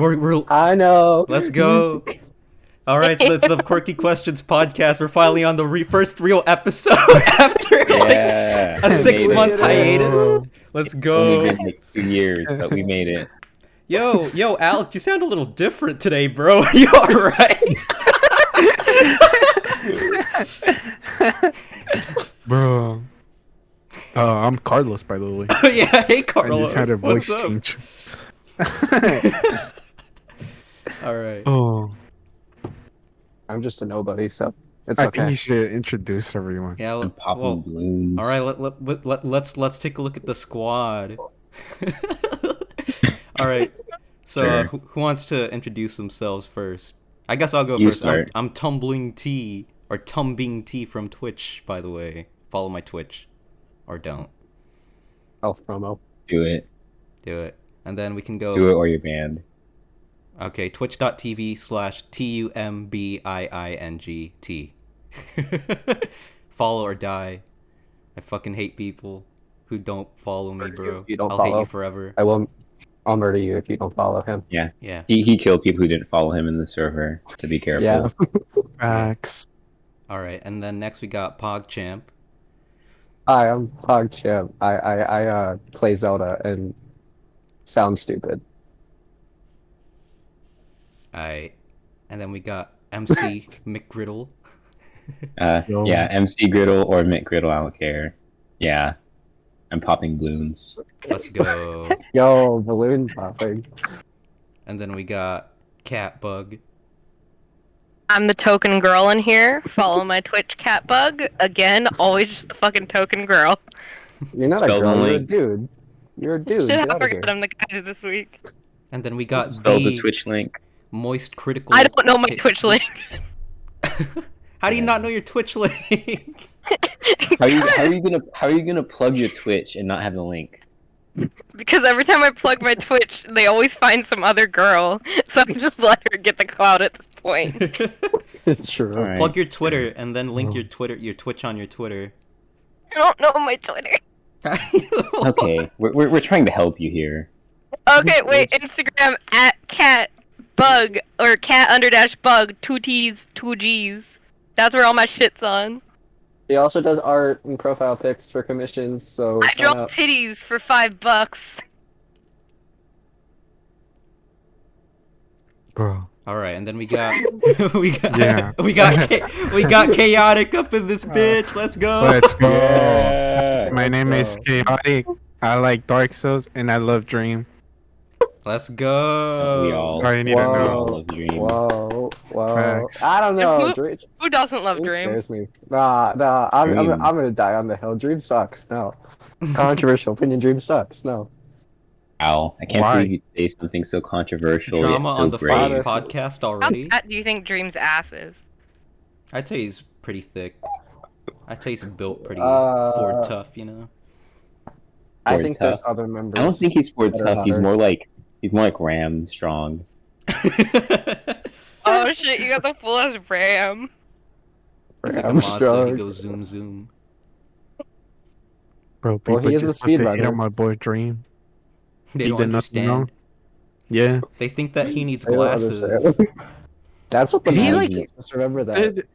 We're I know. let's go. All right, so it's the Quirky Questions podcast. We're finally on the first real episode after Yeah, a we made 6-month it. hiatus. Let's Only go. been like 2 years, but we made it. Yo, Alex, you sound a little different today, bro. You alright? Bro. I'm Carlos, by the way. Yeah, hey I Carlos. just had a What's voice up? change. Alright. Oh, I'm just a nobody, so it's I okay. think you should introduce everyone. Yeah, And popping well, balloons. all right. Let's take a look at the squad. All right. So, Sure. who wants to introduce themselves first? I guess I'll go You first. start. I'm Tumbling T or Tumbing T from Twitch, by the way. Follow my Twitch, or don't Health promo. Do it. do it. And then we can go. Do it or you're banned. Okay, twitch.tv/TUMBIINGT. Follow or die. I fucking hate people who don't follow me, bro. If you don't I'll hate follow. you forever. I'll murder you if you don't follow him. Yeah. Yeah. He killed people who didn't follow him in the server, to be careful. Yeah. Facts. All right, and then next we got PogChamp. Hi, I'm PogChamp. I play Zelda and sound stupid. Alright, and then we got MC McGriddle. Yo. Yeah, MC Griddle or Mick Griddle, I don't care. Yeah. I'm popping balloons. Let's go. Yo, balloon popping. And then we got Catbug. I'm the token girl in here. Follow my Twitch, Catbug. Again, always just the fucking token girl. You're not Spell a girl, the you're a link. dude. You're a dude. Shit, Get I out of forgot here. I'm the guy this week. And then we got Spell the the Twitch link. Moist Critical. I don't know my Ca- Twitch link. How do you not know your Twitch link? How are you gonna plug your Twitch and not have the link? Because every time I plug my Twitch, they always find some other girl. So I just let her get the clout at this point. It's true. Alright. Plug your Twitter and then link your Twitch on your Twitter. I don't know my Twitter. Okay, we're trying to help you here. Okay, wait. Instagram at catbug or cat_bug. 2 T's, 2 G's. That's where all my shit's on. He also does art and profile pics for commissions, so I sign draw up. titties for $5. Bro. All right, and then we got Yeah. we got chaotic up in this bitch. Let's go. Let's go. Yeah. My name is Chaotic. I like Dark Souls and I love Dream. Let's go. We all Sorry, I need to Whoa. know. love Dream. Whoa. Facts. I don't know. Who- Dream Who doesn't love Dream? scares me. Nah. I'm Dream. gonna die on the hill. Dream sucks. No. Controversial opinion. Dream sucks. No. Ow. I can't Why? believe you'd say something so controversial Drama yet so on the great. first podcast How already. fat do you think Dream's ass is? I'd say he's pretty thick. I'd say he's built pretty Uh, Ford tough, you know. I Ford think tough. there's other members. I don't think he's Ford that are tough. He's hotter. more like Ram strong. Oh shit, you got the full ass Ram. He's like a I'm Mazda. He strong. goes zoom zoom. Bro, people Well, he is a just put their hate speedrunner. on my boy Dream. They He don't did nothing understand. wrong. Yeah. They think that he needs I don't glasses. understand. That's what the Is he man like- is. Just remember that.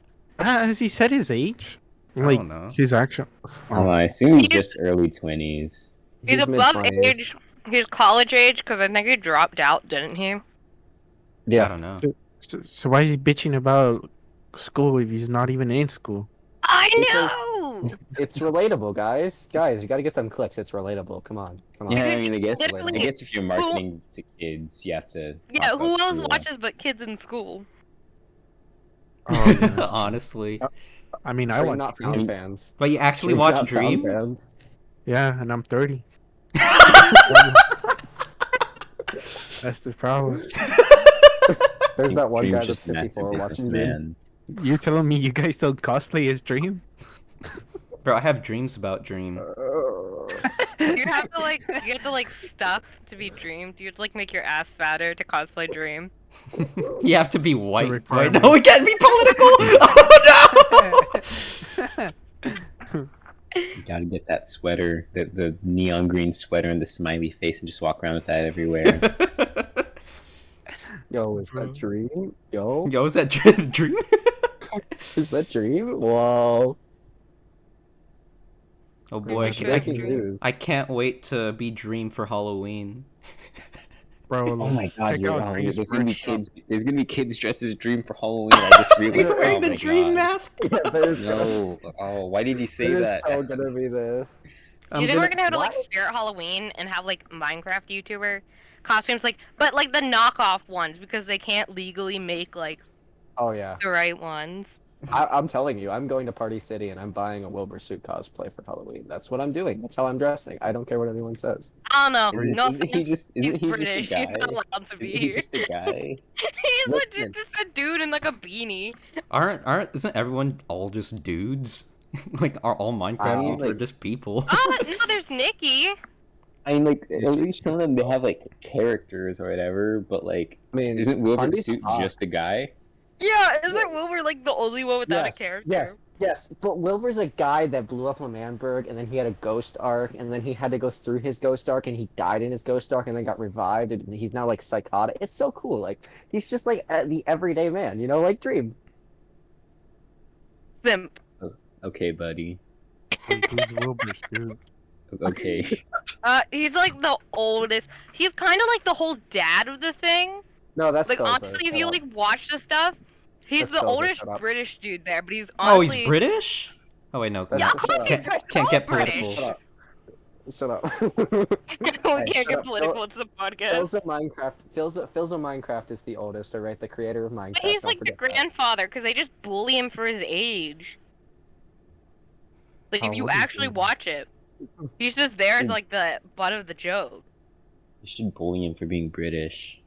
Has he said his age? I Like, don't know. his actual. Well, I assume he's He's- just early 20s. He's above mid-20s. age. He's college age because I think he dropped out, didn't he? I Yeah. don't know. So why is he bitching about school if he's not even in school? I Because- know. It's relatable, guys. Guys, you gotta get them clicks. It's relatable. Come on. Yeah, I mean, I guess Literally, if you're marketing to kids, you have to. Yeah, talk who about else school. watches but kids in school? Oh, yeah. Honestly. I mean, I Are you watch not Dream. Dream fans? But you actually You're watch not Dream? fans. Yeah, and I'm 30. That's the problem. There's that one Dream's guy that's just a master 54 watching Dream. businessman. You telling me you guys don't cosplay as Dream? Bro, I have dreams about Dream. You have to like stuff to be Dream. Do you have to like make your ass fatter to cosplay Dream? You have to be white. Wait, requirement. no, we can't be political! Oh no! You gotta get that sweater, the neon green sweater and the smiley face, and just walk around with that everywhere. Yo, is that Dream? Yo, Yo, is that Dream? is that Dream? Whoa. Oh boy, much Breaking Dream. news. I can't wait to be Dream for Halloween. Bro, Oh my god, check you're out wrong. Dream's There's gonna be merch shop. kids. There's gonna be kids dressed as Dream for Halloween. I just realized. You're Wearing Oh the my Dream god. mask. Yeah, there's No. Oh, why did you say there's that? so gonna be this. Do I'm you think we're gonna. gonna have to like What? Spirit Halloween and have like Minecraft YouTuber costumes, like, but like the knockoff ones because they can't legally make like Oh yeah. the right ones. I'm telling you, I'm going to Party City and I'm buying a Wilbur suit cosplay for Halloween. That's what I'm doing. That's how I'm dressing. I don't care what anyone says. I don't know. Isn't, No isn't he offense. just? Isn't He's he British. just a He's guy? not allowed to be Isn't he here. just a guy? He's Listen. legit just a dude in like a beanie. Isn't everyone all just dudes? Like, are all Minecraft I mean, people are like- just people? Oh no, there's Nikki. I mean, like at least some of them they have like characters or whatever. But like, I mean, isn't Wilbur's Fundy's suit hot. just a guy? Yeah, isn't Wilbur like the only one without yes, a character? yes. But Wilbur's a guy that blew up on Manberg, and then he had a ghost arc, and then he had to go through his ghost arc, and he died in his ghost arc, and then got revived, and he's now like psychotic. It's so cool. Like he's just like the everyday man, like Dream. Simp. Okay, buddy. Wait, who's Wilbur's dude? Okay. He's like the oldest. He's kind of like the whole dad of the thing. No, that's Like Gozer. honestly, if Shut you up. like watch the stuff, he's That's the Gozer, oldest shut up. British dude there. But he's Oh, honestly. he's British? Oh wait, no. That's- Yeah, no. of course he's Can't get British. political. Shut up. We can't shut get up. political. It's the podcast. Phil's of Minecraft. Phil's of Minecraft is the oldest, alright? The creator of Minecraft. But he's don't like the forget that. grandfather because they just bully him for his age. Like How if you old is actually he? watch it, he's just there as like the butt of the joke. You should bully him for being British.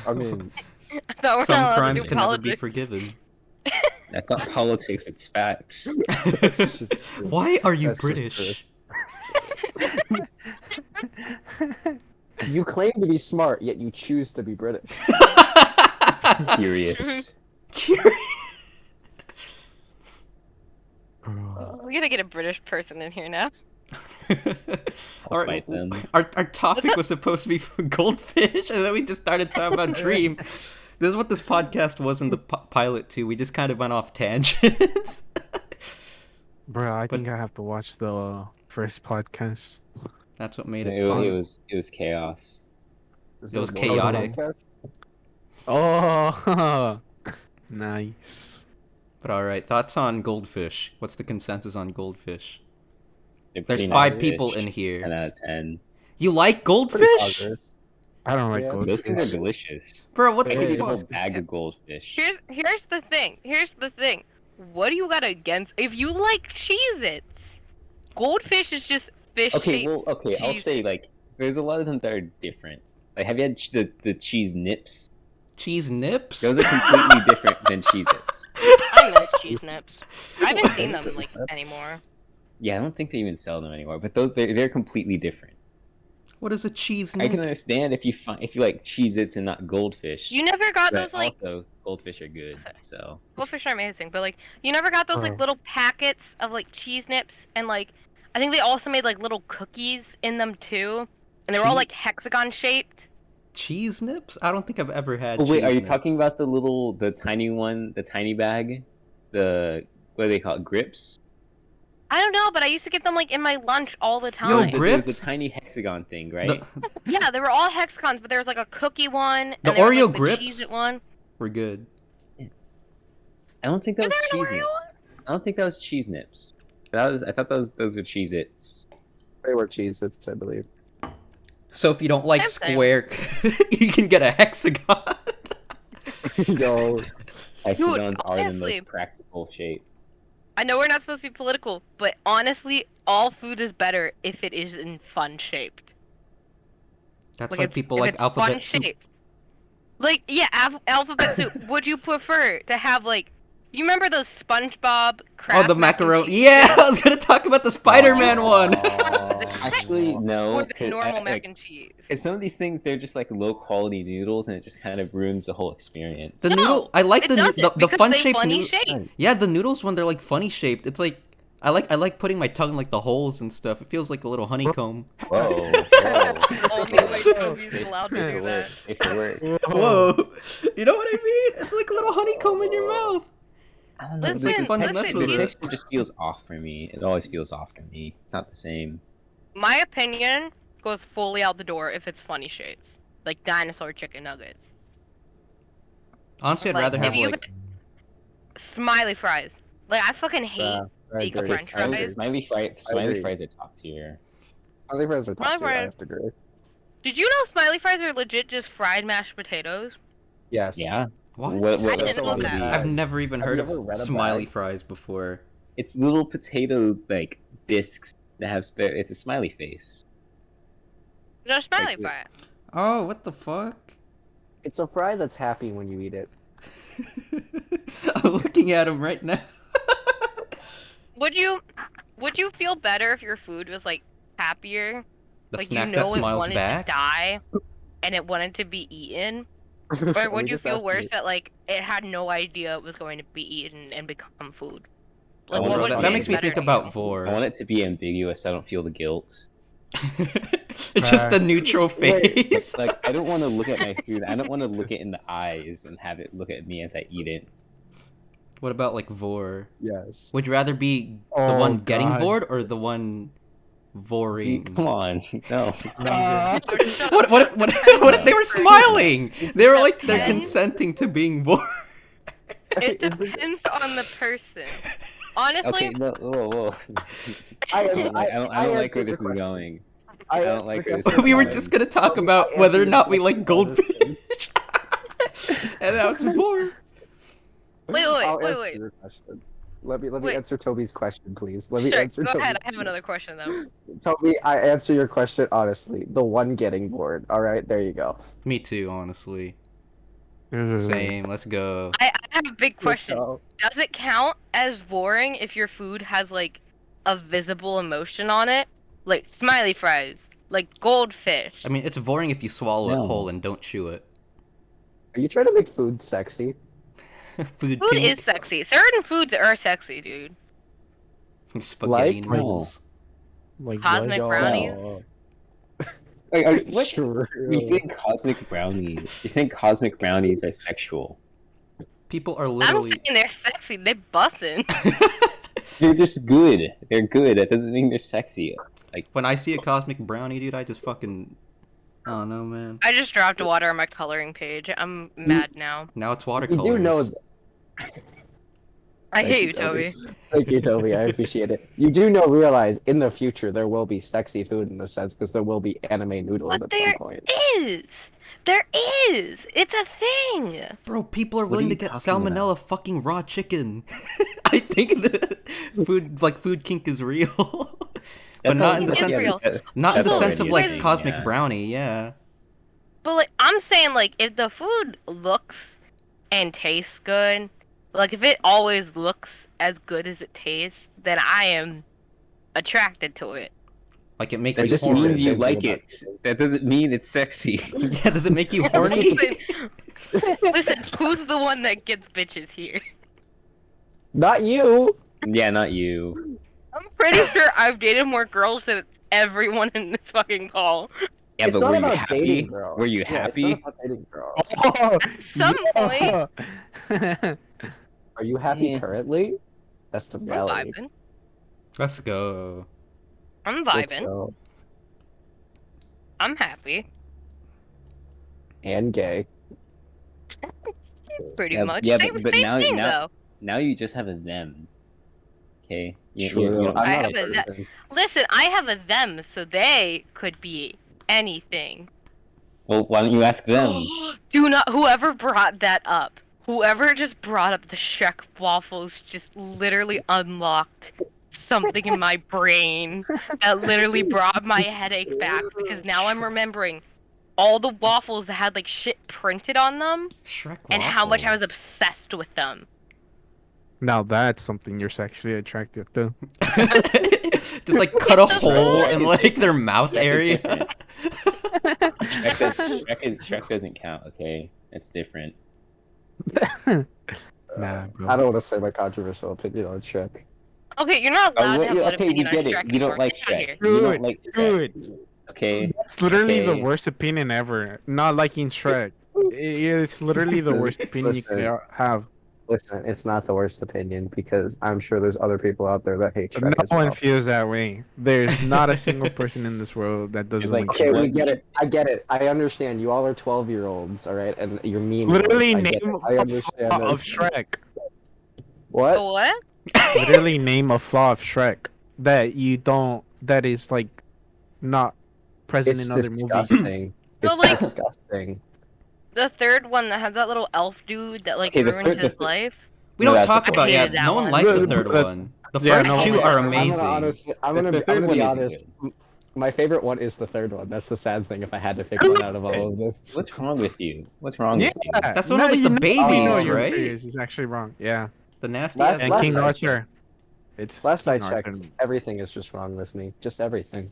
I mean, I thought we're Some not allowed to crimes do can never be politics. forgiven. That's not politics. It's facts. that's just true. Why are you That's just British? You claim to be smart, yet you choose to be British. Curious. Bro. We gotta get a British person in here now. All right, fight them. our topic was supposed to be goldfish, and then we just started talking about Dream. This is what this podcast was in the pilot too. We just kind of went off tangents. Bro, I But- think I have to watch the first podcast. That's what made It, it fun. it was chaos. Is It was there more chaotic. podcast? Oh, nice. But all right, thoughts on goldfish? What's the consensus on goldfish? They're There's pretty 5 nice people fish. in here. 10 out of 10. You like Pretty goldfish? positive. I don't like Yeah. Those things are goldfish. delicious. Bro, what I could the eat a whole fuck? bag of goldfish. Here's the thing. Here's the thing. What do you got against? If you like Cheez-Its, goldfish is just fish Okay, shaped. well, okay, I'll cheese. say like there's a lot of them that are different. Like, have you had the cheese nips? Cheese nips? Those are completely different than Cheez-Its. I miss cheese nips. I haven't seen them like anymore. Yeah, I don't think they even sell them anymore. But those they're completely different. What is a cheese I nip? can understand if you like Cheez-Its and not goldfish. You never got but those like also goldfish are good. So goldfish are amazing, but like you never got those like Oh. little packets of like cheese nips, and like I think they also made like little cookies in them too, and they were all Chee- like hexagon shaped. Cheese nips? I don't think I've ever had Oh wait, cheese are you nips. talking about the tiny one, the tiny bag? What do they call it? Grips? I don't know, but I used to get them like in my lunch all the Yo, time. There's the Grips? tiny hexagon thing, right? The- Yeah, they were all hexagons, but there was like a cookie one, and The there was, Oreo like, Grips? the Cheez-It one. We're good. I don't think that Was was there an cheese Oreo nips. one? I don't think that was cheese nips. I thought those were Cheez-Its. They were Cheez-Its, I believe. So if you don't like Yes, I am. square, you can get a hexagon. Yo, Hexagons are the honestly- most practical shape. I know we're not supposed to be political, but honestly, all food is better if it is in fun shaped. That's Like why it's, people if like it's alphabet fun soup. shaped. Like yeah, alphabet soup. Would you prefer to have like? You remember those SpongeBob? Oh, Kraft the mac and macaroni. cheese Yeah, I was gonna talk about the Spider-Man one. Actually, no. or the normal mac like, and cheese? Cause some of these things they're just like low quality noodles, and it just kind of ruins the whole experience. The No, noodle. I like it the doesn't, the because fun they shaped funny noodle. shape. Yeah, the noodles when they're like funny shaped. It's like I like putting my tongue in like the holes and stuff. It feels like a little honeycomb. Whoa. Only way Toby's allowed to do that. If it works. Whoa, you know what I mean? It's like a little honeycomb in your mouth. I don't know. It's like fun to mess listen, with The it. texture just feels off for me. It always feels off for me. It's not the same. My opinion goes fully out the door if it's funny shapes, like dinosaur chicken nuggets. Honestly, I'd Like, rather if have you like. could- smiley fries. Like I fucking hate big agree. French fries. Smiley fries are top tier. Smiley fries are top Smiley tier, I fries. have to agree. Did you know smiley fries are legit just fried mashed potatoes? Yes. Yeah. What? I didn't know would it that. be? I've never even Have heard you of ever read a smiley bag? fries before. It's little potato like discs that have. It's a smiley face. No smiley Like, fry. Oh, what the fuck? It's a fry that's happy when you eat it. I'm looking at him right now. Would you feel better if your food was like happier? The like snack you know that it smiles wanted back. to die and it wanted to be eaten? Or Let would me you just feel ask worse you- that like it had no idea it was going to be eaten and become food? I Like wonder what if would that taste makes me better think to about you? vor. I want it to be ambiguous. So I don't feel the guilt. It's just a neutral Wait. face. Like I don't want to look at my food. I don't want to look it in the eyes and have it look at me as I eat it. What about like vor? Yes. Would you rather be the Oh, one getting God. vored or the one voring? Come on, no. What if they were smiling? They were like they're Depends. consenting to being vored. It depends on the person. Honestly, Okay, no, whoa. I don't like where answered this your is question. going. I don't like where this is We were going. just gonna talk about whether or not we like goldfish. And now it's vor. Wait. I'll answer your question. Let me Wait. answer Toby's question, please. Let me sure, answer go ahead. Toby's I have another question though. Toby, I answer your question honestly. The one getting bored. All right, there you go. Me too, honestly. Ugh. Same. Let's go. I have a big question. So, Does it count as boring if your food has like a visible emotion on it? Like smiley fries, like goldfish. I mean, it's boring if you swallow it No. whole and don't chew it. are you trying to make food sexy? Food Food kink. is sexy. Certain foods are sexy, dude. Spaghetti Like- noodles. Like Cosmic what? brownies. What? True. You saying cosmic brownies? You saying cosmic brownies are sexual? People are I'm literally. saying they're sexy. They bussin'. They're just good. They're good. That doesn't mean they're sexy. When I see a cosmic brownie, dude, I just fucking. Oh no, man. I just dropped water on my coloring page. I'm mad now. Now it's You watercolors. do know. I Thank hate you, you, Toby. Thank you, Toby. I appreciate it. You do realize in the future there will be sexy food in a sense because there will be anime noodles But at there some point. is. There is. It's a thing. Bro, people are What are willing to you get talking salmonella fucking raw chicken. I think the food kink is real. But not in the It's sense real. not in the So, sense of wait, like wait. cosmic Yeah. brownie, yeah. But like I'm saying, like if the food looks and tastes good, like if it always looks as good as it tastes, then I am attracted to it. Like it makes That you just horny. means you Thinking like about it. That doesn't mean it's sexy. Yeah, does it make you horny? Listen, who's the one that gets bitches here? Not you. Yeah, not you. I'm pretty sure I've dated more girls than everyone in this fucking call. Yeah, It's but not were you about happy? dating girls. Were you Yeah, happy? It's not about dating girls. At some point, Are you happy Yeah. currently? That's the I'm reality. vibing. Let's go. I'm Let's vibing. go. I'm happy. And gay. Pretty Yeah, much. yeah, same but same now- thing now- though. Now you just have a them. Okay. True. don't- I I'm not have a a- person. Listen, I have a them, so they could be anything. Well, why don't you ask them? Do not. Whoever brought that up, whoever just brought up the Shrek waffles, just literally unlocked something in my brain that literally brought my headache back because now I'm remembering all the waffles that had like shit printed on them Shrek and how much I was waffles. obsessed with them. Now that's something you're sexually attracted to. Just like cut a hole in like their mouth area. Shrek doesn't count, okay? It's different. Nah, bro. I don't want to say my controversial opinion on Shrek. Okay, you're not allowed to have an okay, we opinion on get Shrek it. You anymore. don't like Get out of Shrek. here. You don't like Shrek. Good. Okay. It's literally the okay. worst opinion ever. Not liking Shrek. It's literally the worst opinion you Listen. could have. Listen, it's not the worst opinion because I'm sure there's other people out there that hate No Shrek as one well. feels that way. There's not a single person in this world that doesn't like, like Okay, Shrek. we get it. I get it. I understand. You all are 12-year-olds, all right, and you're mean. Literally I get it. name I a understand flaw it. of Shrek. What? The what? Literally name a flaw of Shrek that you don't. That is like not present It's in other movies. disgusting. So, It's like- disgusting. The third one that has that little elf dude that like Okay, the ruins third- the his thir- life. We No, don't that's talk the about fourth. yeah. Hated that No one one. likes the But- third but- one. The Yeah, first no two one- are I'm amazing. The third one be isn't honest. good. My favorite one is the third one. That's the sad thing. If I had to pick one out of all of them. What's wrong with you? What's wrong Yeah, with you? That's one of, like, the you babies, know you're right? serious. It's actually wrong. Yeah. The nasty Last- ass And last King night I Arthur. It's Last I King checked, Arthur. everything is just wrong with me. Just everything.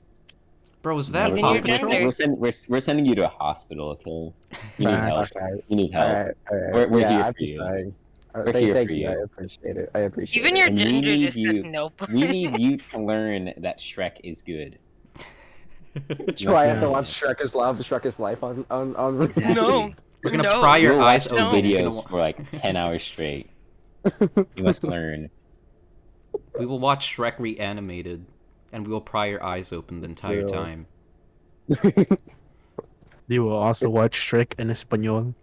Bro, is No, that Even we're, your popular? gender. we're sending you to a hospital, okay? You need help. Okay. You need help. Alright, alright. We're yeah, here I'm for just you. trying. We're here Thank for you. you. I appreciate it. I appreciate Even it. your And we gender need just you- said nope. We need you to learn that Shrek is good. So I have to Yeah. watch Shrek is Love, Shrek is Life on Exactly. No. We're gonna No. pry your You'll eyes watch those open. You're videos gonna for like 10 hours straight. You must learn. We will watch Shrek reanimated, and we will pry your eyes open the entire Yeah. time. You will also watch Shrek in Espanol.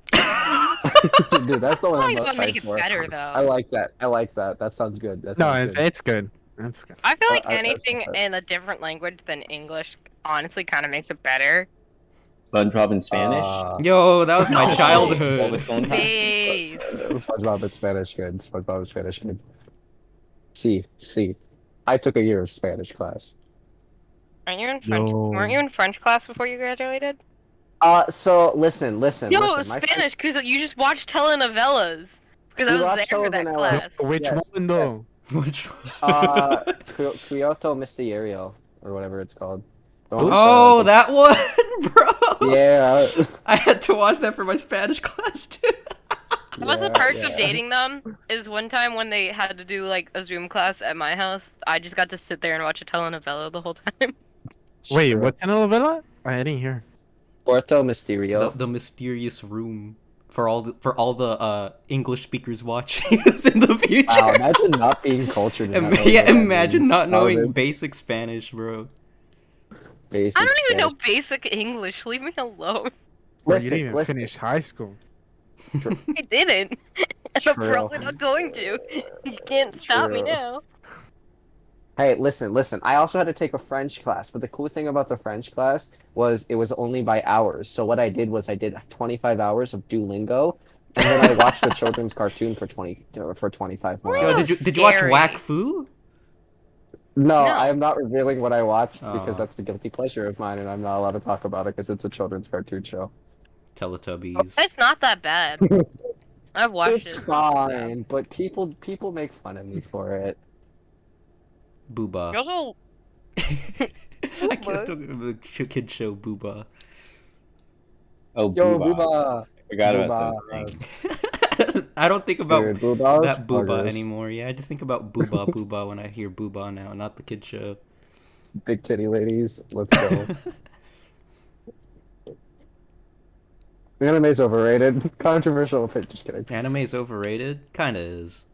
Dude, that's the one I I'm think most it'll make hyped it for. better though. I like that. I like that. That sounds good. That No, sounds it's good. That's good. I feel like I- anything that's- in a different language than English honestly kind of makes it better. SpongeBob in Spanish? Yo, that was my Oh, childhood. all the SpongeBob. Face. SpongeBob in Spanish good. SpongeBob in Spanish good. See. I took a year of Spanish class. Aren't you in French? Yo. Weren't you in French class before you graduated? So listen. No, it listen. was My Spanish because you just watched telenovelas. Because I We was watched there for that telenovelas. class. Which Yes, one though? Which Kyoto Mysterio or whatever it's called. The one with Oh, the- that one, bro. Yeah. I had to watch that for my Spanish class too. That was the Yeah, perks yeah. of dating them. Is one time when they had to do like a Zoom class at my house, I just got to sit there and watch a telenovela the whole time. Wait, True. what telenovela? I didn't hear. Puerto Mysterio. The mysterious room for all the English speakers watching us in the future. Wow, imagine not being cultured. and not knowing Yeah, what that imagine means. not knowing How basic Spanish, bro. basic I don't even know Spanish. basic English. Leave me alone. Bro, you Listen, didn't even listen. finish high school. I didn't. And I'm True. probably not going to. You can't stop me True. now. Hey, listen. I also had to take a French class, but the cool thing about the French class was it was only by hours. So what I did was I did 25 hours of Duolingo, and then I watched the children's cartoon for 25 more Yo, hours. did you watch scary. Whack Fu? No, No. I am not revealing what I watched Oh. because that's a guilty pleasure of mine, and I'm not allowed to talk about it because it's a children's cartoon show. Teletubbies. It's not that bad. I've watched It's it. fine, but people make fun of me for it. Booba. You also I can still remember the kid show Booba. Oh, Yo, Booba. Booba. I forgot about Booba. those things. I don't think about Dude, Booba was that Booba buggers. anymore. Yeah, I just think about Booba when I hear Booba now, not the kid show. Big titty ladies, let's go. Anime's overrated. Controversial opinion. Just kidding. Anime is overrated? Kinda is.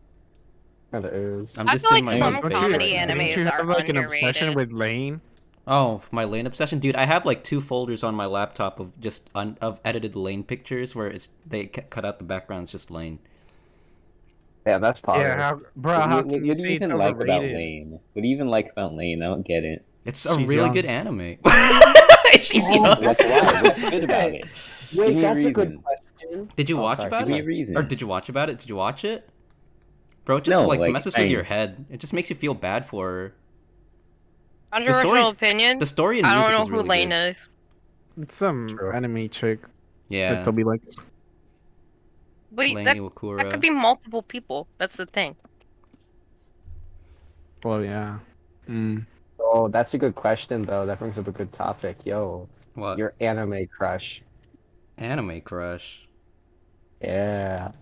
Kinda is. I'm I just feel in like my some own Don't phase comedy right now. animes Don't you have are like an obsession underrated. with Lane? Oh, my Lane obsession, dude! I have like 2 folders on my laptop of just of edited Lane pictures where they cut out the backgrounds, just Lane. Yeah, that's positive. Yeah, bro, how What can do you you say it's even like about overrated? Lane? What do you even like about Lane? I don't get it. It's a She's really young. good anime. She's Oh, young. What's why? What's good about it? Wait, Give me a that's a good reason. question. Did you Oh, watch sorry, about Give me a it? reason. Or did you watch about it? Did you watch it? Bro, it just No, like like, messes with I- your head. It just makes you feel bad for her. Controversial story's- opinion. The story and I music don't know is who really Lane good. is. It's some True. anime chick Yeah, that Toby likes. But Lane that Iwakura. could be multiple people. That's the thing. Well, yeah. Mm. Oh, that's a good question though. That brings up a good topic. Yo, What? your anime crush. Anime crush. Yeah.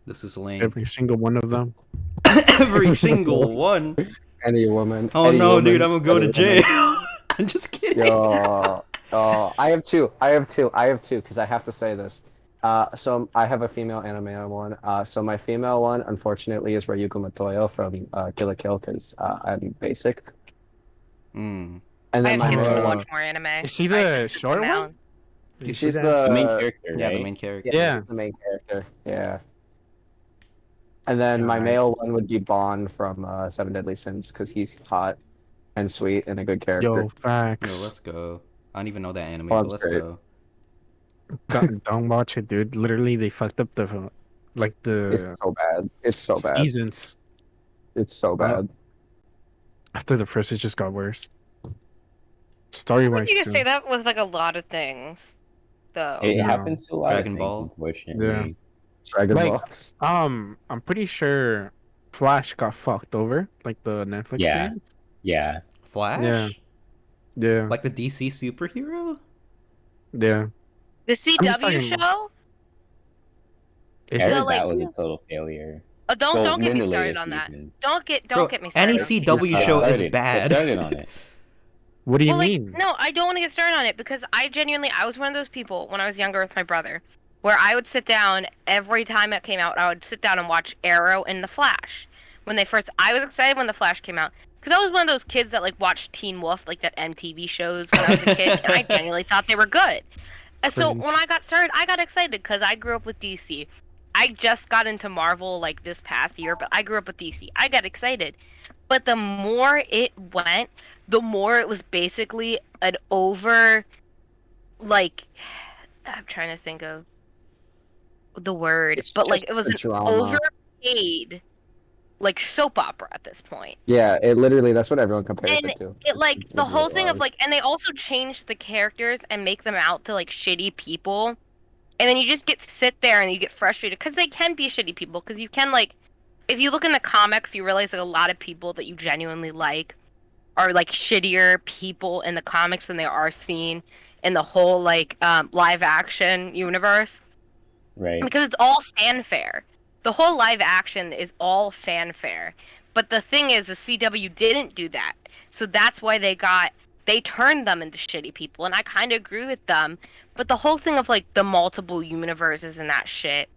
This is Lane. Every single one of them. Every single one. Any woman. Oh any no, woman, dude, I'm gonna go any to woman. jail. I'm just kidding. Yo, I have two. Because I have to say this. So I have a female anime one. So my female one, unfortunately, is Ryuko Matoyo from Kill la Kill, because I'm basic. Mm. And I then have to my get to male watch one, more anime. Is she I the just sit short them one? down. Is she's she The main the character, Yeah, the right? main character. yeah, Yeah. she's the main character. Yeah. And then my Alright. male one would be Bond from Seven Deadly Sins, because he's hot and sweet and a good character. Yo, Yo, facts. let's go. I don't even know that anime, but Bond's let's great. go. Don't watch it, dude. Literally, they fucked up the like It's the so bad. It's so bad. seasons. It's so Uh, bad. After the first, it just got worse. I Story think wise you can too. say that with like a lot of things, though. It Yeah. happens to a lot Dragon of things, Ball. unfortunately. Dragon Like, Ball. I'm pretty sure Flash got fucked over, like the Netflix Yeah. series. Yeah. Flash? Yeah. Yeah, Like the DC superhero? yeah. The I'm just CW talking- show? Is I it? So, heard like- that was a total failure. Don't Well, don't get in me the started later on that. seasons. Don't get Bro, get me started. any on CW CW. show is Get bad. started on it. What do you Well, like, mean? no, I don't want to get started on it because I was one of those people when I was younger with my brother, where I would sit down every time it came out. I would sit down and watch Arrow and The Flash. I was excited when The Flash came out because I was one of those kids that like watched Teen Wolf, like that MTV shows when I was a kid, and I genuinely thought they were good. And so Cringe. when I got started, I got excited because I grew up with DC. I just got into Marvel like this past year, but I grew up with DC. I got excited. But the more it went, the more it was basically an over, like, I'm trying to think of the word, It's but like just it was a an drama. overpaid, like soap opera at this point. Yeah, it literally, that's what everyone compares And it to. it like It's the literally whole thing of was. like, and they also changed the characters and make them out to like shitty people, and then you just get sit there and you get frustrated because they can be shitty people because you can like, if you look in the comics, you realize like a lot of people that you genuinely like are like shittier people in the comics than they are seen in the whole like live action universe Right. because it's all fanfare. The whole live action is all fanfare. But the thing is, the CW didn't do that. So that's why they turned them into shitty people. And I kind of agree with them. But the whole thing of like the multiple universes and that shit,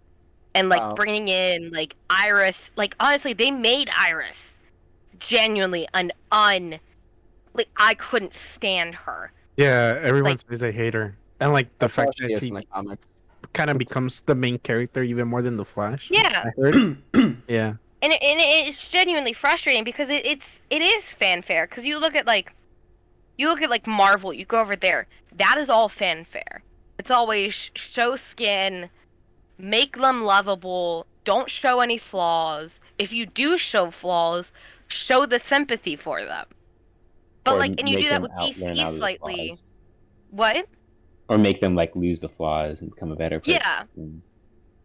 and like Wow. bringing in like Iris, like honestly, they made Iris genuinely like I couldn't stand her. Yeah, everyone Like- says they hate her, and like the That's how fact she that is she in the comics. kind of becomes the main character even more than the Flash. Yeah. I heard. Yeah. And it's genuinely frustrating because it is fanfare because you look at like Marvel, you go over there, that is all fanfare. It's always show skin, make them lovable, don't show any flaws. If you do show flaws, show the sympathy for them. But Or like, and you make do that them with learn DC out of the slightly. flaws. What? Or make them like lose the flaws and become a better person. Yeah.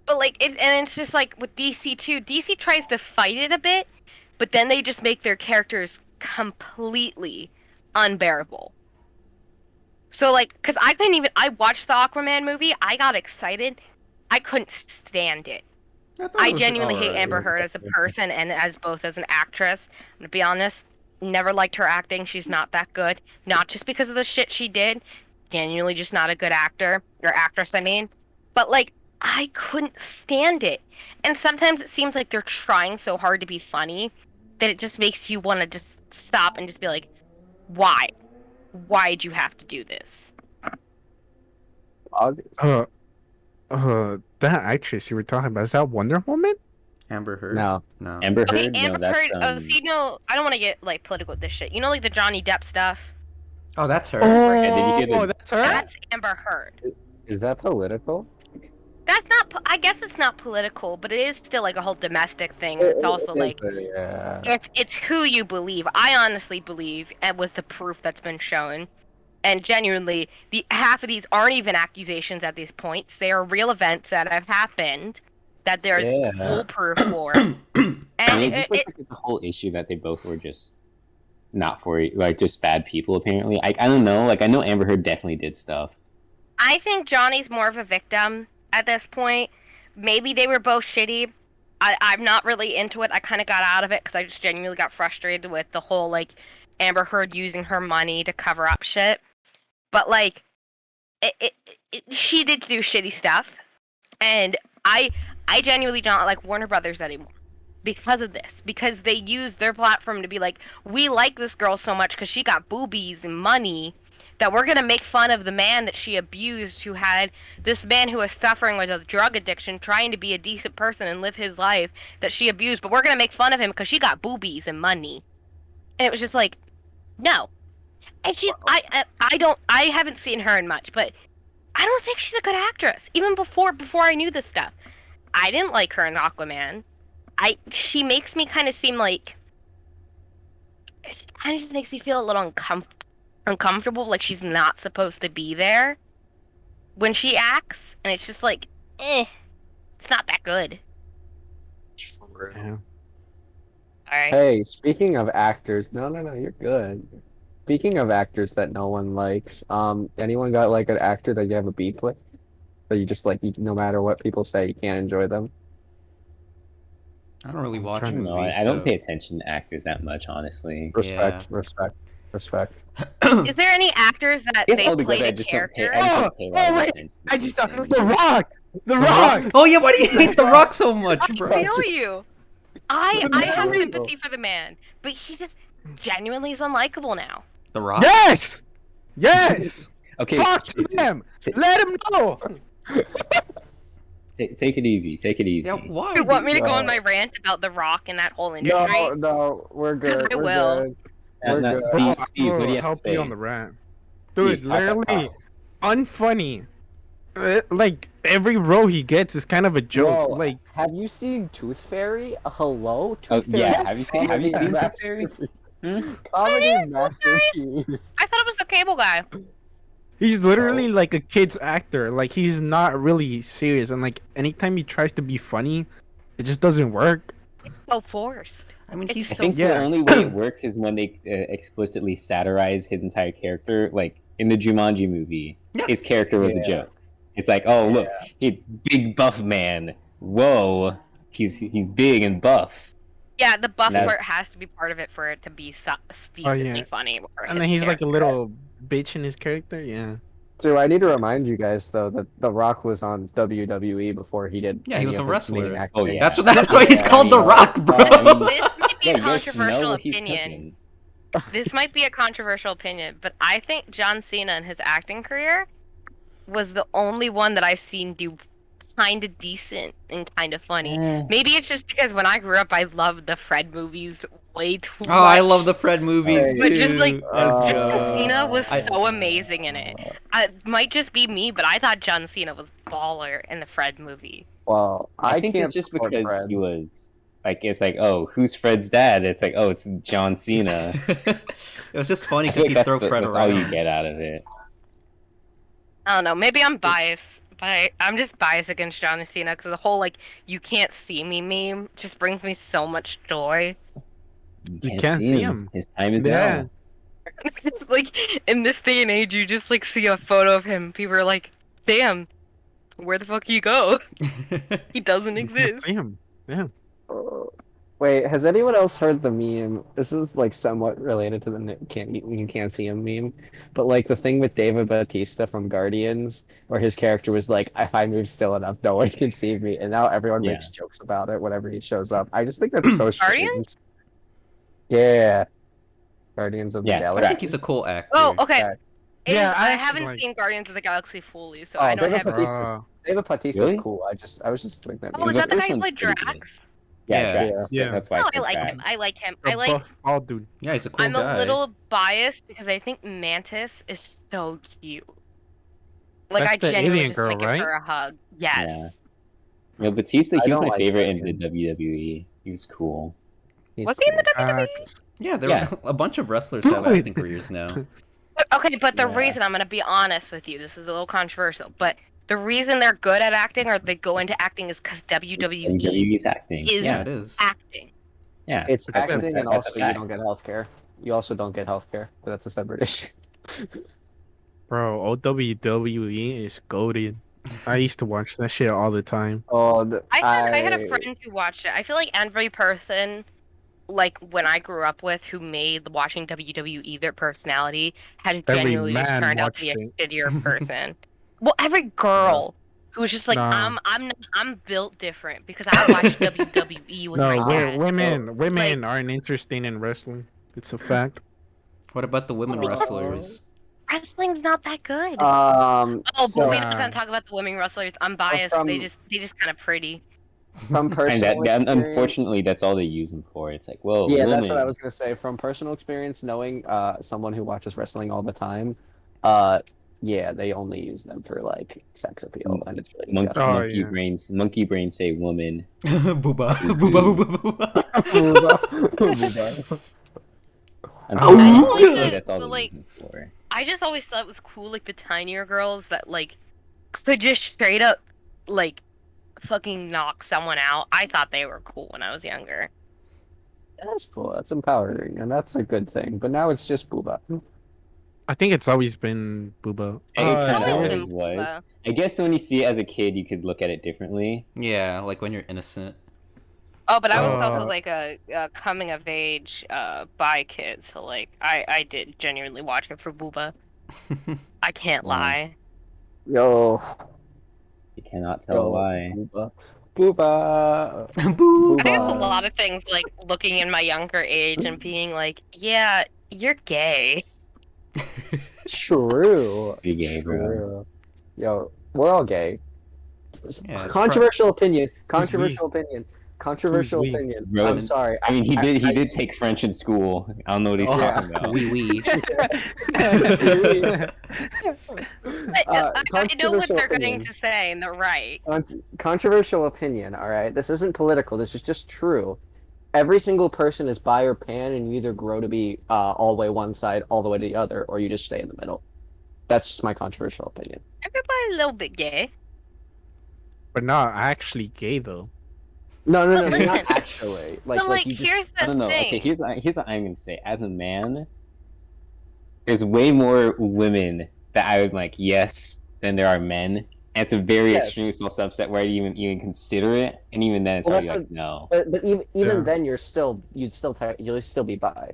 But like, and it's just like with DC too. DC tries to fight it a bit, but then they just make their characters completely unbearable. So like, cause I watched the Aquaman movie. I got excited. I couldn't stand it. thought I it was genuinely hate alright. Amber Heard as a person and as both as an actress. I'm gonna be honest. Never liked her acting. She's not that good. Not just because of the shit she did. Genuinely just not a good actor. Or actress, I mean. But like, I couldn't stand it. And sometimes it seems like they're trying so hard to be funny that it just makes you want to just stop and just be like, why? Why'd you have to do this? August. That actress you were talking about, is that Wonder Woman? Amber Heard? No. No. Amber Okay, Heard? Amber No, that's Heard. Oh, so you know, I don't want to get like political with this shit. You know, like the Johnny Depp stuff. Oh, that's her. Yeah, did you hear the- that's her. That's Amber Heard. Is that political? That's not. I guess it's not political, but it is still like a whole domestic thing. It's also like Yeah. if it's who you believe. I honestly believe, and with the proof that's been shown, and genuinely, the half of these aren't even accusations at these points. They are real events that have happened that there's Yeah. full proof for. I mean, And it just looks like it's a whole issue that they both were just not for like just bad people apparently. I don't know. Like I know Amber Heard definitely did stuff. I think Johnny's more of a victim at this point. Maybe they were both shitty, I'm not really into it. I kind of got out of it because I just genuinely got frustrated with the whole like Amber Heard using her money to cover up shit. But like, she did do shitty stuff, and I I genuinely don't like Warner Brothers anymore because of this. Because they use their platform to be like, we like this girl so much because she got boobies and money that we're gonna make fun of the man that she abused, who had this man who was suffering with a drug addiction, trying to be a decent person and live his life that she abused, but we're gonna make fun of him because she got boobies and money. And it was just like, no. And I haven't seen her in much, but I don't think she's a good actress. Even before I knew this stuff, I didn't like her in Aquaman. She makes me kind of seem like, it kind of just makes me feel a little uncomfortable, like she's not supposed to be there when she acts, and it's just like, it's not that good. Yeah. All right. Hey, speaking of actors, no, you're good. Speaking of actors that no one likes, anyone got like an actor that you have a beef with? That you just like, no matter what people say, you can't enjoy them? I don't really watch I don't No, movies. I don't so- pay attention to actors that much, honestly. Respect, Yeah. respect. Is there any actors that I guess they altogether, played I a just don't pay. character? I just don't pay a lot of wait, attention. I just thought to The Rock. The The Rock. Rock? Oh yeah, why do you hate The Rock so much, I bro? feel you. I have Really? sympathy for the man, but he just genuinely is unlikable now. The Rock? Yes. Yes. Okay, Talk to them. Let him know. take it easy. Take it easy. Yeah, why? You want me to dude? go on my rant about The Rock and that whole industry? No, we're good. I We're will. good. We're good. Steve, Bro, Steve, what do you have help to say? you on the rant, dude? Steve, talk. Literally, unfunny. Like every role he gets is kind of a joke. Whoa, Like have you seen Tooth Fairy? Hello, Oh Tooth Fairy. yeah, have you seen Comedy Tooth masterpiece. Fairy? Hmm? Comedy masterpiece. I thought it was the cable guy. he's literally like a kid's actor. Like he's not really serious, and like anytime he tries to be funny, it just doesn't work. So forced. I mean, It's he's I so think Yeah. the only way it works is when they explicitly satirize his entire character. Like in the Jumanji movie, Yeah. his character was a Yeah. joke. It's like, oh look, he big buff man. Whoa, he's big and buff. Yeah, the buff That's- part has to be part of it for it to be decently yeah. funny. for And his then he's like a character. little bitch in his character. Yeah. So I need to remind you guys though that The Rock was on WWE before he did. Yeah, he any was a of his main wrestler. acting. Oh, yeah. That's why he's Yeah, called The Rock, bro. This might be Yeah, a you guys smell controversial what he's opinion. cooking. This might be a controversial opinion, but I think John Cena in his acting career was the only one that I've seen do kind of decent and kind of funny. Maybe it's just because when I grew up, I loved the Fred movies way too much. Oh, I love the Fred movies But too. just, like, as John Joe. Cena was I- so amazing in it. It might just be me, but I thought John Cena was baller in the Fred movie. Well, I think can't it's just support because Fred. he was like, it's like, oh, who's Fred's dad? It's like, oh, it's John Cena. It was just funny I feel because like he'd that's, throw Fred that's all you around. get out of it. I don't know. Maybe I'm biased, but I'm just biased against John Cena because the whole like "you can't see me" meme just brings me so much joy. You can't see him. His time is Yeah. now. It's like in this day and age, you just like see a photo of him. People are like, "Damn, where the fuck you go? He doesn't You can't exist." see him. Yeah. Wait, has anyone else heard the meme? This is like somewhat related to the you can't see him meme, but like the thing with David Bautista from Guardians, where his character was like, "If I move still enough, no one can see me," and now everyone Yeah. makes jokes about it whenever he shows up. I just think that's so strange. Guardians? Yeah, Guardians of the Yeah, Galaxy. I think he's a cool actor. Oh, okay. Yeah. Yeah, I I actually haven't like- seen Guardians of the Galaxy fully, so Oh, I don't David have. Bautista- David Bautista's Really? cool. I was just like that. Oh, meme. is The that the guy first who one's played pretty good. Drax? Yeah. Drax. Yeah. That's why Oh, I I said like Drax. him. I like him. A I like. buff bald dude. Yeah, he's a cool I'm guy. a little biased because I think Mantis is so cute. Like That's I the genuinely alien just girl, want to give right? her a hug. Yes. No, Batista, I he was don't my like favorite that in the WWE. He was cool. He's Was he in the cool. WWE? Yeah, there Yeah. were a bunch of wrestlers have Dude. acting careers now. Okay, but the Yeah. reason I'm gonna be honest with you, this is a little controversial, but the reason they're good at acting or they go into acting is because WWE WWE's acting. is Yeah, it is. acting. Yeah. It's that's acting, and that's a also you fact. don't get healthcare. You also don't get healthcare, but that's a separate issue. Bro, OWWE is goaded. I used to watch that shit all the time. Oh, I had a friend who watched it. I feel like every person, like when I grew up with, who made watching WWE their personality, had Every genuinely just man turned out to be watched a it. shittier person. Well, every girl who was just like, No, I'm built different because I watched WWE with my no, dad. women aren't interesting in wrestling. It's a fact. What about the women Because wrestlers? wrestling's not that good. Um, Oh, but so we're not Nah. gonna talk about the women wrestlers. I'm biased. They from just kind of pretty. from And personal that experience, unfortunately, that's all they use them for. It's like, well, yeah, that's what I woman. was gonna say. From personal experience, knowing someone who watches wrestling all the time, uh, yeah, they only use them for like sex appeal, and it's really disgusting. Oh yeah. Monkey brains say woman. Booba. Boo Booba, boo. booba, booba. I just like Unfortunately, the, that's all the they like use them for. I just always thought it was cool, like the tinier girls that like could just straight up like fucking knock someone out. I thought they were cool when I was younger. That's cool. That's empowering, and that's a good thing. But now it's just booba. I think it's always been Booba. It kind of Always There's been always was. Booba. I guess when you see it as a kid, you could look at it differently. Yeah, like when you're innocent. Oh, but I was also Uh, like a coming of age bi kid, so like I did genuinely watch it for Booba. I can't Wow. lie. Yo, You cannot tell a yo, lie. booba, booba, Boo. I think it's a booba. lot of things like looking in my younger age and being like, yeah, you're gay. True. Be gay, bro. True. Yo, we're all gay. Yeah, it's Controversial opinion. Who's we? Controversial opinion. Controversial we? opinion. Bro, I'm sorry. I mean, he did take French in school. I don't know what he's Oh, talking about. wee wee. I know what Controversial they're opinion. going to say, and they're right. Controversial opinion. All right, this isn't political. This is just true. Every single person is bi or pan, and you either grow to be all the way one side, all the way to the other, or you just stay in the middle. That's just my controversial opinion. Everybody a little bit gay. But not actually gay though. No, But not listen, actually. but like, you just, here's I the don't know. thing. Okay, here's what I'm gonna say. As a man, there's way more women that I would like yes than there are men. And it's a very Yes. extremely small subset where I even consider it, and even then it's Well, already that's like no. but even Yeah. then, you'll still be bi,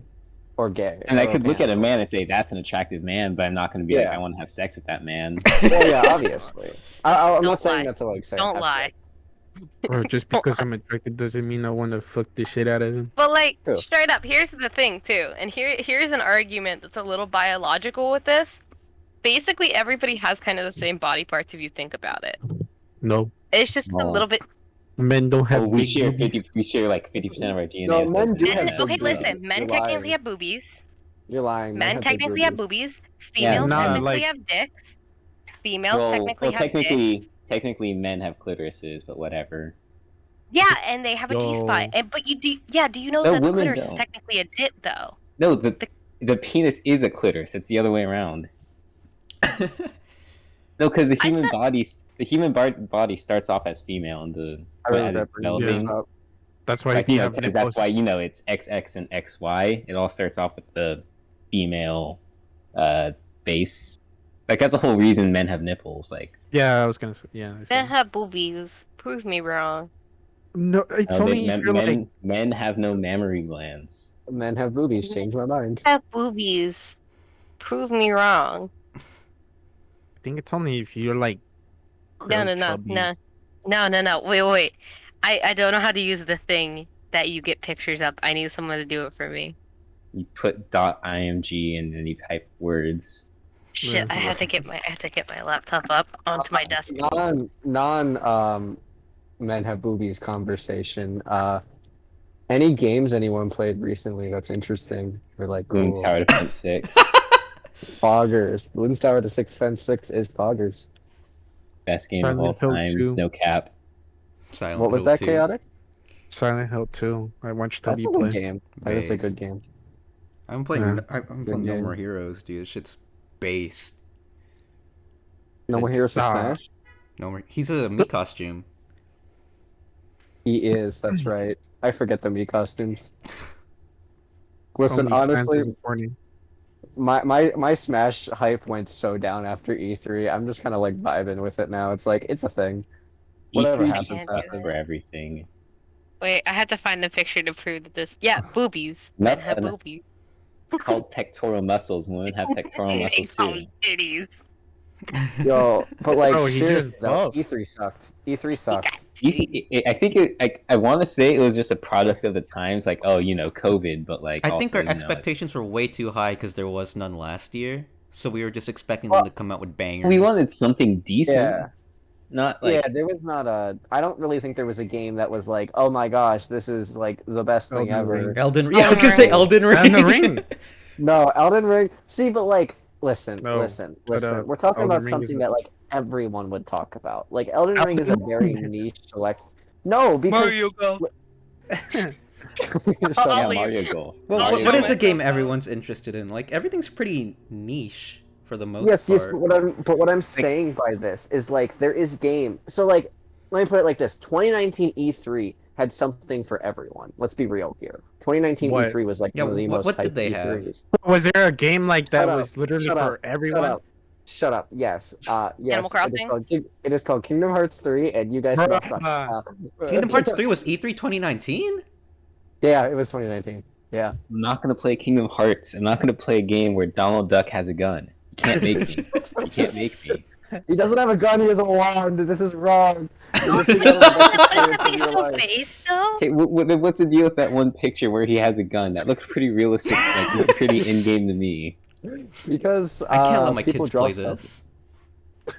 or gay. And I or could look pan. at a man and say that's an attractive man, but I'm not gonna be like Yeah. I want to have sex with that man. Well, yeah, obviously. I'm Don't not saying lie. that to like say. Don't have lie. sex. Or just because I'm attracted doesn't mean I want to fuck the shit out of him. But like, True. straight up, here's the thing too, and here's an argument that's a little biological with this. Basically, everybody has kind of the same body parts if you think about it. No, It's just a No. little bit. men don't have Oh, we big share boobies. we share like 50% of our DNA. No, with men do women. have Men, big okay, boobies. listen. Men You're technically lying. have boobies. You're lying. Men have big technically have boobies. boobies. Yeah, Females Nah, technically like- have dicks. Females technically have dicks. technically men have clitorises, but whatever. Yeah, and they have a G spot. Yo. And but you do, yeah. Do you know No, that the women clitoris is don't. technically a dick though? No, the penis is a clitoris. It's the other way around. No, because the I human body starts off as female and I as remember it's bringing developing. this up. That's why Like, you you know, have because that's nipples. why it's XX and XY. It all starts off with the female base. Like that's the whole reason men have nipples. Like Yeah, I was gonna say. Yeah. I Men said- have boobies. Prove me wrong. No, it's no, only if you're like. men have no mammary glands. Men have boobies. Change my mind. Have boobies. Prove me wrong. I think it's only if you're like. No, real no, no, chubby. no. Wait. I don't know how to use the thing that you get pictures up. I need someone to do it for me. You put .img and then you type words. Shit, I have to get my laptop up onto my desk. Non men have boobies conversation. Any games anyone played recently that's interesting or like cool? Moon's Tower Defense 6. Poggers. Bloons Tower to 6 Fence 6 is Poggers. Best game of all Silent Hill time. 2. No cap. Silent What was Hill that, 2. Chaotic? Silent Hill 2. I watched That's Toby a good play. game. That is a Base. good game. I'm playing. Yeah. I'm playing No game. More Heroes, dude. Shit's based. No More Heroes for Nah. Smash? No more. He's a me costume. He is, that's right. I forget the Mii costumes. Listen, Only Sans honestly, is important. my Smash hype went so down after E3. I'm just kind of like vibing with it now. It's like it's a thing. Whatever E3 I happens, just can't do sucks happens. for it. everything. Wait, I had to find the picture to prove that this. Yeah, boobies. Men have Nothing. boobies. It's called pectoral muscles. Women have pectoral They muscles call too. them titties. Yo, but like Bro, he just seriously though, buff. E3 sucked. E3 They sucked. got titties. I think I want to say it was just a product of the times, like oh COVID, but like I think also our it's expectations were way too high because there was none last year. So we were just expecting them Well, to come out with bangers. we wanted something decent, Yeah. not Yeah, like there was not a. I don't really think there was a game that was like, oh my gosh, this is like the best thing Elden ever. Ring. Elden Ring. Yeah, I was gonna say Elden Ring. Elden Ring. No, Elden Ring. See, but like, listen, No, listen, but, listen. We're talking Elden about Ring is something a- that like everyone would talk about. Like Elden Ring is a Elden very Ring. niche select. No, because Mario Go. shut yeah, up. leave. Mario Goal. Well, I'll what show is a game myself out. everyone's interested in? Like everything's pretty niche for the most Yes, yes, part. but what I'm saying by this is like there is game. So like, let me put it like this: 2019 E3 had something for everyone. Let's be real here. 2019 What? E3 was like Yeah, one of the most what did hyped they have? E3s. Was there a game like that Shut up, was literally shut for up, everyone? Shut up. Shut up. Yes. Yes. Animal Crossing? It is called Kingdom Hearts 3, and you guys can all suck. Kingdom Hearts 3 was E3 2019? Yeah, it was 2019. Yeah. I'm not gonna play Kingdom Hearts. I'm not gonna play a game where Donald Duck has a gun. You can't make me. You can't make me. He doesn't have a gun. He has a wand. This is wrong. You're missing What out on the best is the experience of your facial life. face though? Okay, what's the deal with that one picture where he has a gun? That looks pretty realistic, like looked pretty in-game to me. Because I can't let my people kids draw play stuff. this.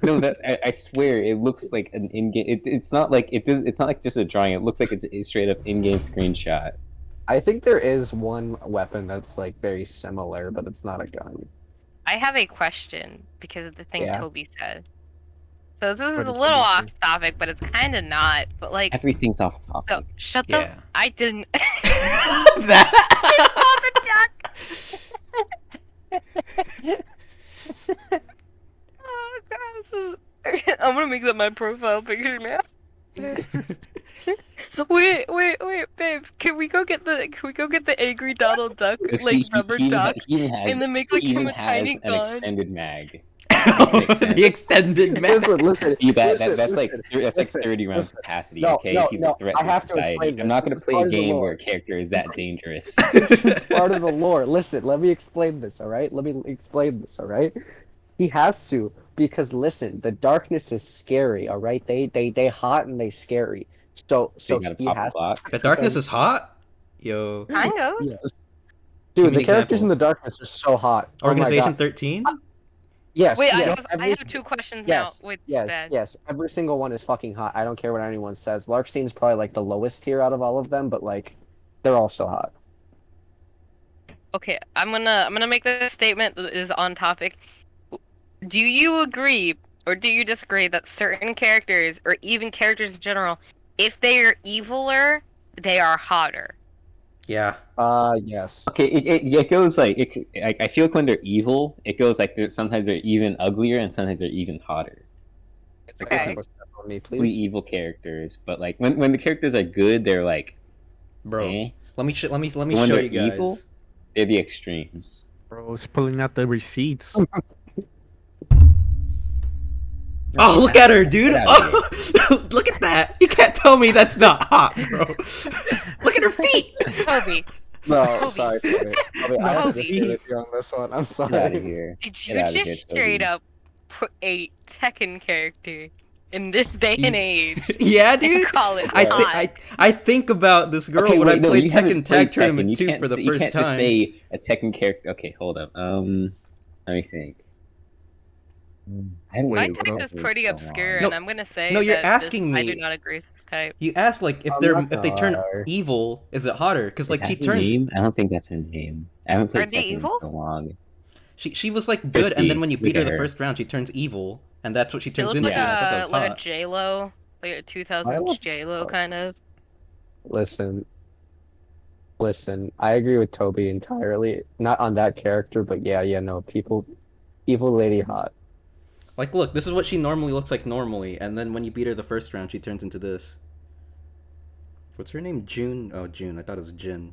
No, that I swear it looks like an in-game. It's not like it's not like just a drawing. It looks like it's a straight up in-game screenshot. I think there is one weapon that's like very similar, but it's not a gun. I have a question because of the thing Yeah. Toby said. So this is a What did little Toby off say? topic, but it's kind of not. But like, Everything's off so topic. shut the. Yeah. I didn't. That. Oh god, this is. I'm gonna make that my profile picture now. Wait, babe. Can we go get the angry Donald Duck, Look, like see, rubber he even duck, he even has and then make like he even him a has tiny an gun? extended mag. This makes sense. The extended map. Listen. See listen, that's like listen, that's like listen, 30 rounds listen. capacity. No, Okay, no, he's no, a threat I to have to society. explain I'm this. not gonna This is play a part of the game lore. where a character is that dangerous. This is part of the lore. Listen, let me explain this, alright? Let me explain this, alright? He has to, because listen, the darkness is scary, alright? They hot and they scary. So So you gotta he pop a has block. The darkness is hot? Yo. Kind of. Yes. Give Dude, me the an characters example. in the darkness are so hot. Oh my Organization god. 13? Yes, Wait, yes, I have two questions yes, now. Wait, yes, bad. yes. Every single one is fucking hot. I don't care what anyone says. Larkstein's probably like the lowest tier out of all of them, but like, they're all so hot. Okay, I'm gonna make this statement that is on topic. Do you agree or do you disagree that certain characters, or even characters in general, if they are eviler, they are hotter? Yeah. Yes. Okay, it goes like I feel like when they're evil, it goes like sometimes they're even uglier and sometimes they're even hotter. It's Like, like, Okay. what's that on me, Really please? evil characters, but like when the characters are good, they're like, Bro. eh. Let me But when show they're you guys. evil, they're the extremes. Bro's pulling out the receipts. Oh, look at her, dude! Get outta Oh, look at that! You can't tell me that's not hot, bro. Look at her feet! Toby, No, Toby. sorry. I have to Toby. disagree with you on this one. I'm Get out of sorry. here. did Get you outta here, just straight Toby. up put a Tekken character in this day and age Yeah, and dude. call it I, hot? I think about this girl Okay, when wait, I no, played you haven't Tekken played Tag Tournament You 2 can't for the say- you first can't time. just say a Tekken character. Okay, hold up. Let me think. I haven't My played type is Tekken pretty so obscure, long. No, and I'm gonna say no, you're that asking I me- do not agree with this type. You asked like if I'm they're not if they turn sure. evil, is it hotter? Because Is like that she her turns name? I don't think that's her name. I haven't played Are they Tekken in evil? so long. she was like good, and then Christy, when you look beat her at the her. first round, she turns evil, and that's what she It turns looks into. like and I thought that was a hot. J Lo, like a 2000s J Lo kind of. Listen. I agree with Toby entirely. Not on that character, but yeah, no, people, evil lady hot. Like, look, this is what she normally looks like normally, and then when you beat her the first round, she turns into this. What's her name? June? Oh, June. I thought it was Jin.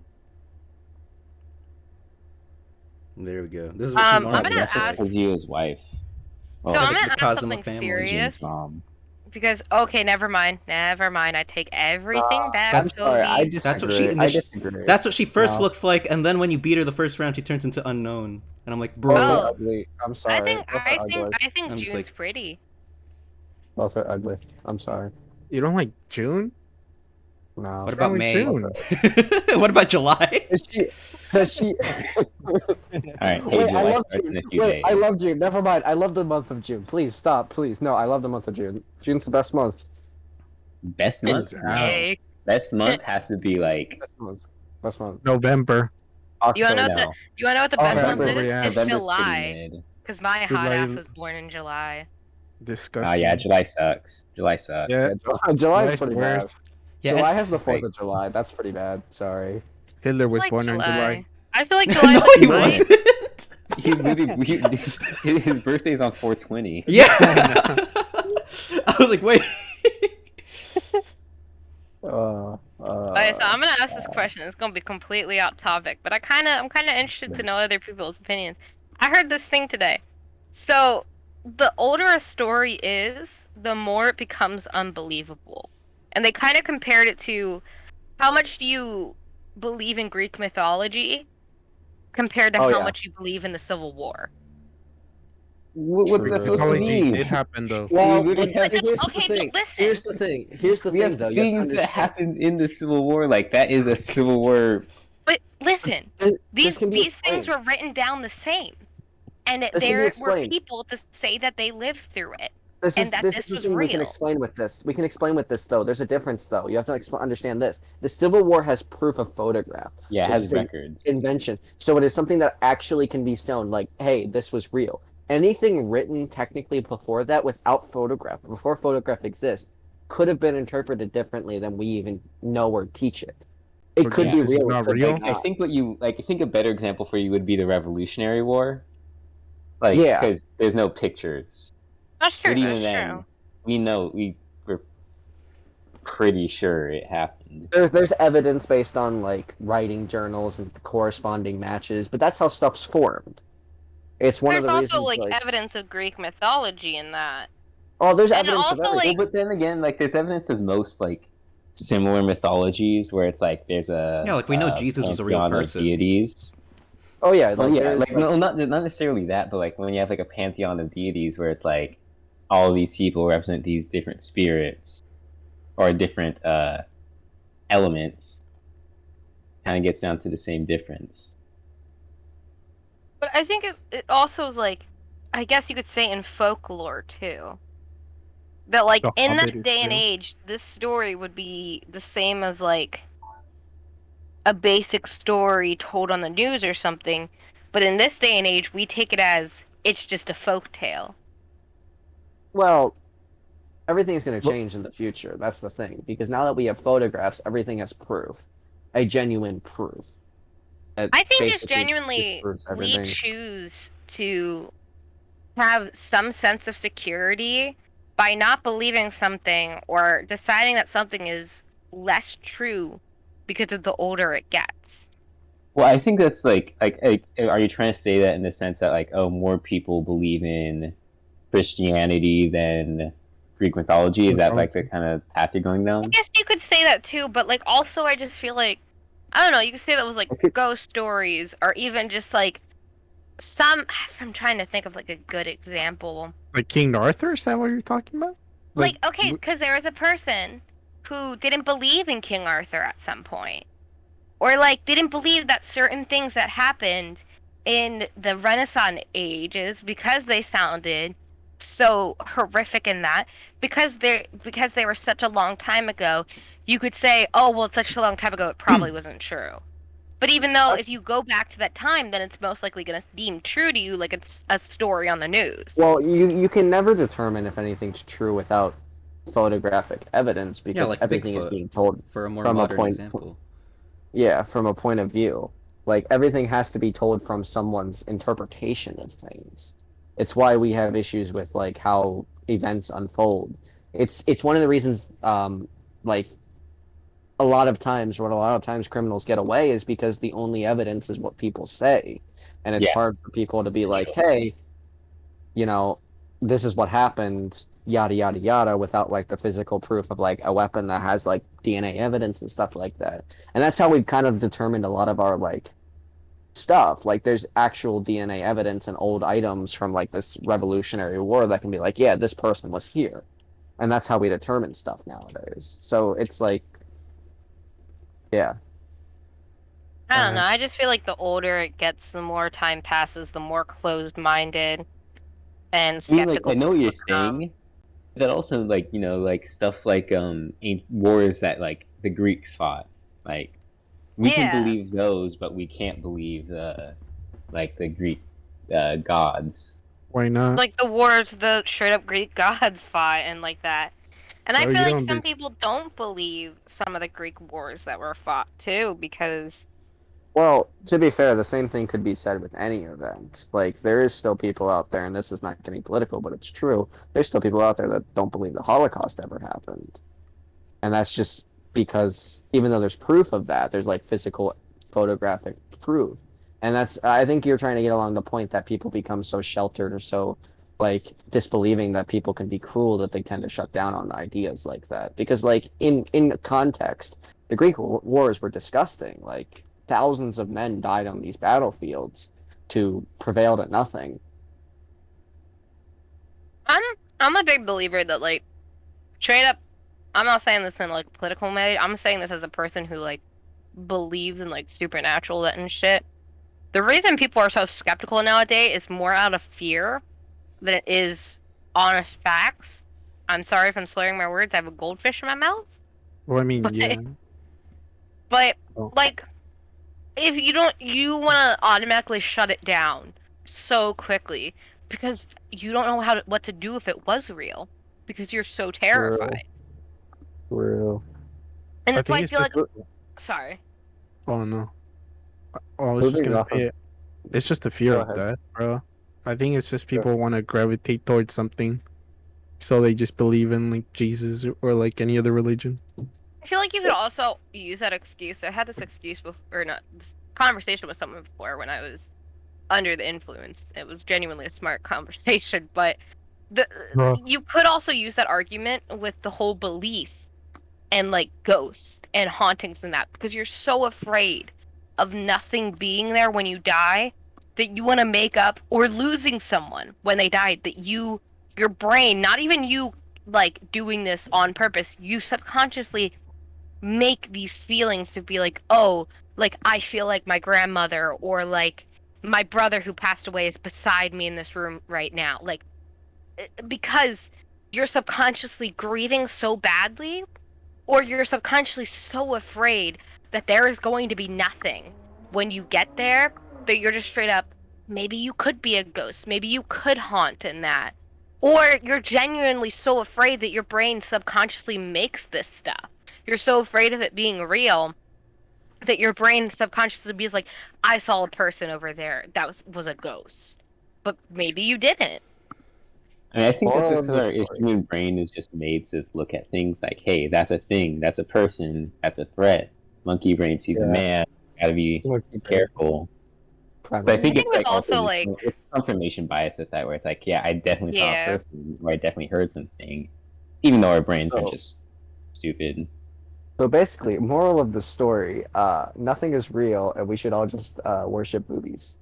There we go. This is what she I'm normally gonna That's looks just ask- like. Kazuya's wife. So Well, I'm gonna the ask Kazuma something family. Jin's serious mom. because okay, never mind. I take everything back. I'm sorry, I Toby. That's what she disagree. I initially. disagree. That's what she first No. looks like, and then when you beat her the first round, she turns into unknown. And I'm like, Both bro. are Oh. ugly. I'm sorry. Both are ugly. I think I'm just June's like- pretty. Both are ugly. I'm sorry. You don't like June? No. What What's about wrong with May? June? What about July? Does she? Alright, hey, Wait, I July love starts June. in a few Wait, days. I love June. Never mind. I love the month of June. Please stop. Please, no. I love the month of June. June's the best month. Best month? No. Yay. Best month has to be like Best month. Best month. November. You wanna know October. what no. you wanna know what the Oh, best month November, is? yeah. It's November's July. pretty mid. Because my hot July- ass was born in July. Disgusting. Oh yeah, July sucks. July sucks. Yeah. Yeah, July's pretty bad. worst. Yeah, July and- has the 4th Like- of July. That's pretty bad. Sorry. Hitler was I like born in July. I feel like July's no, like he my- wasn't. He's literally his birthday's on 420. Yeah. I was like, wait. Okay, so I'm gonna ask this question. It's gonna be completely off topic, but I'm kind of interested to know other people's opinions. I heard this thing today. So, the older a story is, the more it becomes unbelievable. And they kind of compared it to how much do you believe in Greek mythology compared to Oh, how yeah. much you believe in the Civil War. What's that supposed to Mythology mean? did happen though. Well, We literally have- here's the okay, thing. but listen. Here's the thing. Here's the We thing, have though. You have to things that understand. happened in the Civil War. Like that is a Civil War. But listen, This these can be things explained. were written down the same. And can be there were explained. people to say that they lived through it. This and is that this this is the was thing we can real. explain with this. We can explain with this though. There's a difference though. You have to understand this. The Civil War has proof of photograph. Yeah, it has It's a records. invention. So it is something that actually can be shown. Like, hey, this was real. Anything written technically before that, without photograph, before photograph exists, could have been interpreted differently than we even know or teach it. It So could be Jesus is real. not It could real? be I not. think I think a better example for you would be the Revolutionary War. Like, Yeah. because there's no pictures. That's true. But even That's then, true. we're pretty sure it happened. There's evidence based on like writing journals and corresponding matches, but that's how stuff's formed. It's one There's of the also reasons. like evidence of Greek mythology in that. Oh, there's and evidence also, of everything. like- Well, but then again, like there's evidence of most like similar mythologies where it's like there's a Yeah, like, we know Jesus was a real pantheon of person. deities. Oh yeah, Well, like, yeah, there's, like no, not necessarily that, but like when you have like a pantheon of deities where it's like all of these people represent these different spirits or different elements, kind of gets down to the same difference. But I think it also is like, I guess you could say in folklore too. That like The in Hobbit that is day and real. age, this story would be the same as like a basic story told on the news or something. But in this day and age, we take it as it's just a folk tale. well, everything is going to Well- change in the future. That's the thing, because now that we have photographs, everything has proof, a genuine proof. That I think just basically genuinely disproves we everything. choose to have some sense of security by not believing something or deciding that something is less true because of the older it gets. Well, I think that's like are you trying to say that in the sense that like more people believe in Christianity than Greek mythology? Is that like the kind of path you're going I down? guess you could say that too, but like also I just feel like I don't know, you could say that was like Okay. ghost stories or even just like some I'm trying to think of like a good example. Like King Arthur? Is that what you're talking about? Like okay, because there was a person who didn't believe in King Arthur at some point. Or like didn't believe that certain things that happened in the Renaissance ages because they sounded so horrific in that because they were such a long time ago, you could say, oh well, it's such a long time ago, it probably wasn't true. But even though if you go back to that time, then it's most likely going to deem true to you like it's a story on the news. Well, you can never determine if anything's true without photographic evidence because like everything is Bigfoot. being told. For a more From a modern point- example. Yeah, from a point of view. Like everything has to be told from someone's interpretation of things. It's why we have issues with like how events unfold. It's one of the reasons like a lot of times criminals get away is because the only evidence is what people say. and it's Yeah. hard for people to be like, hey, you know, this is what happened, yada yada yada, without like the physical proof of like a weapon that has like DNA evidence and stuff like that. And that's how we've kind of determined a lot of our like stuff. Like there's actual DNA evidence and old items from like this Revolutionary War that can be like, yeah, this person was here. And that's how we determine stuff nowadays. So it's like, yeah. I don't know. I just feel like the older it gets, the more time passes, the more closed-minded and I mean, skeptical I know what you're people become. saying, but also like stuff like wars that like the Greeks fought. Like we can Yeah. believe those, but we can't believe the Greek gods. Why not? Like the wars the straight up Greek gods fought and like that. And I Bro, feel you like don't some be- people don't believe some of the Greek wars that were fought too, because Well, to be fair, the same thing could be said with any event. Like, there is still people out there, and this is not getting political, but it's true. There's still people out there that don't believe the Holocaust ever happened. And that's just because, even though there's proof of that, there's like physical photographic proof. And that's, I think you're trying to get along the point that people become so sheltered or so like disbelieving that people can be cruel that they tend to shut down on ideas like that. Because like in context, the Greek wars were disgusting. Like thousands of men died on these battlefields to prevail to nothing. I'm I'm a big believer that like straight up, I'm not saying this in like a political way. I'm saying this as a person who like believes in like supernatural and shit. The reason people are so skeptical nowadays is more out of fear than it is honest facts. I'm sorry if I'm slurring my words. I have a goldfish in my mouth. Well, I mean, But, yeah. but Oh. like, if you don't, you want to automatically shut it down so quickly because you don't know what to do if it was real because you're so terrified. True. And I that's why think I it's feel just. like, sorry. Oh no. I was just Moving gonna off say of, it. It's just the fear go of ahead. death, bro. I think it's just people want to gravitate towards something, so they just believe in like Jesus or like any other religion. I feel like you could also use that excuse. I had this excuse before, or not, this conversation with someone before when I was under the influence. It was genuinely a smart conversation, but the Bro. you could also use that argument with the whole belief and like ghosts and hauntings and that because you're so afraid of nothing being there when you die that you want to make up or losing someone when they died that your brain, not even you like doing this on purpose, you subconsciously make these feelings to be like, oh, like I feel like my grandmother or like my brother who passed away is beside me in this room right now. Like, because you're subconsciously grieving so badly, or you're subconsciously so afraid that there is going to be nothing when you get there that you're just straight up, maybe you could be a ghost, maybe you could haunt in that. Or you're genuinely so afraid that your brain subconsciously makes this stuff. You're so afraid of it being real that your brain subconsciously be like, I saw a person over there that was a ghost. But maybe you didn't. I mean, I think that's Moral just of because the our story. human brain is just made to look at things like, hey, that's a thing, that's a person, that's a threat. Monkey brain sees a Yeah. man, gotta be careful. So I Primarily. think think it's it was like also also just, like, it's confirmation bias with that, where it's like, yeah, I definitely saw a yeah. person, or I definitely heard something, even though our brains are So- just stupid. So basically, moral of the story, nothing is real, and we should all just worship boobies.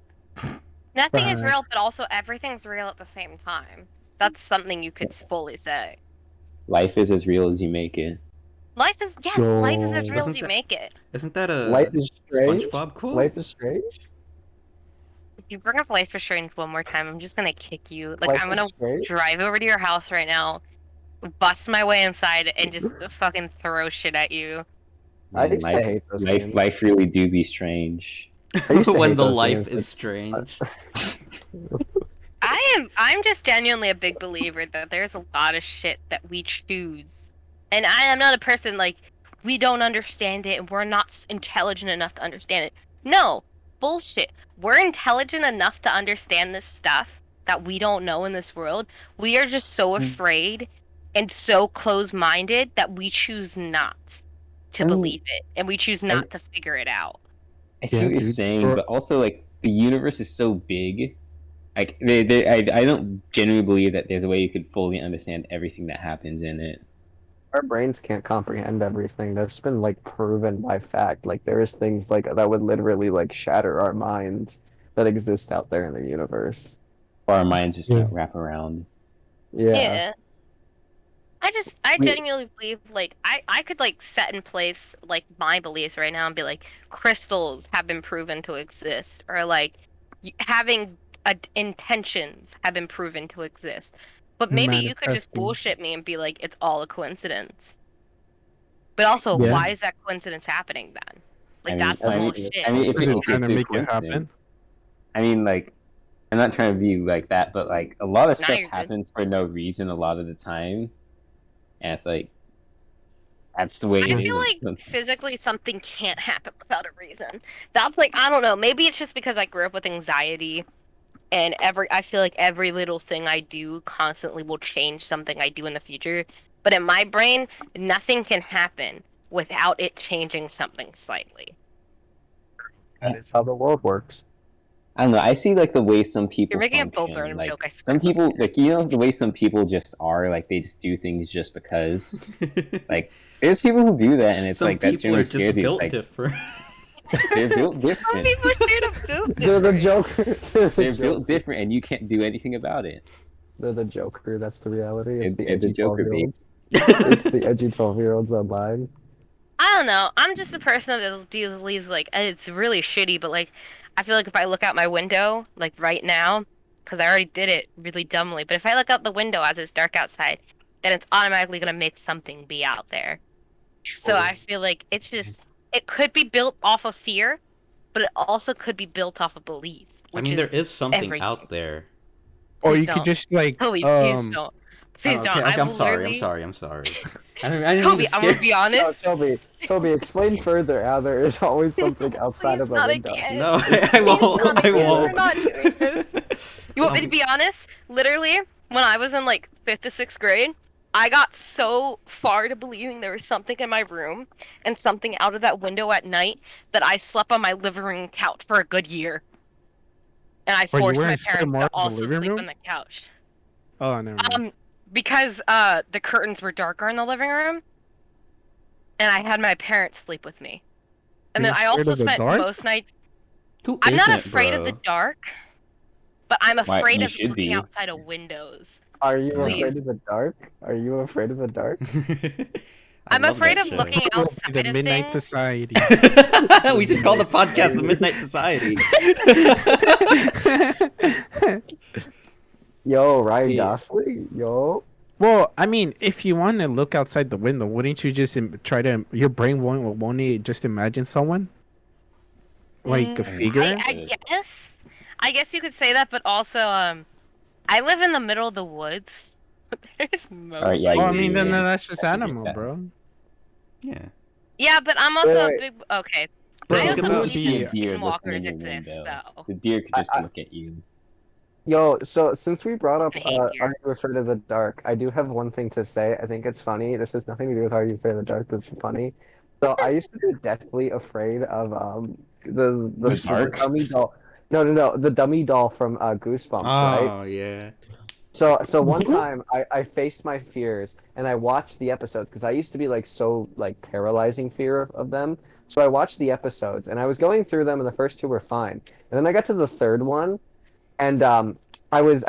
Nothing is Right. real, but also everything's real at the same time. That's something you could fully say. Life is as real as you make it. Life is, yes, life is as Yo. real as Isn't you that- make it. Isn't that Life a is strange. SpongeBob quote? Life is strange. If you bring up Life is Strange one more time, I'm just gonna kick you. Like, Life I'm is gonna strange. drive over to your house right now, bust my way inside, and just fucking throw shit at you. I Man, used to hate those games. life really do be strange. I used to When hate the those life games, is strange. I'm just genuinely a big believer that there's a lot of shit that we choose. And I am not a person like, we don't understand it and we're not intelligent enough to understand it. No, bullshit. We're intelligent enough to understand this stuff that we don't know in this world. We are just so afraid and so close-minded that we choose not to And- believe it and we choose not to figure it out. I see Yeah, what you're dude. saying, Or- but also like the universe is so big. Like, I don't genuinely believe that there's a way you could fully understand everything that happens in it. Our brains can't comprehend everything. That's been like proven by fact. Like there is things like that would literally like shatter our minds that exist out there in the universe. Or our minds just Yeah. can't wrap around. Yeah. I We- genuinely believe like I could like set in place like my beliefs right now and be like crystals have been proven to exist or like having intentions have been proven to exist. But maybe you could just Manifesting. bullshit me and be like it's all a coincidence. But also, Yeah. why is that coincidence happening then? Like that's the I mean, bullshit. I mean, if Was it okay, trying to it's a make it happen? coincidence. I mean, like, I'm not trying to be like that, but like a lot of Nah, stuff you're good. happens for no reason a lot of the time, and it's like that's the way I it feel is. like physically something can't happen without a reason. That's like I don't know. Maybe it's just because I grew up with anxiety, and I feel like every little thing I do constantly will change something I do in the future. But in my brain, nothing can happen without it changing something slightly. That is how the world works. I don't know. I see like the way some people You're making a Bo function. Burnham Like joke, I swear. some people, like the way some people just are. Like they just do things just because. Like there's people who do that, and it's Some like that people are generally just scares you. It's built like different. they're built Some different. people straight up built They're the different. Joker. They're built different, and you can't do anything about it. They're the Joker. That's the reality. It's the They're the edgy Joker, 12-year-olds. It's the edgy 12-year-olds online. I don't know. I'm just a person that believes like it's really shitty, but like I feel like if I look out my window like right now, because I already did it really dumbly, but if I look out the window as it's dark outside, then it's automatically gonna make something be out there. So I feel like it's just it could be built off of fear, but it also could be built off of beliefs. I Which mean, there is something everything. out there. Or Please you could don't. just like Toby, please don't. Please Oh, don't. okay, I I'm will sorry. literally... I'm sorry. I didn't Toby, mean to I'm scare gonna be No, honest. Toby, explain further how there is always something outside Please of a not window. again. No, I Please won't. not I again. We're won't. not doing this. You want me to be honest? Literally, when I was in like 5th to 6th grade, I got so far to believing there was something in my room and something out of that window at night that I slept on my living room couch for a good year. And I Or you forced my weren't scared parents more to of the also living sleep room? on the couch. Oh, never mind. Because the curtains were darker in the living room, and I had my parents sleep with me. And You're then I scared also of the spent dark? most nights. Who I'm not isn't, afraid of bro? the dark, but I'm Why afraid you of should looking be. outside of windows. Are you No. afraid of the dark? Are you afraid of the dark? I I'm love afraid that of show. looking We'll be outside the of Midnight things. Society. We just call the podcast the Midnight Society. Yo, Ryan Yeah. Gosling? Yo. Well, I mean, if you want to look outside the window, wouldn't you just try to? Your brain won't it just imagine someone, like a Mm, figure? I guess you could say that, but also I live in the middle of the woods. There's most yeah, Oh, I likely mean, to then be- that's just I can get animal, that. bro. Yeah. Yeah, but I'm also Wait. a big okay. But I think also about- believe be a that deer looking in skinwalkers your exist, window. though. The deer could just I- look at you. Yo, so since we brought up I hate Are deer. You Afraid of the Dark, I do have one thing to say. I think it's funny. This has nothing to do with Are You Afraid of the Dark, but it's funny. So I used to be deathly afraid of the dark? dummy doll. No, the dummy doll from Goosebumps, right? Oh yeah. So one time I faced my fears and I watched the episodes because I used to be like so like paralyzing fear of them. So I watched the episodes and I was going through them and the first two were fine. And then I got to the third one and I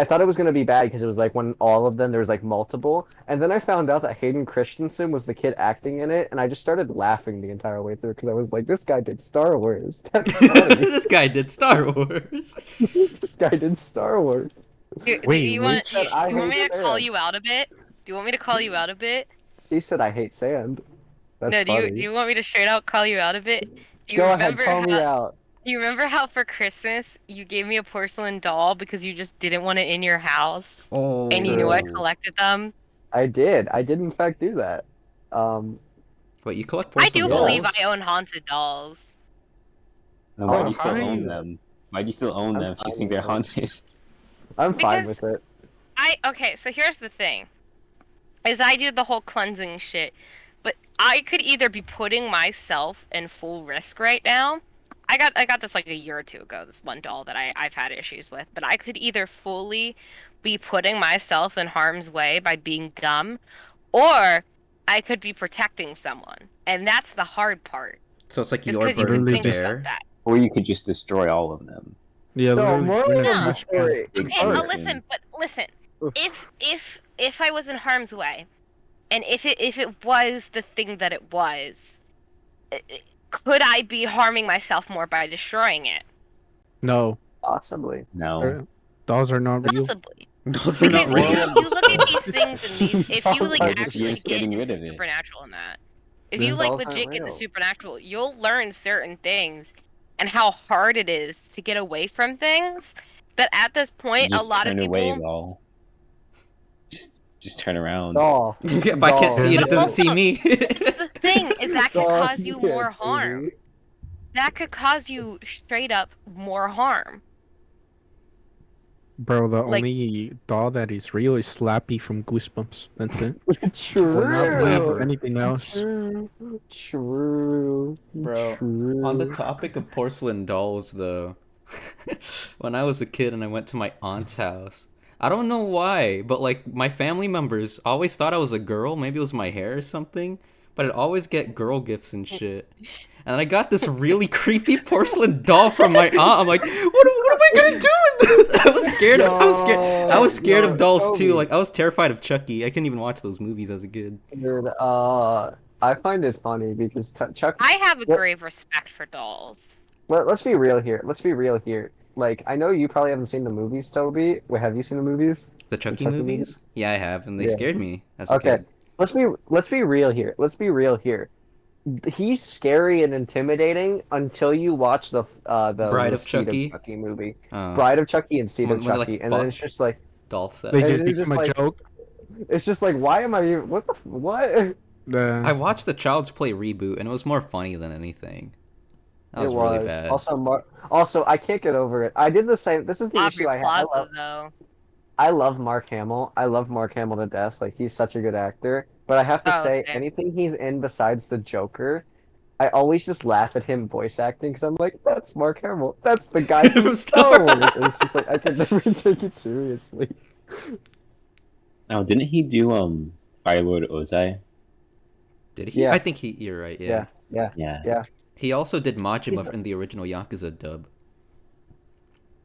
thought it was gonna be bad because it was like when all of them there was like multiple. And then I found out that Hayden Christensen was the kid acting in it and I just started laughing the entire way through because I was like, this guy did Star Wars. That's funny. This guy did Star Wars. This guy did Star Wars. Do Wait, you we want, said I you want me to hate call sand. you out a bit? Do you want me to call you out a bit? He said I hate sand. That's No, funny. do you want me to straight out call you out a bit? Do you Go ahead, remember call me how, out. Do you remember how for Christmas you gave me a porcelain doll because you just didn't want it in your house? Oh. And you knew I True. collected them? I did in fact do that. Wait, you collect I porcelain do believe dolls? I own haunted dolls. And why Oh, do you still hi. own them? Why do you still own I'm them if you fine think they're with it. haunted? I'm fine Because- with it. Okay, so here's the thing. Is I do the whole cleansing shit, but I could either be putting myself in full risk right now. I got this like a year or two ago. This one doll that I've had issues with, but I could either fully be putting myself in harm's way by being dumb, or I could be protecting someone, and that's the hard part. So it's like Is your because you burden can to think of bear. that. Or you could just destroy all of them. Yeah, So, literally. moral you're in a of the trash can. story. Okay, Sorry. listen. If I was in harm's way, and if it was the thing that it was, could I be harming myself more by destroying it? No, Possibly. No. dolls are not real. Possibly. Those are not Because real. you look at these things and these, if you like You're just actually get getting rid into of it. supernatural in that, if Yeah. you like Dolls aren't legit get into real. supernatural, you'll learn certain things and how hard it is to get away from things. That at this point, Just a lot of turn people. away, lol. Just turn around. Doll. If I can't see it, it doesn't see me. It's the thing is that could Doll, cause you can't more see harm. me. That could cause you straight up more harm. Bro, the Like- only doll that is real is Slappy from Goosebumps. That's it. True. We're not playing True. with anything else. True. Bro, True. on the topic of porcelain dolls, though, when I was a kid and I went to my aunt's house, I don't know why, but like my family members always thought I was a girl. Maybe it was my hair or something, but I'd always get girl gifts and shit. And I got this really creepy porcelain doll from my aunt. I'm like, what am I gonna do with this? I was scared. I was scared of dolls too. Toby. Like I was terrified of Chucky. I couldn't even watch those movies as a kid. Dude, I find it funny because Chuck. I have a What- grave respect for dolls. Let's be real here. Let's be real here. Like, I know you probably haven't seen the movies, Toby. Wait, have you seen the movies? The Chucky Chucky movies? Yeah, I have, and they Yeah. scared me as a Okay. kid. Let's be real here. Let's be real here. He's scary and intimidating until you watch the Bride the of Seed Chucky? Chucky movie. Uh, Bride of Chucky and Seed when of they, like, Chucky, and then fuck. it's just like doll set. They And just it's become just a like- joke. it's just like why am I even what the what? I watched the Child's Play reboot, and it was more funny than anything. That was It really bad. Also, I can't get over it. I did the same. This is the issue Aubrey I have. Plaza, though. I love Mark Hamill. I love Mark Hamill to death. Like he's such a good actor. But I have to Oh, say, same. anything he's in besides the Joker, I always just laugh at him voice acting because I'm like, that's Mark Hamill. That's the guy From from Star Star Wars. It's just like I can never take it seriously. Now, didn't he do Firelord Ozai? Did he? Yeah. I think he. You're right. Yeah. Yeah. He also did Majima He's- in the original Yakuza dub.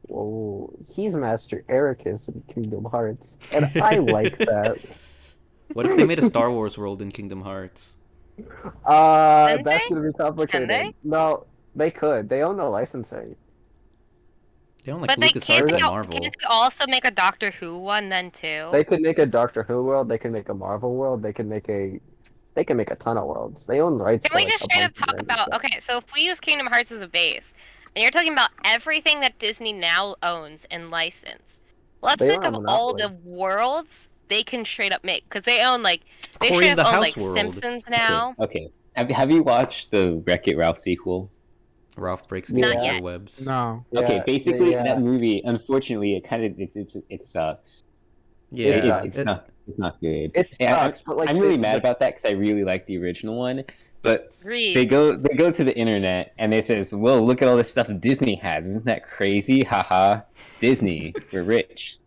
Whoa, he's Master Ericus in Kingdom Hearts, and I like that. What if they made a Star Wars world in Kingdom Hearts? Can That's they? gonna be complicated. Can they? No, they could. They own the licensing. They don't like But they LucasArts and can't Marvel. they also make a Doctor Who one then too? They could make a Doctor Who world. They could make a Marvel world. They could make a ton of worlds. They own rights. Can to, we like, just a straight up bunch of talk random about stuff. okay, so if we use Kingdom Hearts as a base, and you're talking about everything that Disney now owns and license, let's They think own of a all the monopoly. worlds they can straight up make because they own like they Corey straight in up the own House like world. Simpsons now. Okay. Have you watched the Wreck-It Ralph sequel? Ralph breaks the Not yet. interwebs. No. Okay, Yeah, basically yeah. that movie, unfortunately, it sucks. Yeah, It sucks. It's not good. It Yeah, sucks, but like I'm really the- mad about that because I really like the original one, but Agreed. they go to the internet and they says, "Well, look at all this stuff Disney has. Isn't that crazy? Haha, Disney, we're rich."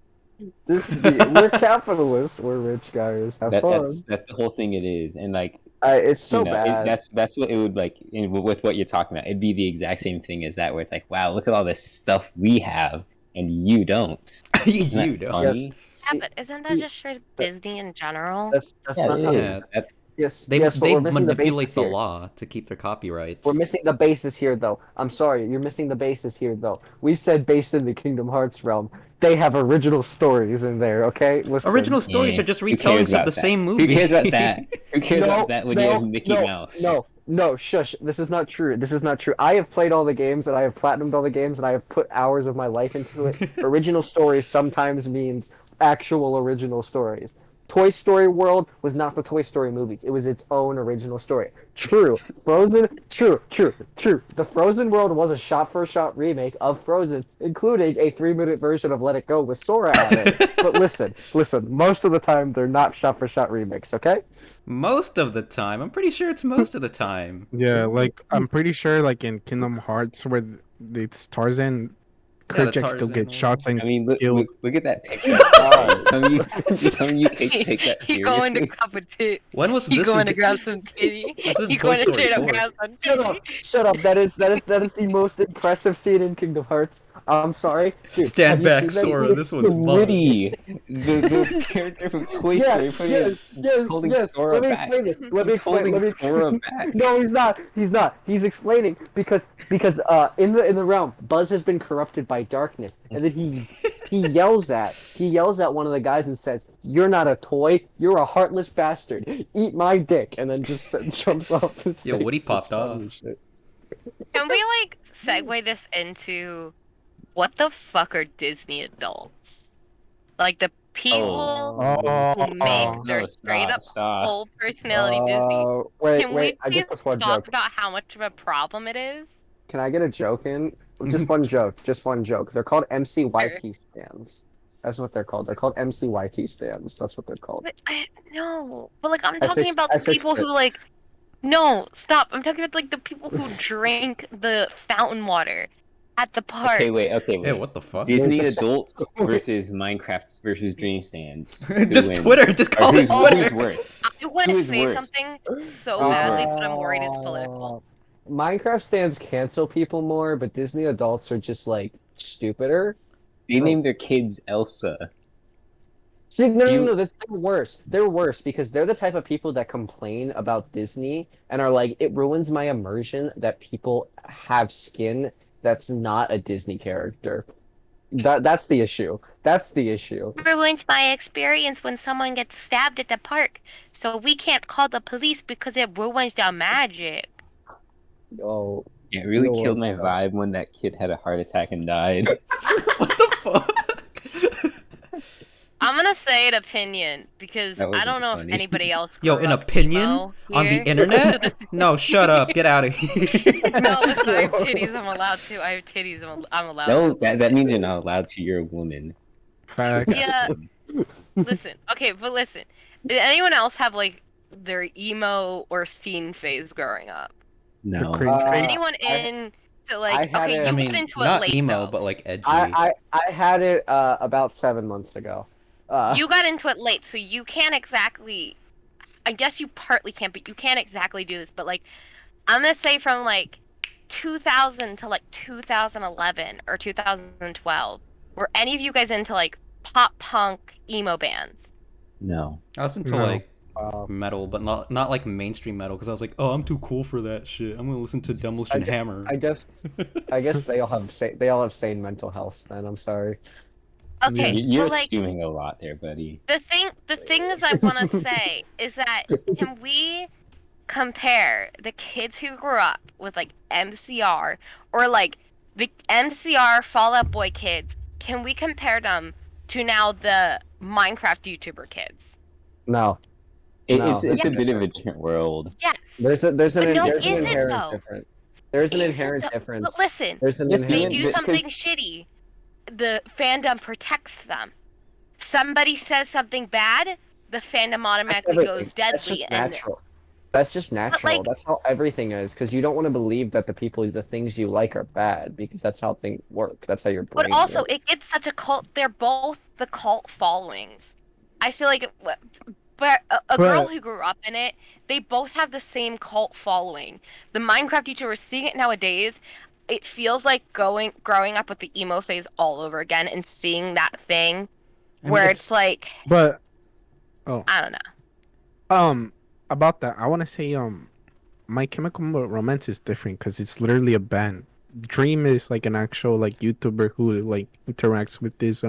we're capitalists. We're rich guys. Have fun. That's the whole thing. It is, and like It's so you know, bad. that's what it would like with what you're talking about. It'd be the exact same thing as that, where it's like, wow, look at all this stuff we have and you don't. Isn't that you know. funny? Yeah, but isn't that just straight up Disney in general? That's Yeah, not it how Yeah. is. That- Yes, They yes, but they we're missing the manipulate basis the here. law to keep their copyrights. We're missing the basis here, though. I'm sorry, you're missing the basis here, though. We said based in the Kingdom Hearts realm. They have original stories in there, okay? Listen. Original stories Yeah, are just who cares retellings of about the that? same movie. Who cares about that? Who cares No, about that when you have Mickey Mouse? No, shush. This is not true. This is not true. I have played all the games, and I have platinumed all the games, and I have put hours of my life into it. Original stories sometimes means actual original stories. Toy Story World was not the Toy Story movies. It was its own original story. True. True. The Frozen world was a shot-for-shot remake of Frozen, including a 3-minute version of Let It Go with Sora added. But listen, most of the time they're not shot-for-shot remakes, okay? Most of the time. I'm pretty sure it's most of the time. Yeah, like I'm pretty sure like in Kingdom Hearts where it's Tarzan, Yeah, the Kerchak still Tarzan gets one. shots and I mean, killed. look at that picture. Tell me you can't take that He going to seriously. grab a tit. When was He this? going to grab some titty. This is He Toy going to Story straight up 4. grab some Shut up! titty. Shut up! That is the most impressive scene in Kingdom Hearts. I'm sorry. Dude, Stand have you back, seen that Sora. scene? This one's mine. Woody, the character from Toy Story, holding Sora Let me back. explain this. Let me He's explain. holding Let me Sora explain. back. No, he's not. He's not. He's explaining because in the realm, Buzz has been corrupted by darkness, and then he yells at one of the guys and says, "You're not a toy. You're a heartless bastard. Eat my dick," and then just jumps off the stage. Yo, Woody It's popped funny off. as shit. Can we like segue this into what the fuck are Disney adults? Like the people who make Oh, their No, straight up stop. whole personality Disney. Wait, Can wait. we I please get this one talk joke. about how much of a problem it is? Can I get a joke in? Just one joke. Just one joke. They're called MCYT stands. That's what they're called. They're called MCYT stands. That's what they're called. But no, but like I'm I talking fixed- about I the people fixed it. who like. No, stop! I'm talking about like the people who drink the fountain water at the park. Okay, wait. Hey, what the fuck? Disney adults versus Minecraft versus Dream Stands. Just Twitter. Just call it who's, Twitter. Who's worse? I want Who to is say worse? something so Who's badly, worse? but I'm worried it's political. Minecraft stands cancel people more, but Disney adults are just like stupider. They named their kids Elsa. See, no, Do no, you- no, they're worse. They're worse because they're the type of people that complain about Disney and are like, it ruins my immersion that people have skin that's not a Disney character. That's the issue. That's the issue. Ruins my experience when someone gets stabbed at the park, so we can't call the police because it ruins the magic. Oh, It really No, killed my no. vibe when that kid had a heart attack and died. What the fuck? I'm gonna say an opinion because That I wasn't don't know funny. if anybody else. Yo, grew an up opinion emo on the here. internet? No, shut up. Get out of here. No, listen, I have titties. I'm allowed to. I have titties. I'm allowed No, to. that means you're not allowed to. You're a woman. Facts. Yeah. Listen, okay, but listen. Did anyone else have like their emo or scene phase growing up? No. crazy Uh, face. Anyone I- in to I like had okay, it- you I mean, got into it not late emo, though. but like edgy. I had it about 7 months ago. You got into it late, so you can't exactly. I guess you partly can't, but you can't exactly do this. But like, I'm gonna say from like 2000 to like 2011 or 2012. Were any of you guys into like pop punk emo bands? No. I was into No. like Uh, metal, but not like mainstream metal because I was like, oh, I'm too cool for that shit. I'm gonna listen to Demolition Hammer. I guess they all have sane mental health. Then I'm sorry. Okay, You're but like assuming a lot there, buddy. the things I want to say is that can we compare the kids who grew up with like MCR or like the MCR Fall Out Boy kids? Can we compare them to now the Minecraft YouTuber kids? No, No, It's it's a bit of a different. different world. Yes. there's an But no, there's an is it, inherent though? difference. There's an Is it inherent though? difference. But listen, There's an Yes, they inherent. do because- something shitty, the fandom protects them. Somebody says something bad, the fandom automatically everything. goes That's deadly, just and natural. That's just natural. like- That's how everything is. Because you don't want to believe that the things you like are bad. Because that's how things work. That's how your brain. but also works. it gets such a cult. They're both the cult followings. I feel like, but a girl But- who grew up in it, they both have the same cult following. The Minecraft YouTuber, seeing it nowadays, it feels like growing up with the emo phase all over again and seeing that thing I mean, where it's- it's like But I don't know. about that, I want to say My Chemical Romance is different because it's literally a band. Dream is like an actual like YouTuber who like interacts with his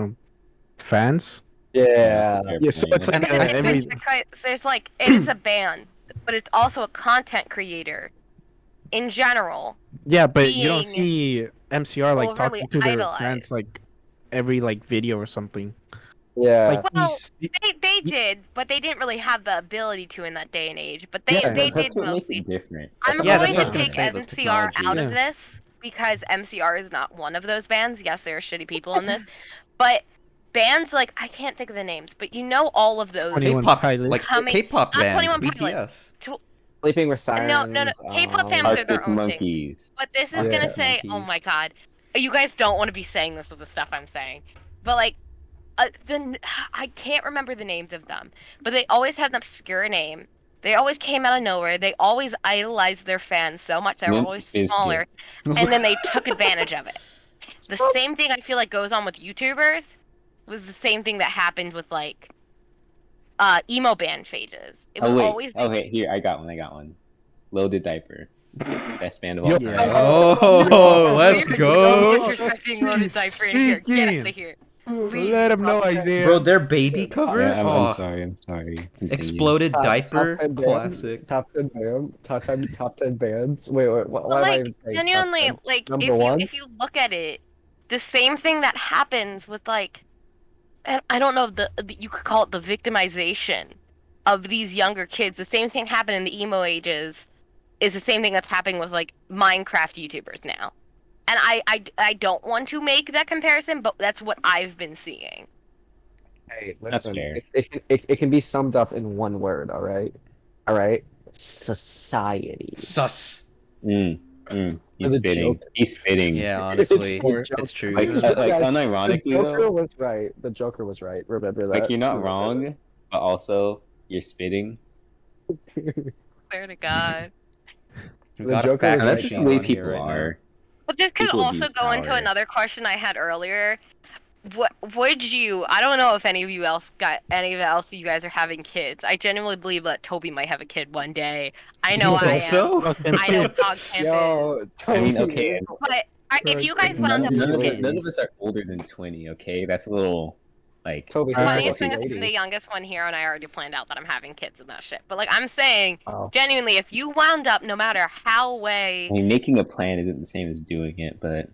fans. Yeah. Yeah, so it's And like I every It's because there's like it is a band, but it's also a content creator. In general, yeah, but you don't being see MCR like overly talking to their idolized. fans like every like video or something. Yeah. Like Well, he's they did, but they didn't really have the ability to in that day and age. But they Yeah, they that's did what makes mostly. it different. I'm Yeah, going that's what I to was gonna take say, the MCR technology. out Yeah. of this because MCR is not one of those bands. Yes, there are shitty people in this, but bands like I can't think of the names, but you know all of those 21 K-pop, Pilots. like coming. K-pop Not bands, 21 Pilots. BTS. Sleeping with No, no, no. Sirens. K-pop fans are their Arctic own thing. Monkeys. But this is Yeah. gonna Arctic say, oh Monkeys. my god, you guys don't want to be saying this with the stuff I'm saying, but like, I can't remember the names of them, but they always had an obscure name. They always came out of nowhere. They always idolized their fans so much. They were Limp always Bizkit. smaller, and then they took advantage of it. The same thing I feel like goes on with YouTubers was the same thing that happened with like emo band phases. It was Oh wait. always Okay, here I got one. Loaded Diaper. Best band of all Yo. time. Yeah. Oh, let's You're go. disrespecting Loaded Diaper in here. Get out of here. Leave. Let him know, Isaiah. Bro, their baby cover? Yeah, I'm Oh, sorry. Continue. exploded diaper, Top 10 classic. Top 10 band. Top 10 bands. Wait. Why am I Like even saying top genuinely, 10? like Number one? if you look at it, the same thing that happens with like, and I don't know if you could call it the victimization of these younger kids. The same thing happened in the emo ages, is the same thing that's happening with like Minecraft YouTubers now. And I don't want to make that comparison, but that's what I've been seeing. Hey, That's listen. fair. It can be summed up in one word. All right. All right. Society. Sus. He's The spitting. joke. He's spitting. Yeah, honestly, It's the it's true. Like, unironically the Joker though, was right. The Joker was right. Remember that. like you're not Remember wrong, but also you're spitting. that. Swear to God. We The got a Joker fact was And that's right. just machine the way on here people right now. are. But this could People also abuse go into power. another question I had earlier. What would you? I don't know if any of you you guys are having kids. I genuinely believe that Toby might have a kid one day. I know You I think am. so? Fuck them I know kids. PogChamp is. Yo, I mean, Toby, okay, But if you guys None wound up of with you kids, None of us are older than 20. Okay, that's a little like. Toby, Uh, funniest thing is ladies. I'm the youngest one here, and I already planned out that I'm having kids and that shit. But like I'm saying, Oh. genuinely, if you wound up, no matter how I way, mean, making a plan isn't the same as doing it, but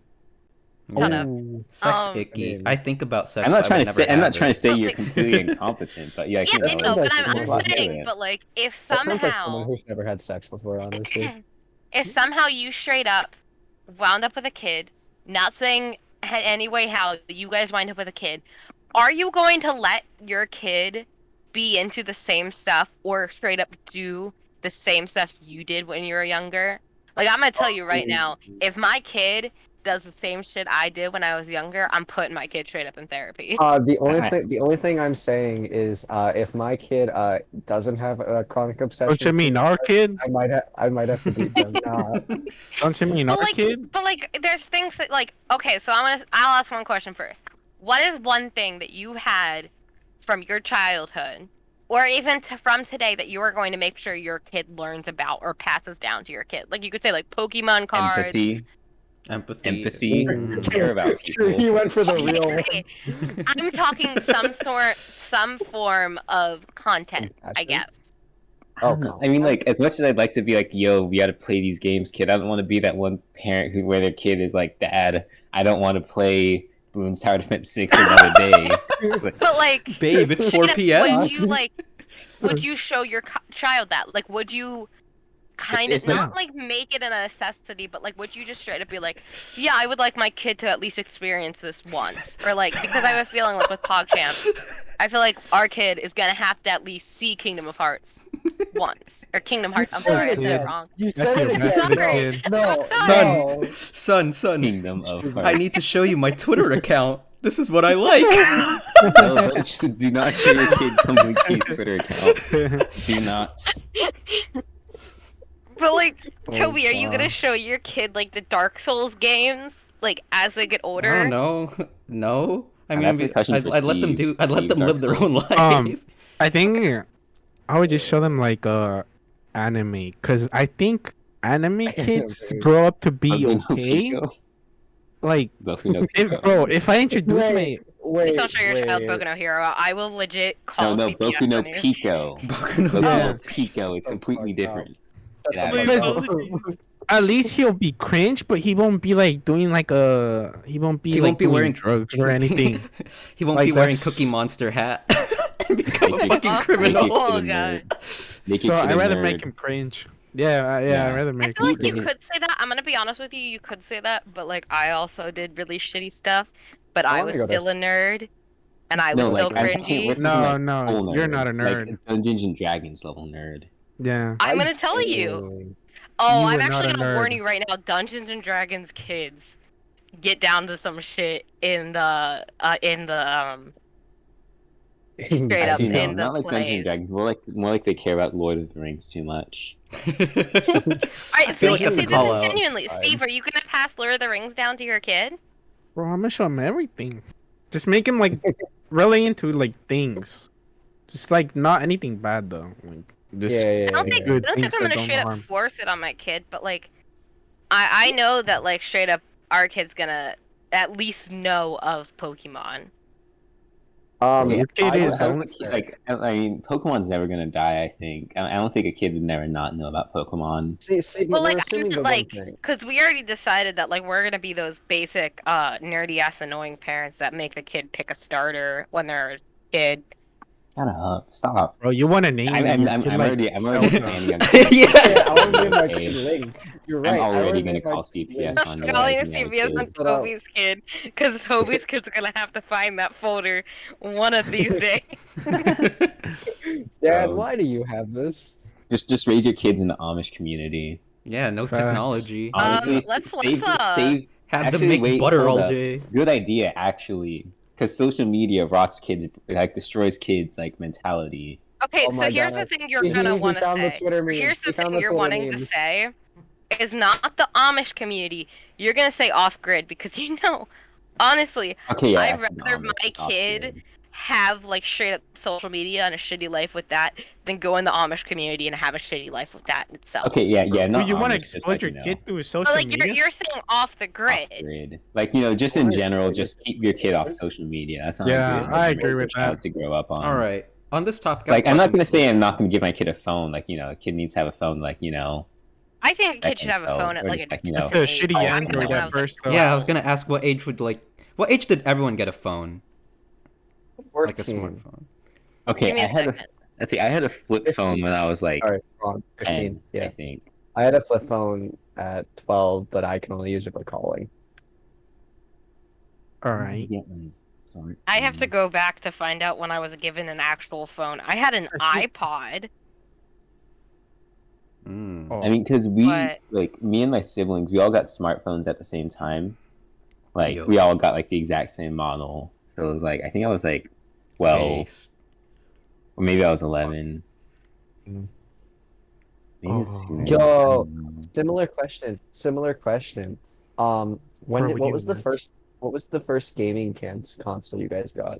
Shut up. Sex Um, icky. I mean- I think about sex. I'm not but I trying would to never say I'm not have trying it. to say Well, you're like- completely incompetent, but yeah, yeah, you know, I know, but That's I'm not saying, it. but like if That sounds like someone somehow, who's never had sex before, honestly. if somehow you straight up wound up with a kid, not saying any way how you guys wind up with a kid, are you going to let your kid be into the same stuff or straight up do the same stuff you did when you were younger? Like I'm gonna tell you right now, if my kid does the same shit I did when I was younger, I'm putting my kid straight up in therapy. The only thing I'm saying is, if my kid doesn't have a chronic obsession, Don't you mean our kid? I might have to beat them. Nah. Don't you mean our kid? But like, there's things that like, okay, so I'll ask one question first. What is one thing that you had from your childhood, or even from today, that you are going to make sure your kid learns about or passes down to your kid? Like you could say like Pokemon cards. Empathy. Care about Sure, people. he went for the real one. Okay, I'm talking some form of content, I Compassion? guess. I don't know. I mean, like, as much as I'd like to be like, yo, we gotta play these games, kid, I don't want to be that one parent where their kid is like, Dad, I don't want to play Bloons Tower Defense 6 another day. But like, Babe, it's 4 p.m. would you show your child that? Like, would you kind of If- not like make it a necessity, but like, would you just straight up be like, yeah, I would like my kid to at least experience this once, or like, because I have a feeling like with PogChamp, I feel like our kid is gonna have to at least see Kingdom of Hearts once, or Kingdom Hearts. I'm sorry, I said it wrong. You That's said your it bad for the again. kid. No, Son. no. Son. Kingdom of I Hearts. need to show you my Twitter account. This is what I like. No, do not show your kid Complete Key's Twitter account. Do not. But like, Oh, Toby, are you gonna God. show your kid like the Dark Souls games, like as they get older? I don't know. No. I And mean, that's a question for I'd let them Steve. I'd let Steve them live their Dark own Souls. life. I think I would just show them like anime, cause I think anime kids Anime. grow up to be Boku no okay. Pico. Like Boku no if Pico. if I introduce my Wait, Please don't show your child Boku no Hero. I will legit call No, CPS Boku no on you. Pico. Boku no Boku Yeah. no Pico. It's Oh, completely fuck, no. different. Get out of Please here. don't. at least he'll be cringe, but he won't be like doing like he won't be He like won't be doing wearing drugs or anything. He won't Like, be wearing that's- Cookie Monster hat. Become a Make fucking make criminal. your kid Oh, a God. nerd. Make So your kid I'd a rather nerd. make him cringe. Yeah, I'd Yeah. rather I make feel him like you cringe. could say that. I'm gonna be honest with you. You could say that, but like I also did really shitty stuff, but I I want was to go to. still a nerd, and I was No, still like I'm talking. We're cringy. talking No, like no, full you're nerd, not a like nerd. Dungeons and Dragons level nerd. Yeah, I'm I gonna tell you. genuinely- Oh, you I'm are not actually a gonna warn nerd. you right now. Dungeons and Dragons kids get down to some shit in the straight up Actually, no, in the not like Dungeons and plays. Dragons. More like they care about Lord of the Rings too much. I Alright, feel so like that's a see, this call is out. genuinely. Steve, are you gonna pass Lord of the Rings down to your kid? Bro, I'm gonna show him everything. Just make him like really into like things. Just like not anything bad though. Like just I don't think good I don't think things I'm that gonna don't straight up harm. force it on my kid, but like I know that like straight up our kid's gonna at least know of Pokemon. Your kid I is was How does don't. a kid, like, I mean, Pokemon's never gonna die. I think. I don't think a kid would never not know about Pokemon. see, but Well, we're like I assuming meant the one like thing. because we already decided that like we're gonna be those basic nerdy ass annoying parents that make the kid pick a starter when they're a kid. Shut up! Stop! Bro, you want to name your kid I'm like already Zelda. planning on. Yeah, I want to name my Okay. kid Link. You're I'm right. I already want to gonna name my call kid CPS Link. on I'm you calling guys a when you have a CVS on kid. But, Toby's kid because Toby's kid's gonna have to find that folder one of these days. Dad, Bro. why do you have this? Just raise your kids in the Amish community. Yeah, no Facts. technology. Honestly, let's save. Have them Actually, make wait, butter hold all up. day. Good idea, actually, because social media rots kids, like destroys kids, like mentality. Okay, Oh so my here's the God. thing you're He- gonna he want to found the say. Twitter Or meme. here's He the thing found the you're Twitter wanting to meme. say is not the Amish community. You're gonna say off grid because you know, honestly, Okay, yeah, I'd actually, the rather Amish my is off kid grid. have like straight up social media and a shitty life with that than go in the Amish community and have a shitty life with that itself. Okay, yeah, Do not you want to Amish, just expose like your kid to social But like media? you're saying off the off grid. grid. Like just I in wanna general, say just this- keep your kid off social media. That's not Yeah, a good I environment agree for your with child that. to grow up on. All right. On this topic, I have Like a I'm not question gonna for- say I'm not gonna give my kid a phone. Like a kid needs to have a phone. Like I think a that kid should kind have of a stuff, phone at or like just a like That's decent a age. shitty Like, I got Android when I at was, like, first though. Yeah, I was 12. gonna ask what age did everyone get a phone? Like a 14. smartphone. Okay, Give me a I had a second. let's see, I had a flip phone when I was like Sorry, wrong. 10, 15. I Yeah. think. I had a flip phone at 12, but I can only use it for calling. All right. Get my smartphone. I have to go back to find out when I was given an actual phone. I had an iPod. Mm. Oh, I mean, because we But- like me and my siblings, we all got smartphones at the same time. Like Yo. we all got like the exact same model. So it was like I think I was like 12, Base. or maybe I was 11. Mm. Maybe it was Oh. sooner. Yo. I don't know. Similar question. When Where would what you was the live? first gaming console you guys got?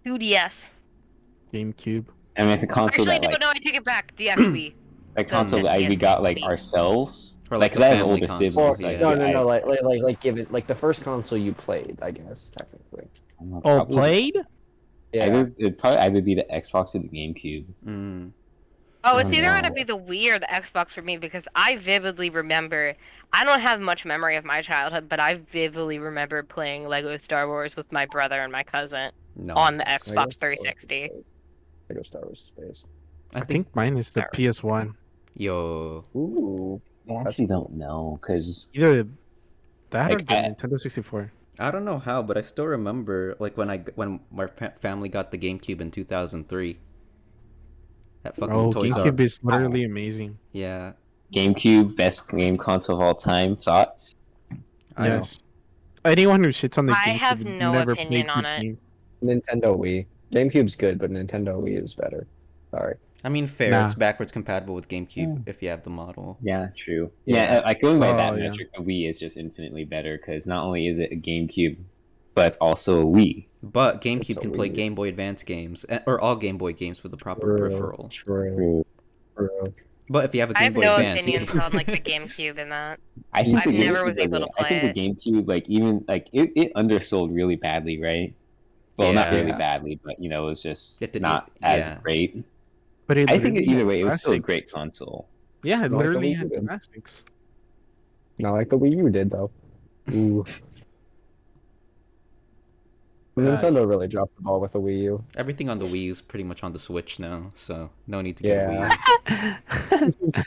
2DS. GameCube. I mean, the console Actually, that like no, I take it back. DSP. the console that we DS got like Wii. ourselves. Or, Like, like, 'cause a I have family older console, siblings. yeah. Like, No, like give it like the first console you played, I guess technically. I Oh, probably- played? Yeah. It'd probably either be the Xbox or the GameCube. Mm. Oh, it's Oh, either no. gonna be the Wii or the Xbox for me because I vividly remember. I don't have much memory of my childhood, but I vividly remember playing Lego Star Wars with my brother and my cousin No. on the Lego Xbox Star Wars 360. Space. Lego Star Wars Space. I I think. think mine is the Sorry. PS1. Yo. Ooh. I actually don't know because Either that or Like, the I- Nintendo 64. I don't know how, but I still remember like when my family got the GameCube in 2003. That fucking Oh, Toys GameCube R. is literally amazing. Yeah. GameCube best game console of all time. Thoughts? I know. Yes. Anyone who shits on the I GameCube have would no never opinion play on good it. games. Nintendo Wii. GameCube's good, but Nintendo Wii is better. Sorry. I mean, fair. Nah. It's backwards compatible with GameCube Yeah. if you have the model. Yeah, true. Yeah. Yeah, like going by Oh, that yeah. metric, the Wii is just infinitely better because not only is it a GameCube, but it's also a Wii. But It's GameCube a can play Wii. Game Boy Advance games, or all Game Boy games with the proper peripheral. True. True. But if you have a I Game have Boy no Advance, you opinions can... on like the GameCube and that. I think I've the never GameCube was able to I think play the GameCube, like even like it undersold really badly, right? Well, not really Yeah. badly, but it was just It did- not it- as yeah. great. But it I think literally either had way, it was still a great classics. console. Yeah, it Not like the literally Wii had U did. classics. Not like the Wii U did though. Ooh. Nintendo really dropped the ball with the Wii U. Everything on the Wii is pretty much on the Switch now, so no need to get a Yeah. Wii U.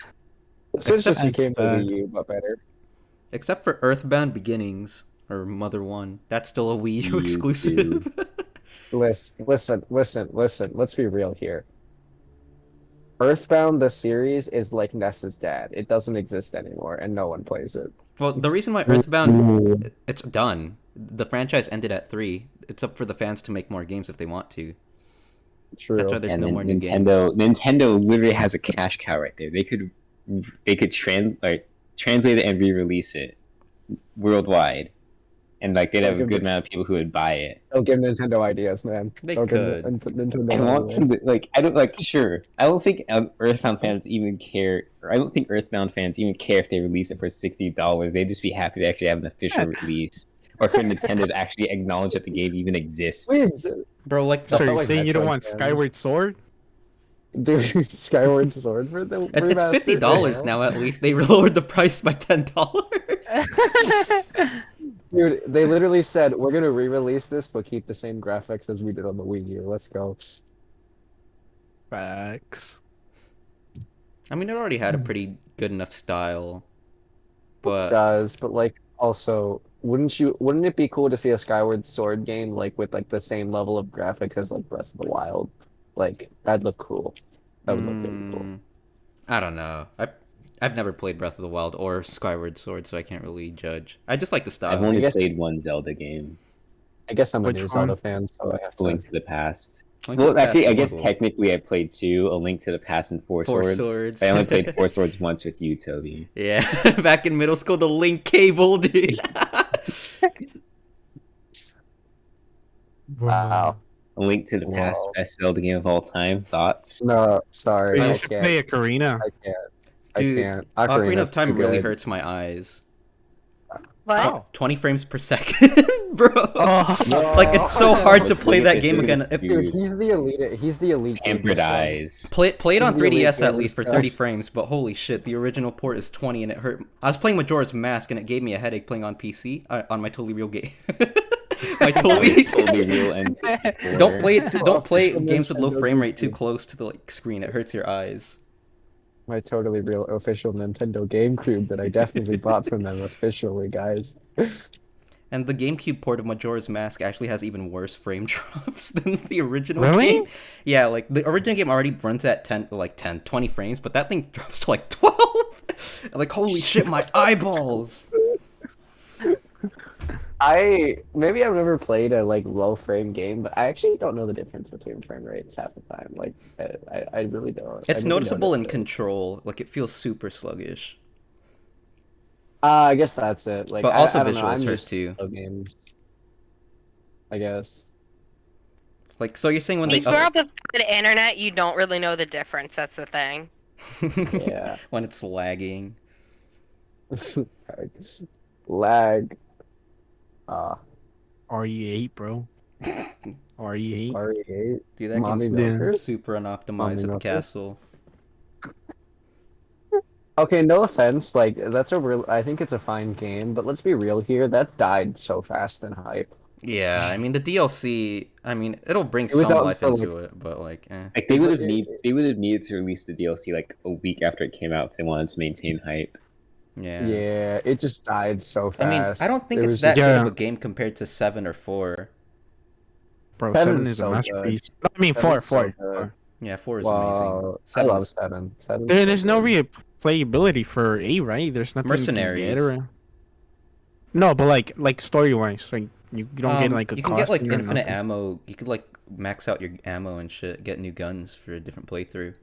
The Switch just Except, became the Sad. Wii U, but better. except for Earthbound Beginnings or Mother One, that's still a Wii U You exclusive. Listen. Let's be real here. Earthbound, the series, is like Ness's dad. It doesn't exist anymore, and no one plays it. Well, the reason why Earthbound, it's done. The franchise ended at 3. It's up for the fans to make more games if they want to. True. That's why there's And no then more new games. Nintendo literally has a cash cow right there. They could translate it and re-release it worldwide, and like they'd have a good amount of people who would buy it. Don't give Nintendo ideas, man. They Don't could. give Nintendo I want ideas. them to, like, I don't like sure. I don't think Earthbound fans even care. Or I don't think Earthbound fans even care if they release it for $60. They'd just be happy to actually have an official release, or for Nintendo to actually acknowledge that the game even exists. Please, Bro, like, So So you're like saying you don't Metroid want fans. Skyward Sword? dude, Skyward Sword for the it's remastered? $50 now at least. They lowered the price by $10. Dude, they literally said we're gonna re-release this, but keep the same graphics as we did on the Wii U. Let's go. Facts. I mean, it already had a pretty good enough style, but Does, but like also, wouldn't it be cool to see a Skyward Sword game like with like the same level of graphics as like Breath of the Wild? Like that'd look cool. That would look really cool. I don't know. I've never played Breath of the Wild or Skyward Sword, so I can't really judge. I just like the I've style. only guess- played one Zelda game, I guess I'm a Which new one? Zelda fan, so I have to. Link to the Past. Link to Well, the Past actually, I is guess cool. technically I played 2, A Link to the Past and Four Four Swords. Swords. I only played Four Swords once with you, Toby. Yeah, back in middle school, the link cable, dude. Wow. A Link to the Past, Wow. best Zelda game of all time. Thoughts? No, sorry, You I should can't. play Ocarina. I can't. Dude, I can't. Ocarina Ocarina's of Time too really good. hurts my eyes. What? 20 frames per second, bro. Oh, No. Like, it's so hard to play Look that at game this again. If, Dude, he's the elite. He's the elite. Pampered gamer, son. eyes. play it on He's the elite 3DS at gamer, least for son. 30 frames, but holy shit, the original port is 20 and it hurt. I was playing Majora's Mask and it gave me a headache playing on PC, on my totally real game. My totally. It's totally real N64. Don't play it. Don't play Official games with low Nintendo frame rate too GameCube. close to the screen. It hurts your eyes. My totally real official Nintendo GameCube that I definitely bought from them officially, guys. And the GameCube port of Majora's Mask actually has even worse frame drops than the original Really? game. Yeah, like the original game already runs at 20 frames, but that thing drops to like 12. Like, holy shit, my eyeballs. Maybe I've never played a like low frame game, but I actually don't know the difference between frame rates half the time. Like I really don't. I It's really noticeable in notice it. control. Like, it feels super sluggish. I guess that's it. Like, But also I don't know, visuals I'm hurt used to too. slow games. I guess. Like, so you're saying when When they you grow up with the internet, you don't really know the difference. That's the thing. Yeah. when it's lagging. Lag. RE8, bro. RE8. RE8. Dude, that Mommy game's milkers? super unoptimized Mommy at the milkers? castle. Okay, no offense. Like, that's a real. I think it's a fine game, but let's be real here. That died so fast in hype. Yeah, I mean the DLC. I mean it'll bring It was some out life for, into it, but like, eh. Like they would have needed to release the DLC like a week after it came out if they wanted to maintain hype. Yeah. Yeah, it just died so fast. I mean, I don't think It it's was that just- good of Yeah. a game compared to 7 or 4. Bro, Seven 7 is is a so masterpiece. I mean, Seven 4, is so 4. good. 4. Yeah, 4 is Wow, amazing. I 7 love is 7. 7. There's no replayability for 8, right? There's nothing Mercenaries. you can get or... No, but like story-wise, like you don't get like a you can get like costume or infinite nothing. ammo. You could like max out your ammo and shit. Get new guns for a different playthrough,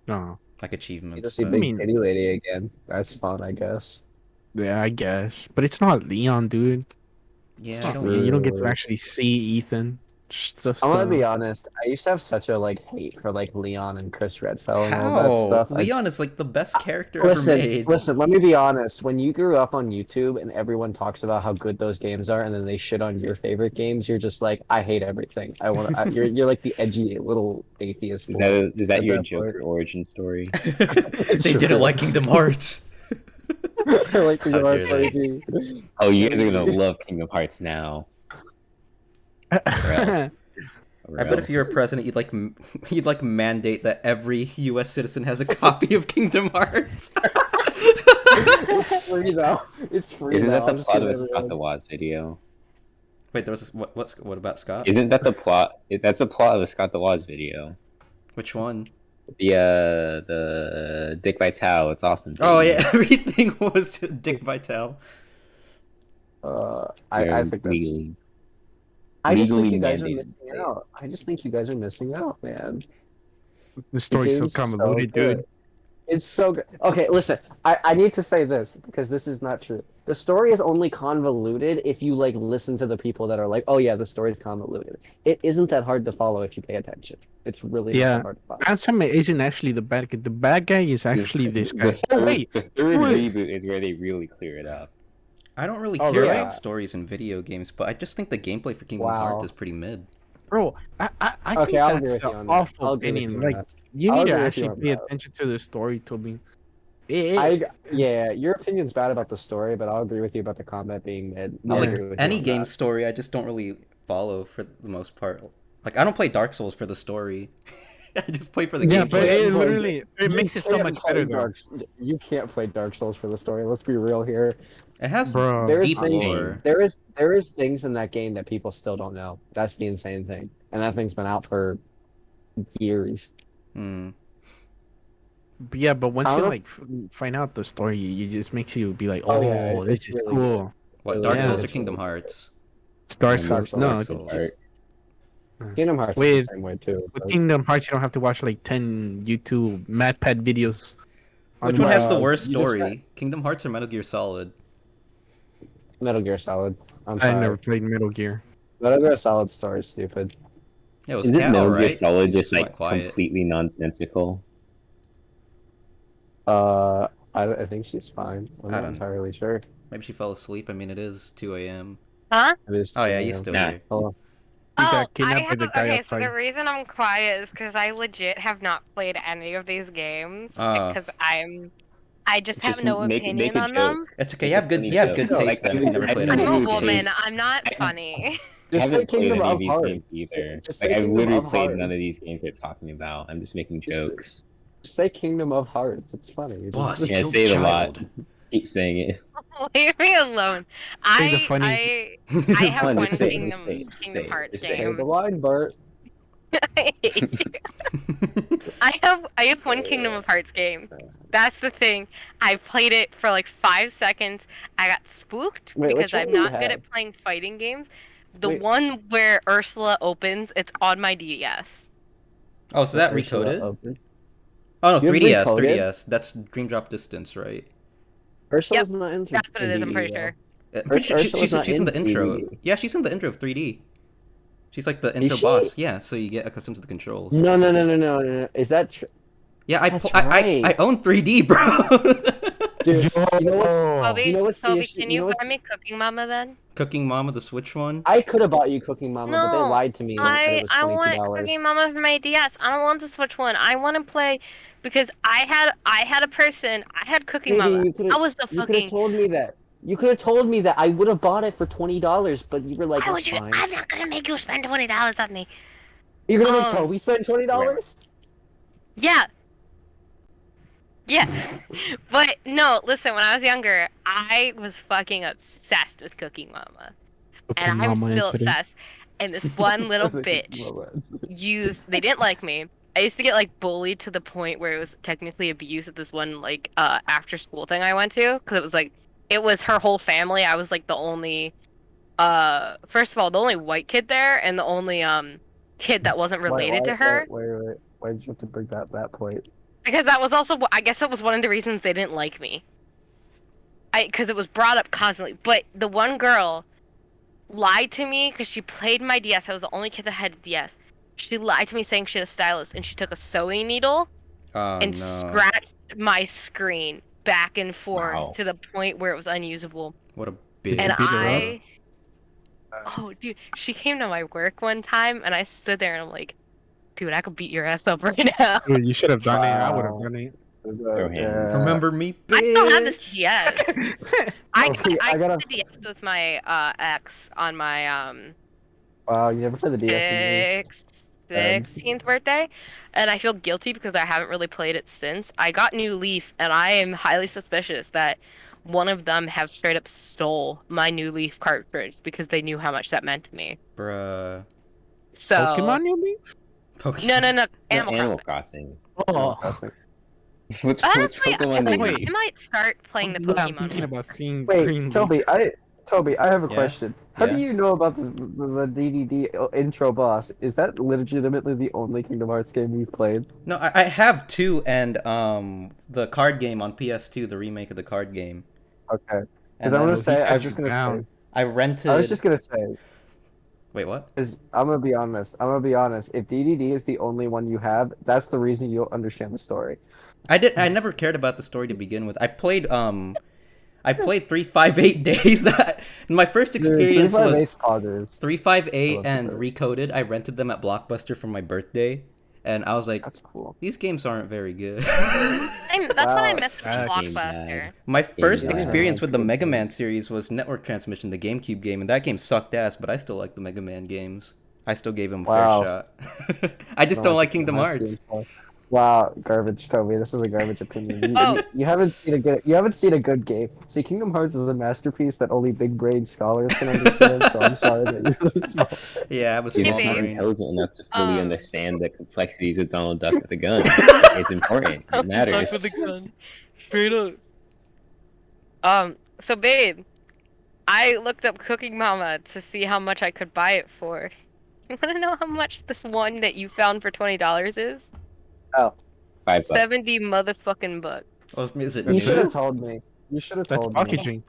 No. like You achievements. just see but- Big mean- Titty Lady again. That's fun, I guess. Yeah, I guess. But it's not Leon, dude. It's yeah, I not don't. Leon. You don't get to True. actually see Ethan. Just I'm gonna be honest. I used to have such a like hate for like Leon and Chris Redfell and all that How? stuff. Leon is like the best character ever Listen, made. listen. Let me be honest. When you grew up on YouTube and everyone talks about how good those games are, and then they shit on your favorite games, you're just like, I hate everything. I want. You're like the edgy little atheist. Is boy. that At your that Joker point. origin story? They didn't like Kingdom Hearts. I like the How dare Yard they. Party. Oh, you guys are gonna love Kingdom Hearts now. Or else. Or I bet if you're a else. president, you'd like mandate that every U.S. citizen has a copy of Kingdom Hearts. It's free though. It's free Isn't now. that the I'll just plot give of a everyone. Scott the Woz video? Wait, there was what about Scott? Isn't that the plot? That's the plot of a Scott the Woz video. Which one? The Dick Vitale. It's awesome. Oh baby. yeah, everything was Dick Vitale. I think that's. legally. I just think legally you guys are mandated. missing out. I just think you guys are missing out, man. The story's so game's so convoluted, good. dude. It's so good. Okay, listen. I need to say this because this is not true. The story is only convoluted if you like listen to the people that are like, "Oh yeah, the story's convoluted." It isn't that hard to follow if you pay attention. It's really not Yeah. that hard to follow. Ansem isn't actually the bad guy. The bad guy is actually this guy. The Oh third, wait, the third wait. reboot is where they really clear it up. I don't really Oh, care yeah. about stories in video games, but I just think the gameplay for Kingdom Wow. Hearts is pretty mid. bro, I Okay, think I'll agree that's with you an on that. awful I'll agree with opinion. you on Like that. you I'll need to agree with you actually on pay that. attention to the story, Toby. Yeah, your opinion's bad about the story, but I'll agree with you about the combat being mid. I I'll like agree with you any on game that. story, I just don't really follow for the most part. Like I don't play Dark Souls for the story. I just play for the Yeah, gameplay. but it Like, literally it makes it so much better though. You can't play Dark Souls for the story. Let's be real here. It has Bro, There's deep things- lore. There is things in that game that people still don't know. That's the insane thing, and that thing's been out for years. Hmm. But yeah, but once I you don't know- like find out the story, it just makes you be like, Oh, oh, yeah, this it's is really cool. What, Really Dark good. Souls or It's Kingdom really good. Hearts? Dark And Souls. Dark No, Souls. Souls. Kingdom Hearts is With- the same way too. with Kingdom Hearts, you don't have to watch like 10 YouTube MadPad videos. Which one has the Uh, worst you just story? Kingdom Hearts or Metal Gear Solid? Metal Gear Solid. I'm I sorry. never played Metal Gear. Metal Gear Solid story is stupid. Yeah, it was Isn't Cal, Metal Gear right? Solid He just went like quiet. completely nonsensical? I think she's fine. I'm I not don't- entirely sure. Maybe she fell asleep. I mean, it is 2 a.m. Huh? It is Oh yeah, 2 he's a.m. still Nah. here. Hello. He Oh, got I kidnapped by have. the guy Okay, so outside. the reason I'm quiet is because I legit have not played any of these games Ah. because I just have Just no make opinion a on joke. them. It's okay. Make You have a good. funny You have joke. good No, taste like, then. If you never I played haven't I'm any a of these played woman. games. I'm not I- funny. I Just say haven't played Kingdom any of of these Hearts. games either. Just Like say I've Kingdom literally of played Hearts. none of these games they're talking about. I'm just making Just say- jokes. Just say Kingdom of Hearts. It's funny. Boss, Just- he Yeah, I killed say it a child. lot. Keep saying it. Leave me alone. the funny- I have Fun, one just say it, Kingdom just say it, just say Kingdom it, Hearts just say it. Say game. the line, Bert. I have one Kingdom of Hearts game. That's the thing. I played it for like 5 seconds. I got spooked Wait, because which one I'm do you not good have? at playing fighting games. The Wait. one where Ursula opens, it's on my DS. Oh, so that Ursula recoded? open. Oh no, You have 3DS, recoded? 3DS. That's Dream Drop Distance, right? Ursula's not in. That's what it is, I'm pretty 3D, sure. She's not in in the intro. 3D. Yeah, she's in the intro of 3D. She's like the intro she? boss. Yeah, so you get accustomed to the controls. though. No. Is that true? Yeah, I, That's pl- I right. own 3D, bro. Dude, you know what? Toby, You know what's the Toby, issue- can you you know what's- buy me Cooking Mama then? Cooking Mama, the Switch one. I could have bought you Cooking Mama, but they No, lied to me and said it was I want $22. Cooking Mama for my DS. I don't want the Switch one. I want to play because I had a person. I had Cooking Maybe Mama. you could've- I was the You could have fucking. told me that. You could have told me that. I would have bought it for $20, but you were like, Why would "It's you? fine." I'm not gonna make you spend $20 on me. You're gonna make Um, Toby spend $20? Yeah. Yeah. But no, listen, when I was younger, I was fucking obsessed with Cooking Mama. And I'm still obsessed. And this one little bitch they didn't like me. I used to get like bullied to the point where it was technically abuse at this one like after school thing I went to because it was her whole family. I was like the only first of all the only white kid there and the only kid that wasn't related to her. Wait. Why did you have to bring that point? Because that was also, I guess that was one of the reasons they didn't like me. Because it was brought up constantly. But the one girl lied to me because she played my DS. I was the only kid that had a DS. She lied to me saying she had a stylus, and she took a sewing needle Oh and no. scratched my screen back and forth Wow. to the point where it was unusable. What a bitch. And beat her I... Oh, dude, she came to my work one time, and I stood there, and I'm like, dude, I could beat your ass up right now. Dude, you should have done it. I would have Wow. done it. Throw hands. Remember me, bitch. I still have this DS. I Okay, I got gotta- the DS with my ex on my Wow, you never played the DS with me. Six, 16th birthday, and I feel guilty because I haven't really played it since. I got New Leaf, and I am highly suspicious that one of them have straight up stole my New Leaf cartridge because they knew how much that meant to me. Bruh. So, Pokemon, you leave? no, Pokemon. no, no, No, Animal Animal Crossing. Crossing. Animal Oh, Crossing. What's Honestly, Pokemon New wait. I might start playing the yeah, I'm Pokemon thinking about ones. seeing Wait, Green Leaf. Toby, I have a Yeah? question. How do Yeah? you know about the DDD intro boss? Is that legitimately the only Kingdom Hearts game you've played? No, I have two, and the card game on PS2, the remake of the card game. Okay. Because And I'm gonna Oh, then he say, I was set you just gonna say, down. I I was just rented. gonna say, Wait, what? is I'm gonna be honest. I'm gonna be honest. If DDD is the only one you have, that's the reason you'll understand the story. I never cared about the story to begin with. I played 358 days. That my first Dude, three experience five was eight's poggers. I 358 love and that. Recoded. I rented them at Blockbuster for my birthday, and I was like, That's cool. these games aren't very good. That's what I Wow. miss with That game bad. Blockbuster. My Game first Really bad. not experience like with the good Mega Man games. series was Network Transmission, the GameCube game, and that game sucked ass, but I still like the Mega Man games. I still gave him a fair Wow. shot. I just Don't don't like the like Kingdom Kingdom Hearts Hearts. games. Wow, garbage, Toby. This is a garbage opinion. Oh, You haven't seen a good game. See, Kingdom Hearts is a masterpiece that only big brain scholars can understand. So I'm sorry that you're really small. Yeah, I have a You're hey small just not babe. brain. intelligent enough to fully Um, understand the complexities of Donald Duck with a gun. It's important. It Duck matters. with a gun. Straight up. So babe, I looked up Cooking Mama to see how much I could buy it for. You want to know how much this one that you found for $20 is? Oh, $5. 70 motherfucking Oh, bucks. is it you should have new? told me. You should have That's told me. packaging.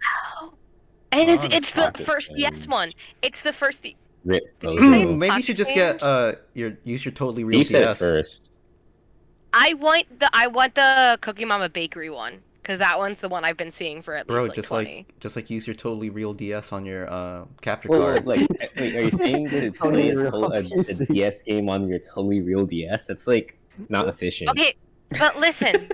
And Oh, it's that's the Pocket first DS one. change. It's the first. Rip Did you say Bozo. Maybe you pocket should just get change? use your totally real Steve said it DS. first. I want the Cookie Mama Bakery one because that one's the one I've been seeing for at Bro, least like 20. just like use your totally real DS on your capture Well, card. like, wait, are you saying to It's play totally real a PC. DS game on your totally real DS? That's like not efficient. Okay, but listen.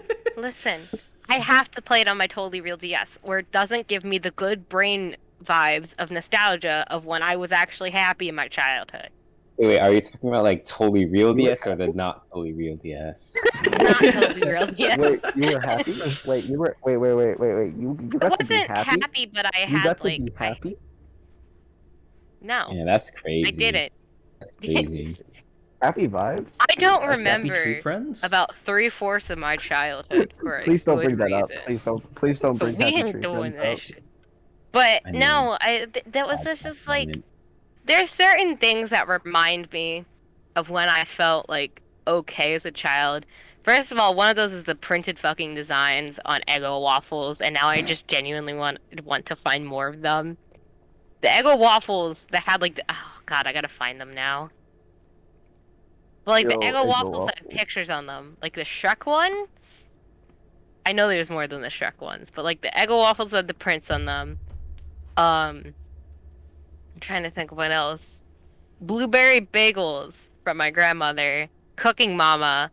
I have to play it on my totally real DS, where it doesn't give me the good brain vibes of nostalgia of when I was actually happy in my childhood. Wait, are you talking about like totally real You were DS or the not totally real DS? Not totally real DS. Wait, you were happy? Wait, you were. Wait. You I got to be wasn't happy. happy, but I You had got to like be happy. no, Yeah, that's I crazy. didn't. That's crazy. Happy vibes. I don't Happy Tree remember Friends? about 3/4 of my childhood for a Please don't good bring that up. reason. Please don't So bring we Happy ain't Tree doing Friends that up. shit. But I mean, no, that was that's just not like there's certain things that remind me of when I felt like okay as a child. First of all, one of those is the printed fucking designs on Eggo waffles, and now I just genuinely want to find more of them. The Eggo waffles that had like oh god, I gotta find them now. But like the Yo, Eggo Eggo waffles that had waffles. pictures on them, like the Shrek ones. I know there's more than the Shrek ones, but like the Eggo waffles had the prints on them. I'm trying to think of what else. Blueberry bagels from my grandmother, Cooking Mama,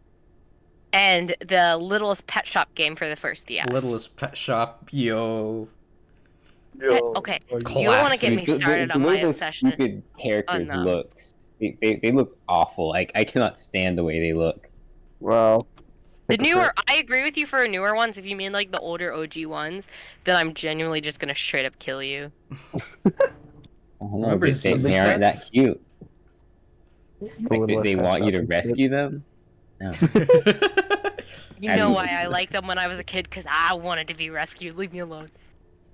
and the Littlest Pet Shop game for the first DS. Littlest Pet Shop, yo. Okay, Are you don't want to get Classic. me started The on way my those obsession. stupid characters no. look, they look awful. Like I cannot stand the way they look. Well, The newer, hypocrite. I agree with you for newer ones. If you mean like the older OG ones, then I'm genuinely just gonna straight up kill you. I don't know, Remember they aren't that Zuzzy cute. The Like Littlest they Pet want you Shop to is rescue them. No. Pets? You Have know you- why I liked them when I was a kid? Because I wanted to be rescued. Leave me alone.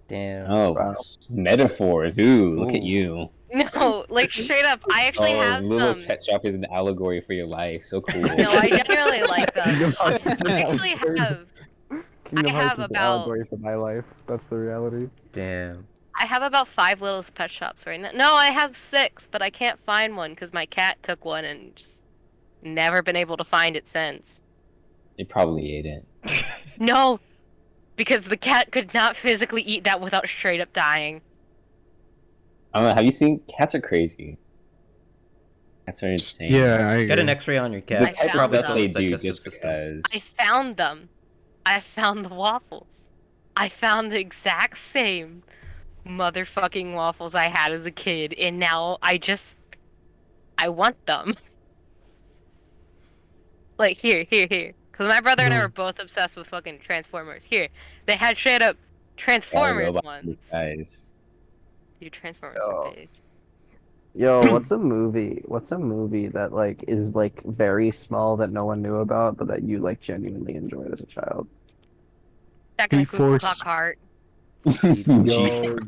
Damn. Oh, Wow. metaphors. Ooh, look at Ooh. you. No, like straight up, I actually Oh, have Little some. Pet Shop is an allegory for your life. So cool. No, I genuinely like them. Kingdom Hearts is an I actually allegory. have. Kingdom I Hearts have is an about. allegory for my life. That's the reality. Damn. I have about 5 Littlest Pet Shops right now. No, I have 6, but I can't find one because my cat took one and just never been able to find it since. They probably ate it. No, because the cat could not physically eat that without straight up dying. I don't know. Have you seen cats are crazy? Cats are insane. Yeah, I Get an agree. X-ray on your The cat. I type of found Probably stuff still them. they has do digestive just system. because. I found them. I found the waffles. I found the exact same motherfucking waffles I had as a kid, and now I want them. Like, here. Because my brother and I were both obsessed with fucking Transformers. Here, they had straight up Gotta Transformers go by these ones. guys. Dude, Transformers are Yo, big. yo, what's a movie? What's a movie that like is like very small that no one knew about, but that you like genuinely enjoyed as a child? Back in the Cuckoo G-Force. Clock Heart. Yo,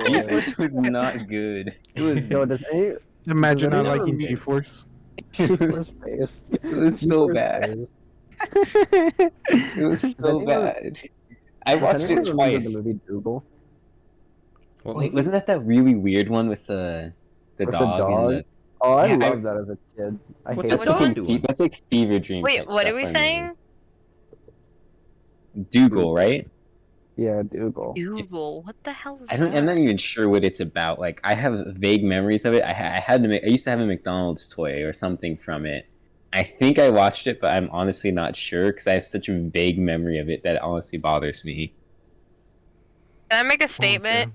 G-Force was not good. It was Yo, does Imagine not anyone liking remember G-Force. G-Force face? it was so G-Force bad. face. It was Does so anyone bad. I does watched anyone it remember the twice. movie Dougal What Wait, movie? wasn't that really weird one with the with the dog and dog? the Oh, I yeah? loved that as a kid. I What the hated That's Which like dog one? doing? that's like fever dream Wait, type what are stuff we for me. saying? Dougal, Dougal. right? Yeah, Dougal. It's Google. What the hell is I don't. I'm not that? even sure what it's about. Like I have vague memories of it. I had to make. I used to have a McDonald's toy or something from it. I think I watched it, but I'm honestly not sure because I have such a vague memory of it that it honestly bothers me. Can I make a statement?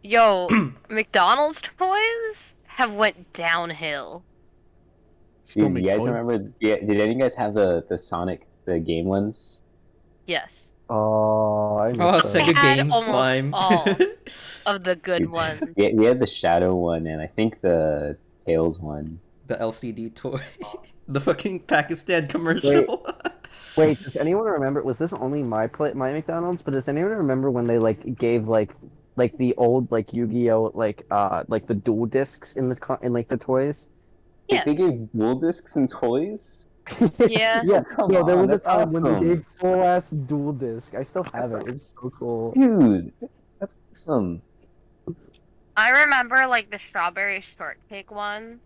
Yo, McDonald's toys have went downhill. Still Dude, you make guys toys. remember? Yeah, did any of you guys have the Sonic the game ones? Yes. Oh, I miss Oh, I those. Sega had Game almost Slime. all of the good Dude, yeah, ones. we had the Shadow one and I think the Tails one. The LCD toy. The fucking Pakistan Wait, commercial. wait, does anyone remember? Was this only my McDonald's? But does anyone remember when they like gave like the old like Yu-Gi-Oh like the dual discs in in like the toys? Wait, they Yes. gave dual discs and toys? Yeah. Yeah, Oh, come no, there on, was a that's time when they awesome. gave full ass dual disc. I still have That's it. It's so cool. dude, that's awesome. I remember like the strawberry shortcake ones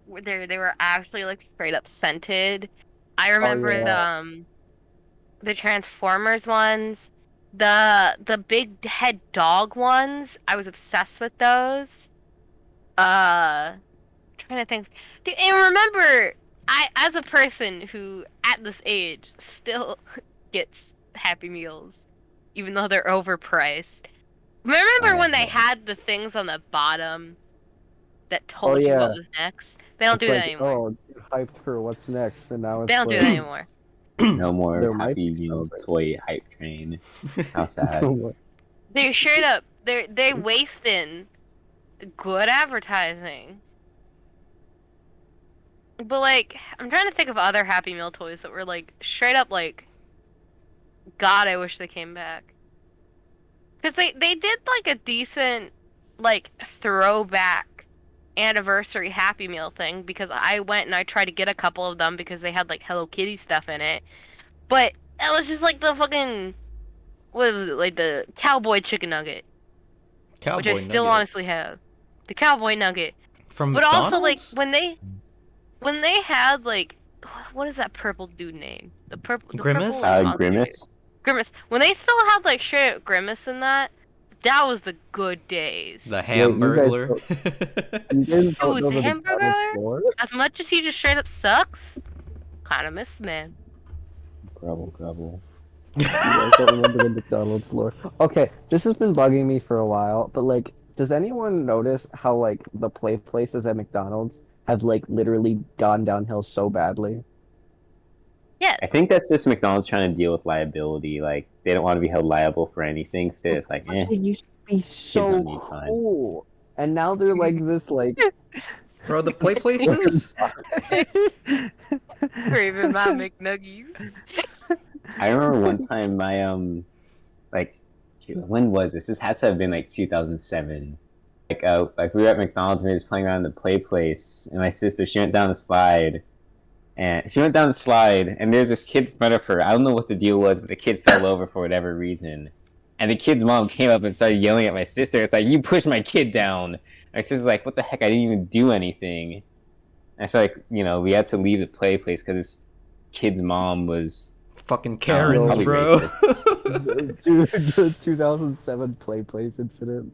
where they were actually like straight up scented. I Oh remember yeah. the Transformers ones, the big head dog ones. I was obsessed with those. Trying to think. Dude, and remember, I as a person who at this age still gets Happy Meals, even though they're overpriced. Remember when they Oh, had the things on the bottom that Oh told you what yeah. was next? They don't It's do that like, anymore. oh, hyped for what's next, and now They it's don't do that like anymore. no more there might Happy be Meal something. toy hype train. How sad. They're straight up. They wasting good advertising. But like, I'm trying to think of other Happy Meal toys that were like straight up like, God, I wish they came back. Because they did like a decent like throwback anniversary Happy Meal thing because I went and I tried to get a couple of them because they had like Hello Kitty stuff in it. But it was just like the fucking what was it, like the cowboy chicken nugget, which I Cowboy still honestly nuggets. have. The cowboy nugget. From But also like McDonald's? when they had like what is that purple dude name? The purple like Grimace? monster dude. Grimace. Grimace. When they still had like straight up Grimace in that, that was the good days. The Wait, Hamburglar. you guys don't Dude, know the the McDonald's hamburger, floor? as much as he just straight up sucks, kind of miss the man. Grubble, grubble. You guys don't remember the McDonald's lore. Okay, this has been bugging me for a while, but like, does anyone notice how like the play places at McDonald's have like literally gone downhill so badly? Yes. I think that's just McDonald's trying to deal with liability. Like they don't want to be held liable for anything. So they're just like, But eh, they used to be kids so don't need fun. cool, and now they're like this like Bro, the play places? Craving my McNuggies. I remember one time my like when was this? This had to have been like 2007. Like we were at McDonald's and we were just playing around the play place, and my sister she went down the slide, and there's this kid in front of her. I don't know what the deal was, but the kid fell over for whatever reason, and the kid's mom came up and started yelling at my sister. It's like you pushed my kid down. My sister's like, what the heck? I didn't even do anything. And so like we had to leave the play place because this kid's mom was Fucking Karens, probably bro. racist. Dude, the 2007 play place incident.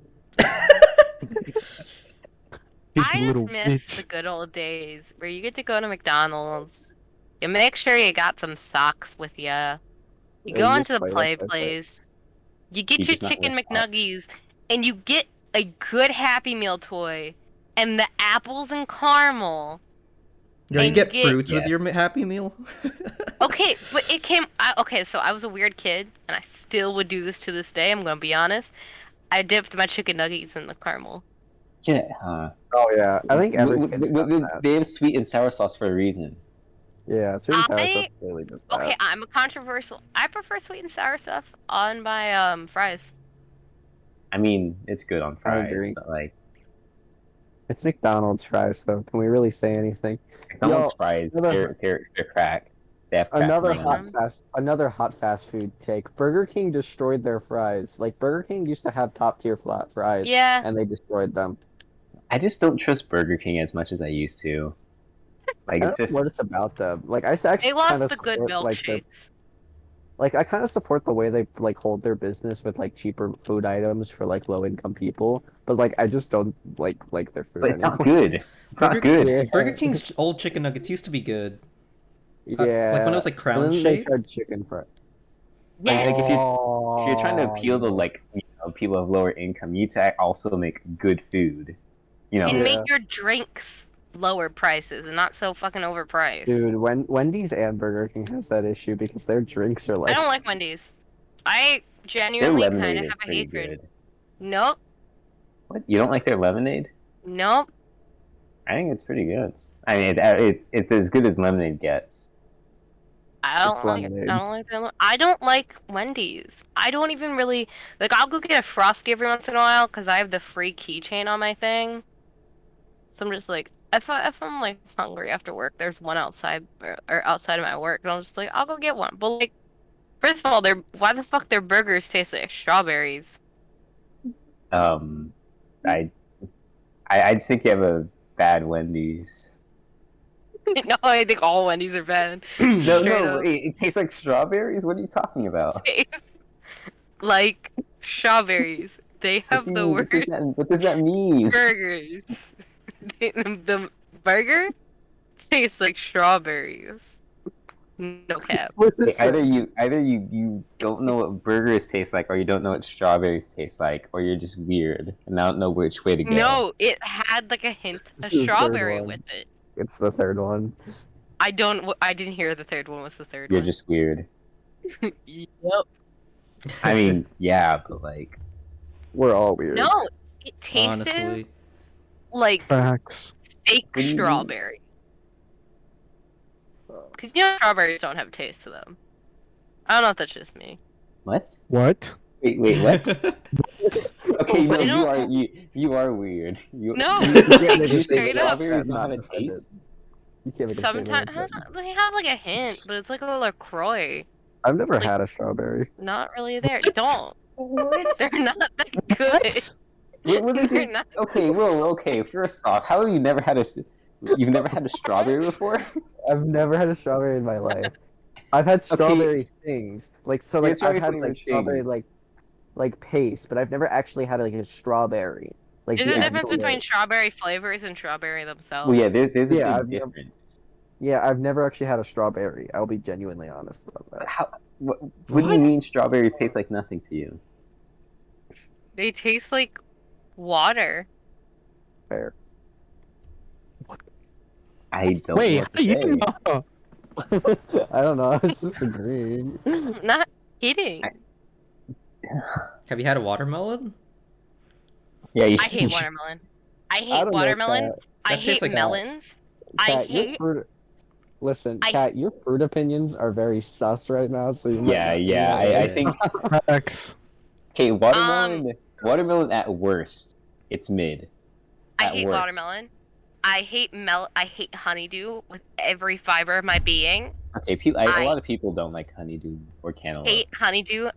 He's I a little just miss bitch. the good old days where you get to go to McDonald's. You make sure you got some socks with you. You go You into just the play play that place. You get You your just not wear chicken socks. McNuggies, and you get a good Happy Meal toy and the apples and caramel, Yo, you and you get get fruits with your Yes. Happy Meal? okay, but it came. Okay, so I was a weird kid, and I still would do this to this day. I'm gonna be honest. I dipped my chicken nuggets in the caramel. Yeah, huh? Oh yeah, I think every kid's done that. They have sweet and sour sauce for a reason. Yeah, sweet and sour sauce I is really just okay, that. I'm a controversial. I prefer sweet and sour stuff on my fries. I mean, it's good on I fries, agree. but like It's McDonald's fries, though. Can we really say anything? McDonald's Yo, fries, another they're crack. They have crack in them. another hot fast food take. Burger King destroyed their fries. Like Burger King used to have top tier flat fries, Yeah, and they destroyed them. I just don't trust Burger King as much as I used to. Like I don't it's know what just it's about them. Like they actually kind lost of the good support like their milkshakes. like I kind of support the way they like hold their business with like cheaper food items for like low income people. But like I just don't like their food but it's not anymore. good. It's not Burger good. Burger Yeah, King's old chicken nuggets used to be good. Like when it yeah. was like And crown then they shape. tried chicken fry. Like Yes, if you're trying to Oh, appeal to yeah. like people of lower income, you need to also make good food. You and know, make Yeah. your drinks lower prices and not so fucking overpriced. Dude, Wendy's and Burger King has that issue because their drinks are I don't like like Wendy's. I their genuinely kind lemonade of is have a pretty hatred. good. Nope, What? You don't like their lemonade? nope. I think it's pretty good. I mean, it's as good as lemonade gets. I it's don't like it. I lemonade. don't like them. I don't like Wendy's. I don't even really like. I'll go get a Frosty every once in a while because I have the free keychain on my thing. So I'm just like, if I'm like hungry after work, there's one outside or outside of my work, and I'm just like, I'll go get one. But like, first of all, they're why the fuck their burgers taste like strawberries? Um, I I just think you have a bad Wendy's. No, I think all Wendy's are bad. No, Straight no, up it tastes like strawberries. What are you talking about? taste like strawberries. They What do have you the mean? worst What does that mean? burgers. The burger tastes like strawberries. No cap. What's Okay, this say? either you don't know what burgers taste like, or you don't know what strawberries taste like, or you're just weird, and I don't know which way to go. No, it had like a hint This of is the third strawberry with one. it. It's the third one. I didn't hear the third one was the third You're one. just weird. Yep. I mean, yeah, but like, We're all weird. No, it tasted Honestly. like Facts. fake What do you mean? strawberry. Cause you know strawberries don't have a taste to them. I don't know if that's just me. what? What? Wait, what? Okay, no, They don't- you are weird. No, You can't like, make a You say statement straight up. strawberries that's don't not have a defended. taste? You can't make a statement Sometimes like that. they have like a hint, but it's like a LaCroix. I've never It's like- had a strawberry. Not really there. Don't. What? They're not that good. What? What is They're it? not. Okay, well, okay. First off, how have you never had you've never had a strawberry before? I've never had a strawberry in my life. I've had strawberry things. Like so You had like I've strawberry had flavored like strawberry things. like paste, but I've never actually had like a strawberry. Like There's the a difference actual between strawberry flavors and strawberry Well, themselves. yeah, there's a Yeah, big I've never difference. yeah, I've never actually had a strawberry. I'll be genuinely honest about that. How? What do you mean strawberries taste like nothing to you? They taste like water. Fair. I don't know Wait, what how to you say. know? I don't know. I was just agreeing. I'm not kidding. Have you had a watermelon? Yeah, I hate watermelon. I I hate don't know, watermelon. Kat. I That hate tastes like- melons. I Kat, your hate. fruit. Listen, I- Kat, your fruit opinions are very sus right now. So you might Yeah, not- yeah. I think. Facts. Okay, watermelon at worst, it's mid. I At hate worst. watermelon. I hate honeydew with every fiber of my being. Okay, a lot of people don't like honeydew or cantaloupe. Hate honeydew.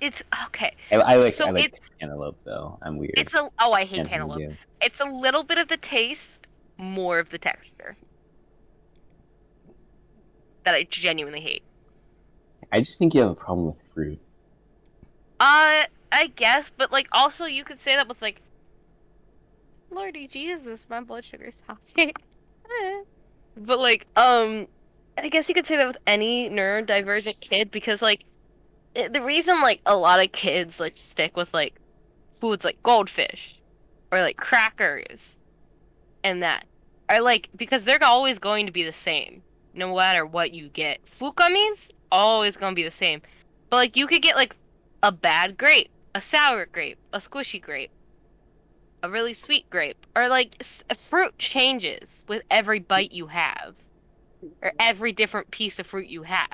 It's okay. I like So it's- cantaloupe though. I'm weird. I hate And cantaloupe. honeydew. It's a little bit of the taste, more of the texture. That I genuinely hate. I just think you have a problem with fruit. I guess, but like also you could say that with like Lordy Jesus, my blood sugar's high. But like, I guess you could say that with any neurodivergent kid because like the reason like a lot of kids like stick with like foods like goldfish or like crackers and that are like because they're always going to be the same no matter what you get. Fruit gummies always gonna be the same, but like you could get like a bad grape, a sour grape, a squishy grape, a really sweet grape, or like fruit changes with every bite you have, or every different piece of fruit you have,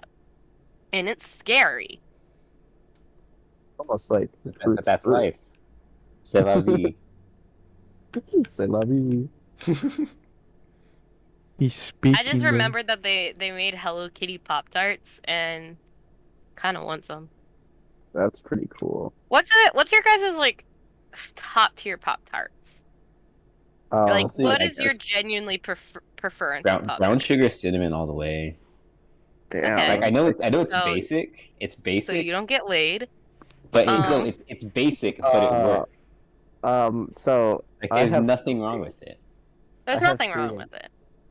and it's scary. Almost like But fruits. that's life. C'est la vie. C'est la vie. He's I just speaking. remembered that they made Hello Kitty Pop Tarts and kind of want some. That's pretty cool. What's your guys' like top tier Pop Tarts? Like Honestly, what I is your guess genuinely preference in Pop brown Tarts? sugar cinnamon all the way. Damn. Okay. Like I know it's So- basic. It's So basic, you don't get laid. but um, it's basic, but it works. So Like I there's have nothing wrong with it. There's I have nothing wrong three. with it.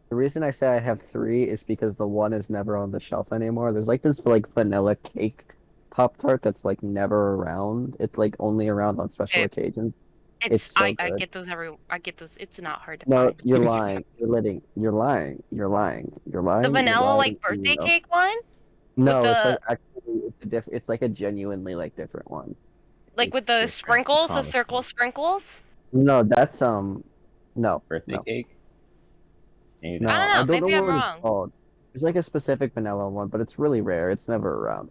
The reason I say I have three is because the one is never on the shelf anymore. There's like this like vanilla cake Pop Tart that's like never around. It's like only around on special Okay. occasions. It's so I good. get those I get those. It's not hard to No, find. you're lying. You're lying. You're lying. You're lying. You're lying. The You're vanilla lying. like birthday No. cake one No, with it's the like actually it's a it's like a genuinely like different one. like with It's the different, I sprinkles, the promise circle you. sprinkles. No, that's no, Birthday no, cake? Maybe no. I don't I know. don't know Maybe I'm what it's wrong. called. It's like a specific vanilla one, but it's really rare. It's never around.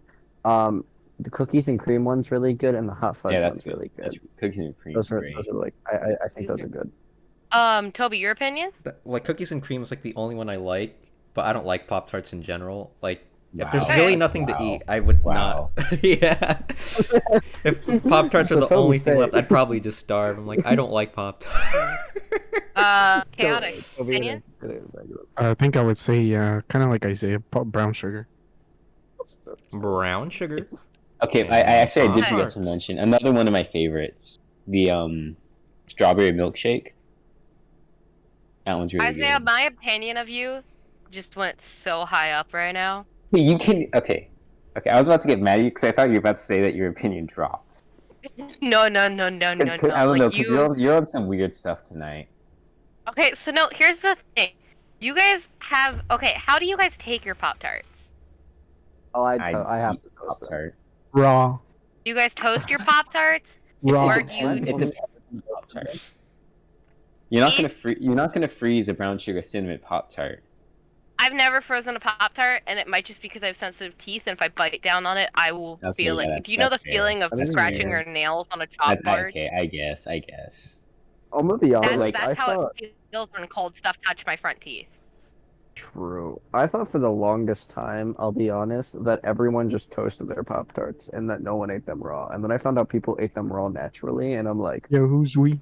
The cookies and cream one's really good, and the hot fudge Yeah, that's one's good. really That's good. cookies and cream Those are great. like I think those are good. Toby, your opinion? Like cookies and cream is like the only one I like, but I don't like Pop Tarts in general. Like if there's Wow. really Okay. nothing to Wow. eat, I would Wow. not. Yeah. If Pop Tarts are So the Toby, only thing say left, I'd probably just starve. I'm like, I don't like Pop Tarts. Chaotic Toby, opinion? I think I would say, kind of like Isaiah, brown sugar. Brown sugar. It's okay. I and actually I did Pop forget to Tarts. mention another one of my favorites. The strawberry milkshake. That one's really Isaiah, good. my opinion of you just went so high up right now. Hey, you can okay. Okay, I was about to get mad at you because I thought you were about to say that your opinion dropped. No. I don't Like know because you. you're on some weird stuff tonight. Okay, so no, here's the thing. You guys have okay, how do you guys take your Pop Tarts? Oh, I have eat to toast them. Pop-Tart. Raw. Do you guys toast your Pop Tarts? Raw. Or It do depends. you It depends on the Pop-Tart. You're not gonna freeze a brown sugar cinnamon Pop-Tart. I've never frozen a Pop Tart, and it might just because I have sensitive teeth, and if I bite down on it, I will Okay, feel yeah, it. Do you know the that's fair. feeling of That's scratching fair. your nails on a chalkboard? Okay, I guess. I'm gonna be honest. That's, like, that's I how thought it feels when cold stuff touch my front teeth. true. I thought for the longest time, I'll be honest, that everyone just toasted their Pop Tarts and that no one ate them raw. And then I found out people ate them raw naturally, and I'm like, Yo, who's we?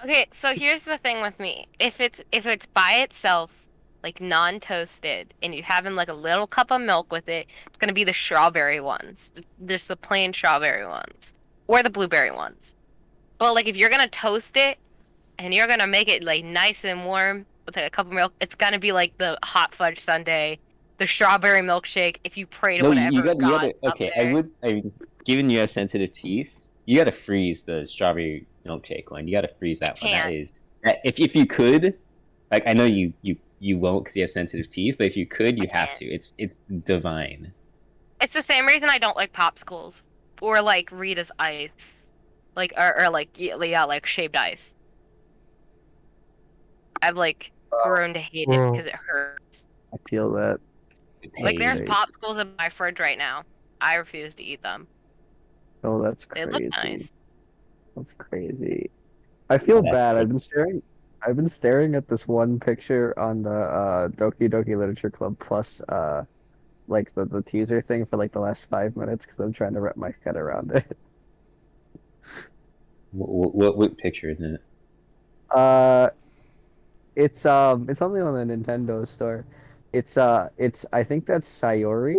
Okay, so here's the thing with me. If it's by itself, like non-toasted, and you having like a little cup of milk with it, it's gonna be the strawberry ones. Just the plain strawberry ones. Or the blueberry ones. But like if you're gonna toast it and you're gonna make it like nice and warm with like a cup of milk, it's gonna be like the hot fudge sundae, the strawberry milkshake, if you pray to no, whatever you god gotta. up Okay, there. given you have sensitive teeth, you gotta freeze the strawberry milkshake one. You gotta freeze that one. That Can't. is, if you could, like I know you won't because you have sensitive teeth, but if you could, you have can't. to. It's divine. It's the same reason I don't like popsicles or like Rita's ice, like or like yeah, like shaved ice. I've like grown to hate it Whoa. because it hurts. I feel that. Like there's Hey. popsicles in my fridge right now. I refuse to eat them. Oh, that's They crazy. look nice. That's crazy. I feel That's bad. cool. I've been staring at this one picture on the Doki Doki Literature Club Plus like the teaser thing for like the last 5 minutes because I'm trying to wrap my head around it. What picture is it? It's only on the Nintendo store. It's I think that's Sayori.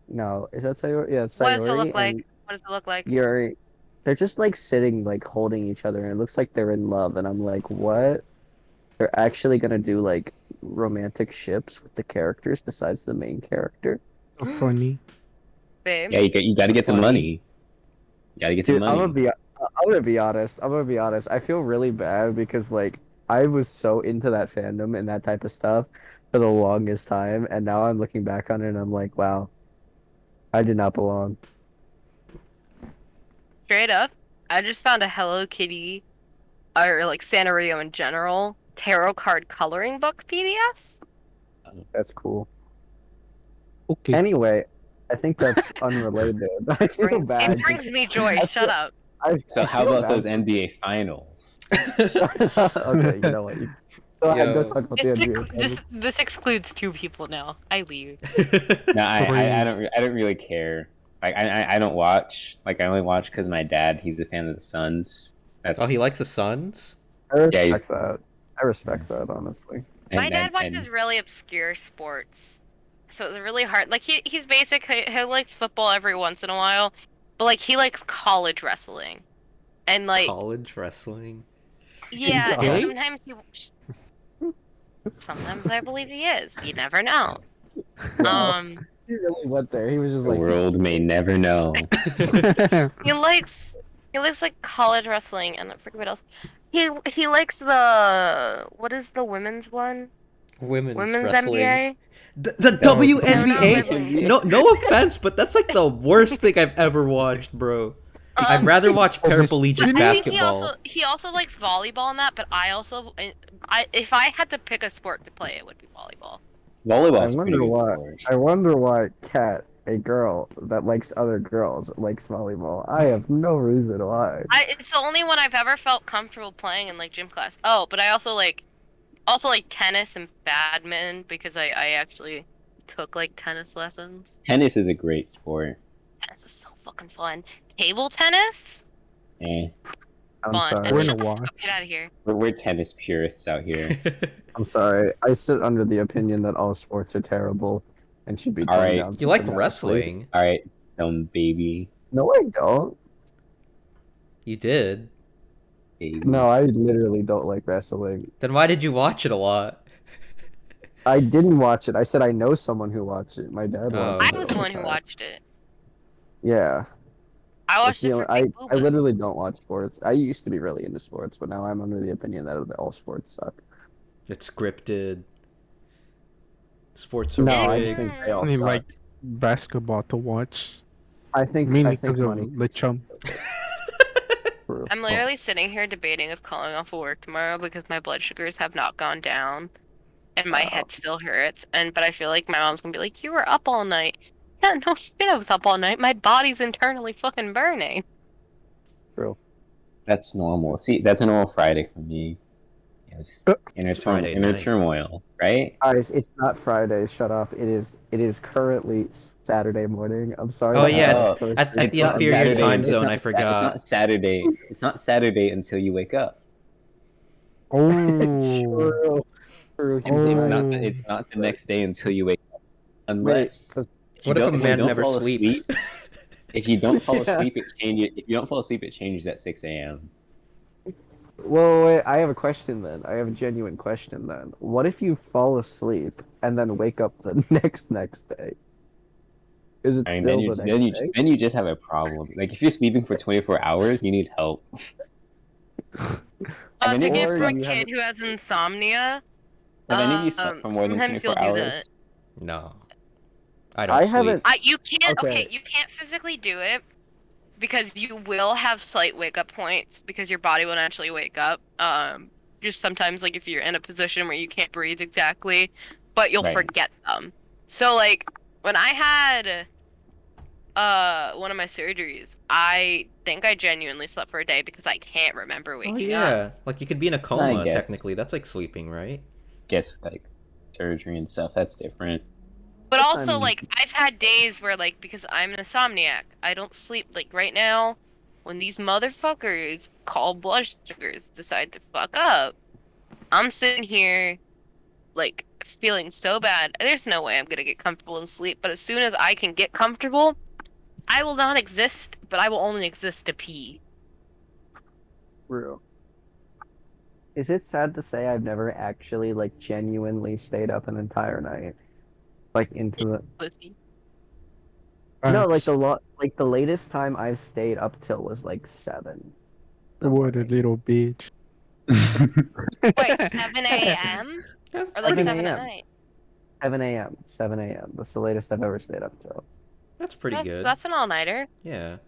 No, is that Sayori? Yeah, it's What does it Sayori look like? and What does it look like? Yuri. They're just like sitting like holding each other and it looks like they're in love and I'm like, what? They're actually gonna do like romantic ships with the characters besides the main character. Funny. Babe. Yeah, you got to get the Funny. money. You got to get the Dude, money. I'm gonna be honest. I'm gonna be honest. I feel really bad because like I was so into that fandom and that type of stuff for the longest time, and now I'm looking back on it and I'm like, wow, I did not belong. Straight up, I just found a Hello Kitty, or like Sanrio in general, tarot card coloring book PDF. That's cool. Okay. Anyway, I think that's unrelated. I feel It bad. brings me joy. I Shut feel, up. So I how feel about those bad. NBA finals? Okay, you know what? You go ahead, go Yo. talk about the NBA. This excludes two people now. I leave. No, I Three. don't I don't really care. Like I don't watch. Like I only watch because my dad, he's a fan of the Suns. Oh, he That's likes the Suns? I yeah. He's respect that. I respect that, honestly. My and dad and, watches and really obscure sports, so it's really hard. Like he's basic. He likes football every once in a while, but like he likes college wrestling, and like College wrestling? yeah, and Gay? sometimes I believe he is. You never know. Wow. Um, He really went there. He was just the like, world may never know. he likes he likes like college wrestling, and I forget what else. He likes the what is the women's one? Women's Women's wrestling. NBA? The oh, No, not WNBA? women. No offense, but that's like the worst thing I've ever watched, bro. I'd Um, rather watch Oh, Miss paraplegic I Skinny? think basketball. he also likes volleyball and that, but I also I if I had to pick a sport to play, it would be volleyball. I Volleyball's a pretty wonder good why. sport. I wonder why Kat, a girl that likes other girls, likes volleyball. I have no reason why. It's the only one I've ever felt comfortable playing in like gym class. Oh, but I also like tennis and badminton because I actually took like tennis lessons. Tennis is a great sport. Tennis is so fucking fun. Table tennis? Eh, I'm Fun. We're And sorry. in a shut the fuck up. Get watch. out of here. we're tennis purists out here. I'm sorry. I sit under the opinion that all sports are terrible and should be All toned right, down You like systematically. wrestling? all right, dumb baby, No, I don't. You did. baby. No, I literally don't like wrestling. Then why did you watch it a lot? I didn't watch it. I said I know someone who watched it. My dad Oh. I watches it was all the the one who time. watched it. Yeah. I That's watched the it only, for Big I Booba. literally don't watch sports. I used to be really into sports, but now I'm under the opinion that all sports suck. It's scripted. Sports are No, I just rigged. think they I all need suck. like basketball to watch. I Mainly think because of money. Lechum. True. I'm literally sitting here debating of calling off of work tomorrow because my blood sugars have not gone down and my Wow. head still hurts. But I feel like my mom's gonna be like, "You were up all night." Yeah, no shit, I was up all night. My body's internally fucking burning. True. That's normal. See, that's a normal Friday for me. Just It's Friday inner night. turmoil, right? Guys, it's not Friday. Shut up. It is currently Saturday morning. I'm sorry. Oh to yeah, have Oh, us first. at it's the not inferior Saturday. time It's zone, not. I It's forgot. not Saturday. It's not Saturday until you wake up. Oh. True. True. He's It's right. not. Oh. It's not the next day until you wake up, Wait, unless 'cause- What if a if you man don't never fall sleeps? asleep. If you don't fall Yeah. asleep, it changes. If you don't fall asleep, it changes at 6 a.m. well, wait, I have a question then. I have a genuine question then. What if you fall asleep and then wake up the next day? Is it I mean, still the next day? then you just have a problem. Like if you're sleeping for 24 hours, you need help. Have any To of you give Or from a you have kid who has insomnia, have any of you slept for more than sometimes 24 you'll do that. hours? No, I don't I sleep. haven't. You can't. Okay. Okay, you can't physically do it because you will have slight wake up points because your body will naturally wake up. Just sometimes like if you're in a position where you can't breathe exactly, but you'll Right. forget them. So like when I had one of my surgeries, I think I genuinely slept for a day because I can't remember Oh waking up. yeah, like you could be in a I coma guess. technically. That's like sleeping, right? Guess with like surgery and stuff, that's different. But Yes, also I'm- like I've had days where like because I'm an insomniac, I don't sleep. Like right now, when these motherfuckers called blood sugars decide to fuck up, I'm sitting here like feeling so bad. There's no way I'm gonna get comfortable and sleep, but as soon as I can get comfortable, I will not exist, but I will only exist to pee. True. Is it sad to say I've never actually like genuinely stayed up an entire night? Like into the Pussy. no, like Facts. the latest time I've stayed up till was like 7. What a little bitch. Wait, 7 a.m. That's or like pretty. 7 7 at a.m. night? 7 a.m. 7 a.m. That's the latest I've ever stayed up till. That's pretty That's good. that's an all-nighter. Yeah.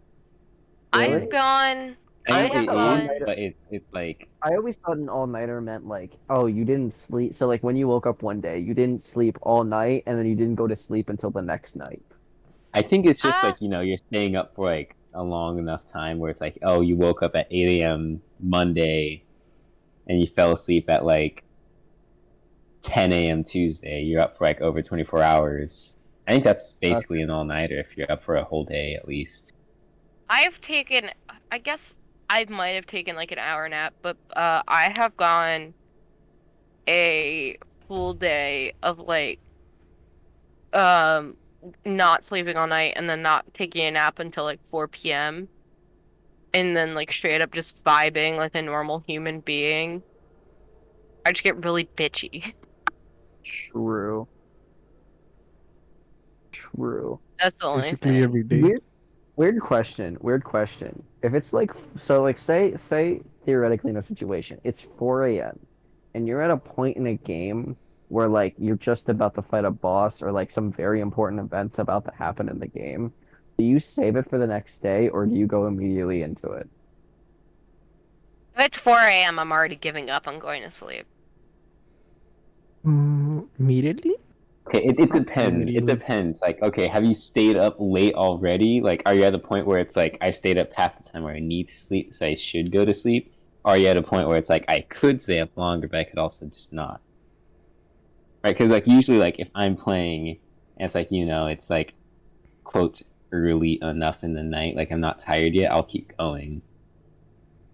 I've Really? gone. I I I mean, always have it thought all is, gone. nighter. but it's like I always thought an all-nighter meant like, oh, you didn't sleep. So like when you woke up one day, you didn't sleep all night, and then you didn't go to sleep until the next night. I think it's just Ah, like you're staying up for like a long enough time where it's like, oh, you woke up at 8 a.m. Monday and you fell asleep at like 10 a.m. Tuesday. You're up for like over 24 hours. I think that's basically an all-nighter if you're up for a whole day at least. I've taken. I guess I might have taken like an hour nap, but I have gone a full day of like um not sleeping all night and then not taking a nap until like 4 p.m. and then like straight up just vibing like a normal human being. I just get really bitchy. True. True. That's the only Basically thing. every day. Weird question. Weird question. If it's like so, like say theoretically in a situation, it's 4 a.m. and you're at a point in a game where like you're just about to fight a boss or like some very important events about to happen in the game. Do you save it for the next day or do you go immediately into it? If it's 4 a.m., I'm already giving up on going to sleep. Immediately? Okay, it I'll say depends. It immediately. depends. Like, okay, have you stayed up late already? Like, are you at a point where it's like I stayed up past the time where I need to sleep, so I should go to sleep? Or are you at a point where it's like I could stay up longer, but I could also just not? Right? Because like usually, like if I'm playing, and it's like it's like quote early enough in the night, like I'm not tired yet, I'll keep going.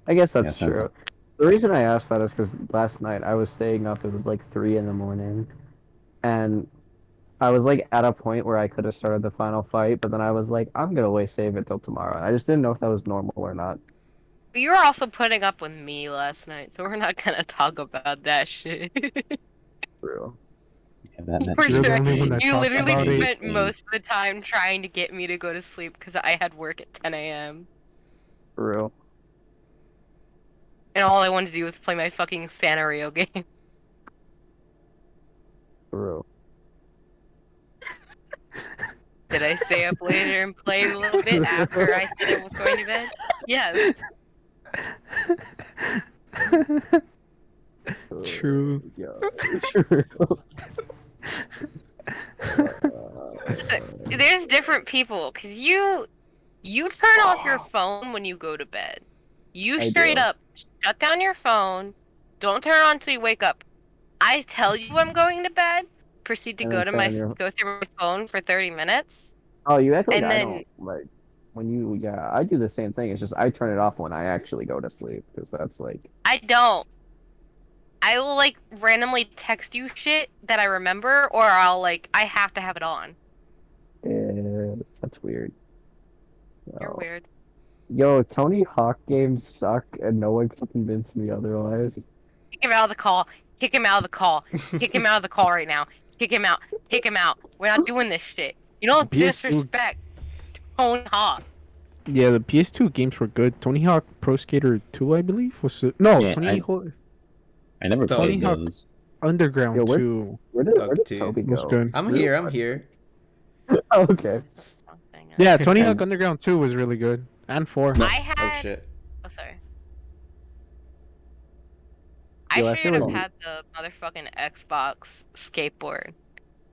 I guess that's Sometimes. true. The reason I asked that is because last night I was staying up. It was like 3 in the morning, and I was like at a point where I could have started the final fight, but then I was like, I'm gonna wait save it till tomorrow. And I just didn't know if that was normal or not. But you were also putting up with me last night, so we're not gonna talk about that shit. True. Yeah, that We're You're the just, only one changes. that you talked That literally about it. changes spent things. most of the time trying to get me to go to sleep because I had work at 10 a.m. True. and all I wanted to do was play my fucking Sanrio game. True. Did I stay up later and play a little bit after I said I was going to bed? Yes. True. Yeah. True. Listen, there's different people because you turn off your phone when you go to bed. You I straight do. up shut down your phone. Don't turn it on until you wake up. I tell you I'm going to bed. Proceed to And then turn on your. go through my phone for 30 minutes, Oh, you act like and I then don't like when you. Yeah, I do the same thing. It's just I turn it off when I actually go to sleep because that's like. I don't. I will like randomly text you shit that I remember, or I have to have it on. That's weird. You're Yo, weird. yo, Tony Hawk games suck, and no one can convince me otherwise. Kick him out of the call. Kick him out of the call. Kick him out of the call right now. Kick him out. Kick him out. We're not doing this shit. You The don't PS2, disrespect Tony Hawk. yeah, the PS2 games were good. Tony Hawk Pro Skater 2, I believe, was it? No, Yeah, I never So, Tony played Hawk those. Yo, Underground where 2 where Doug did too. Toby was go? good. I'm Real here. I'm question. here. Oh, okay. That's the wrong thing. Yeah, Tony Hawk And Underground 2 was really good. And 4. no, I Oh had. shit. Oh, sorry. I Yo, I feel should have like had the motherfucking Xbox skateboard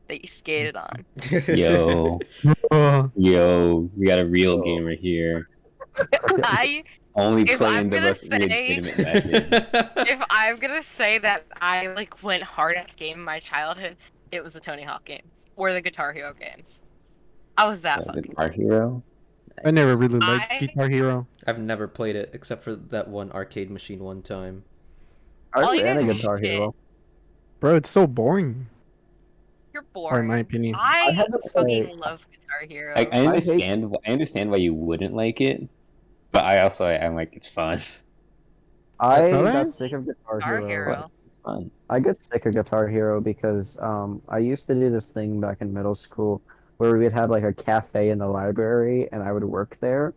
that you skated on. yo, Oh, we got a real yo, gamer here. I Only if playing I'm the gonna most say legitimate method. if I'm gonna say that I like went hard at the game in my childhood, it was the Tony Hawk games or the Guitar Hero games. I was that fucking Guitar good. Hero. I never Nice. really liked I Guitar Hero. I've never played it except for that one arcade machine one time. I all you ran guys a are Guitar shit. Hero. Bro, it's so boring. You're Or in my boring. opinion. I I had to play. fucking love Guitar Like Hero. I I hate. understand. I understand why you wouldn't like it, but I'm like it's fun. I I Really? got sick of Guitar Guitar Hero. What? Hero. It's fun. I get sick of Guitar Hero because I used to do this thing back in middle school where we'd have like a cafe in the library and I would work there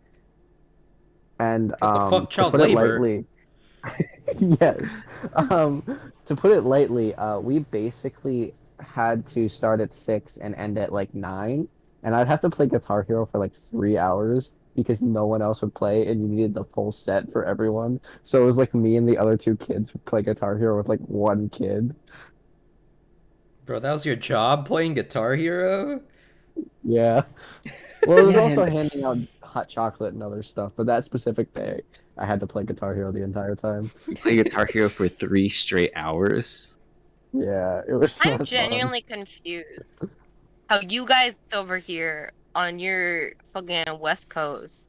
And What the fuck, to child put it labor? lightly, yes. Um, to put it lightly, we basically had to start at 6 and end at like 9, and I'd have to play Guitar Hero for like 3 hours because no one else would play, and you needed the full set for everyone. So it was like me and the other two kids would play Guitar Hero with like one kid. Bro, that was your job playing Guitar Hero? Yeah. Well, it was Yeah, also and handing out hot chocolate and other stuff, but that specific day, I had to play Guitar Hero the entire time. you play Guitar Hero for 3 straight hours. Yeah, it was I'm not fun. genuinely confused how you guys over here on your fucking West Coast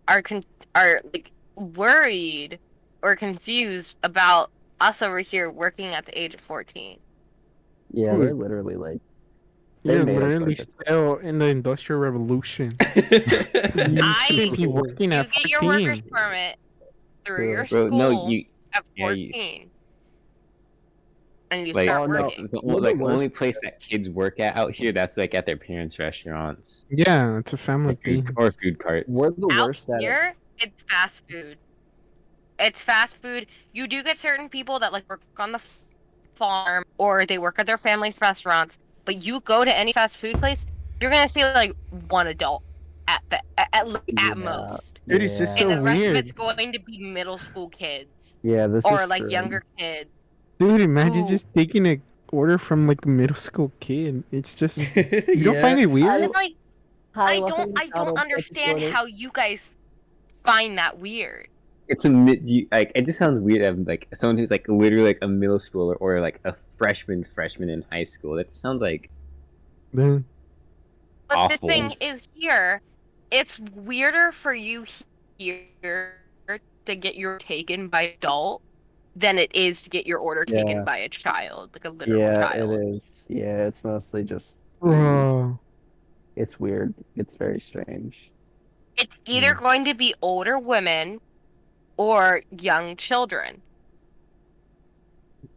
are are like worried or confused about us over here working at the age of 14. Yeah, they're Dude, literally like they you're made us literally work at still in the Industrial Revolution. You shouldn't I be working You at get your workers 14. permit through your true. Bro, no, school at yeah, 14 and you like start Oh no, working. the like worst only place that kids work at out here, that's like at their parents' restaurants Yeah, it's a family thing. or food carts. we're the Out worst at it. here, it's fast food. It's fast food. You do get certain people that like work on the farm or they work at their family's restaurants, but you go to any fast food place, you're gonna see like one adult at Yeah, most, Dude, it's just yeah, and so the rest of it's weird. going to be middle school kids yeah. This is or like true. younger kids Dude, imagine who just taking a order from like a middle school kid. It's just you don't Yeah. find it Hi, weird? like hi, I welcome don't to I don't McDonald's. What's your understand order? how you guys find that weird. It's a like it just sounds weird. Like someone who's like literally like a middle schooler or like a freshman in high school. That sounds like Then But the awful. thing is here, it's weirder for you here to get your taken by an adult than it is to get your order taken Yeah, by a child, like a literal yeah, it child. is. Yeah, it's mostly just bro. it's weird. It's very strange. It's either going to be older women or young children,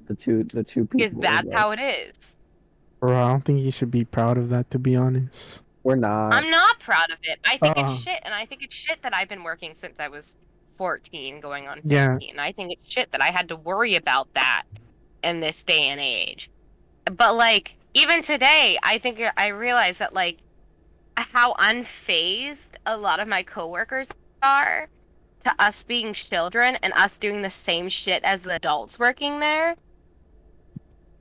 The two because people that's like how it is. Bro, I don't think you should be proud of that to be honest. we're not. I'm not proud of it. I think it's Uh shit, and I think it's shit that I've been working since I was 14, going on yeah. 15. I think it's shit that I had to worry about that in this day and age. But like even today, I think I realize that like how unfazed a lot of my coworkers are to us being children and us doing the same shit as the adults working there.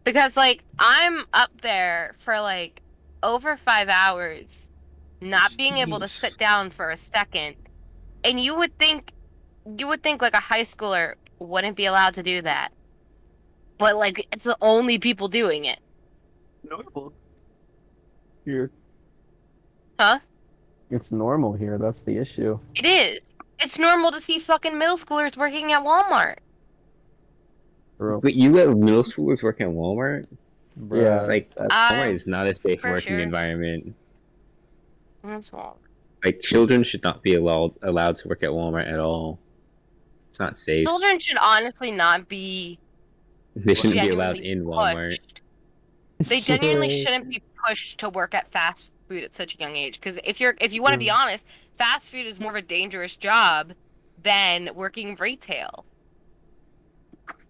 Because like I'm up there for like over 5 hours, not being able to sit Jeez. down for a second. And you would think like a high schooler wouldn't be allowed to do that. But like it's the only people doing it. Normal here. Huh? It's normal here. That's the issue. It is. It's normal to see fucking middle schoolers working at Walmart. True. But you let middle schoolers work at Walmart? It's Yeah, Bruh. like that's Walmart is not a safe For working sure. environment. That's wrong. Like children should not be allowed to work at Walmart at all. It's not safe. Children should honestly not be They shouldn't be allowed genuinely in Walmart. pushed. They genuinely true. shouldn't be pushed to work at fast food at such a young age. Because if you want to be Yeah. honest, fast food is more of a dangerous job than working retail.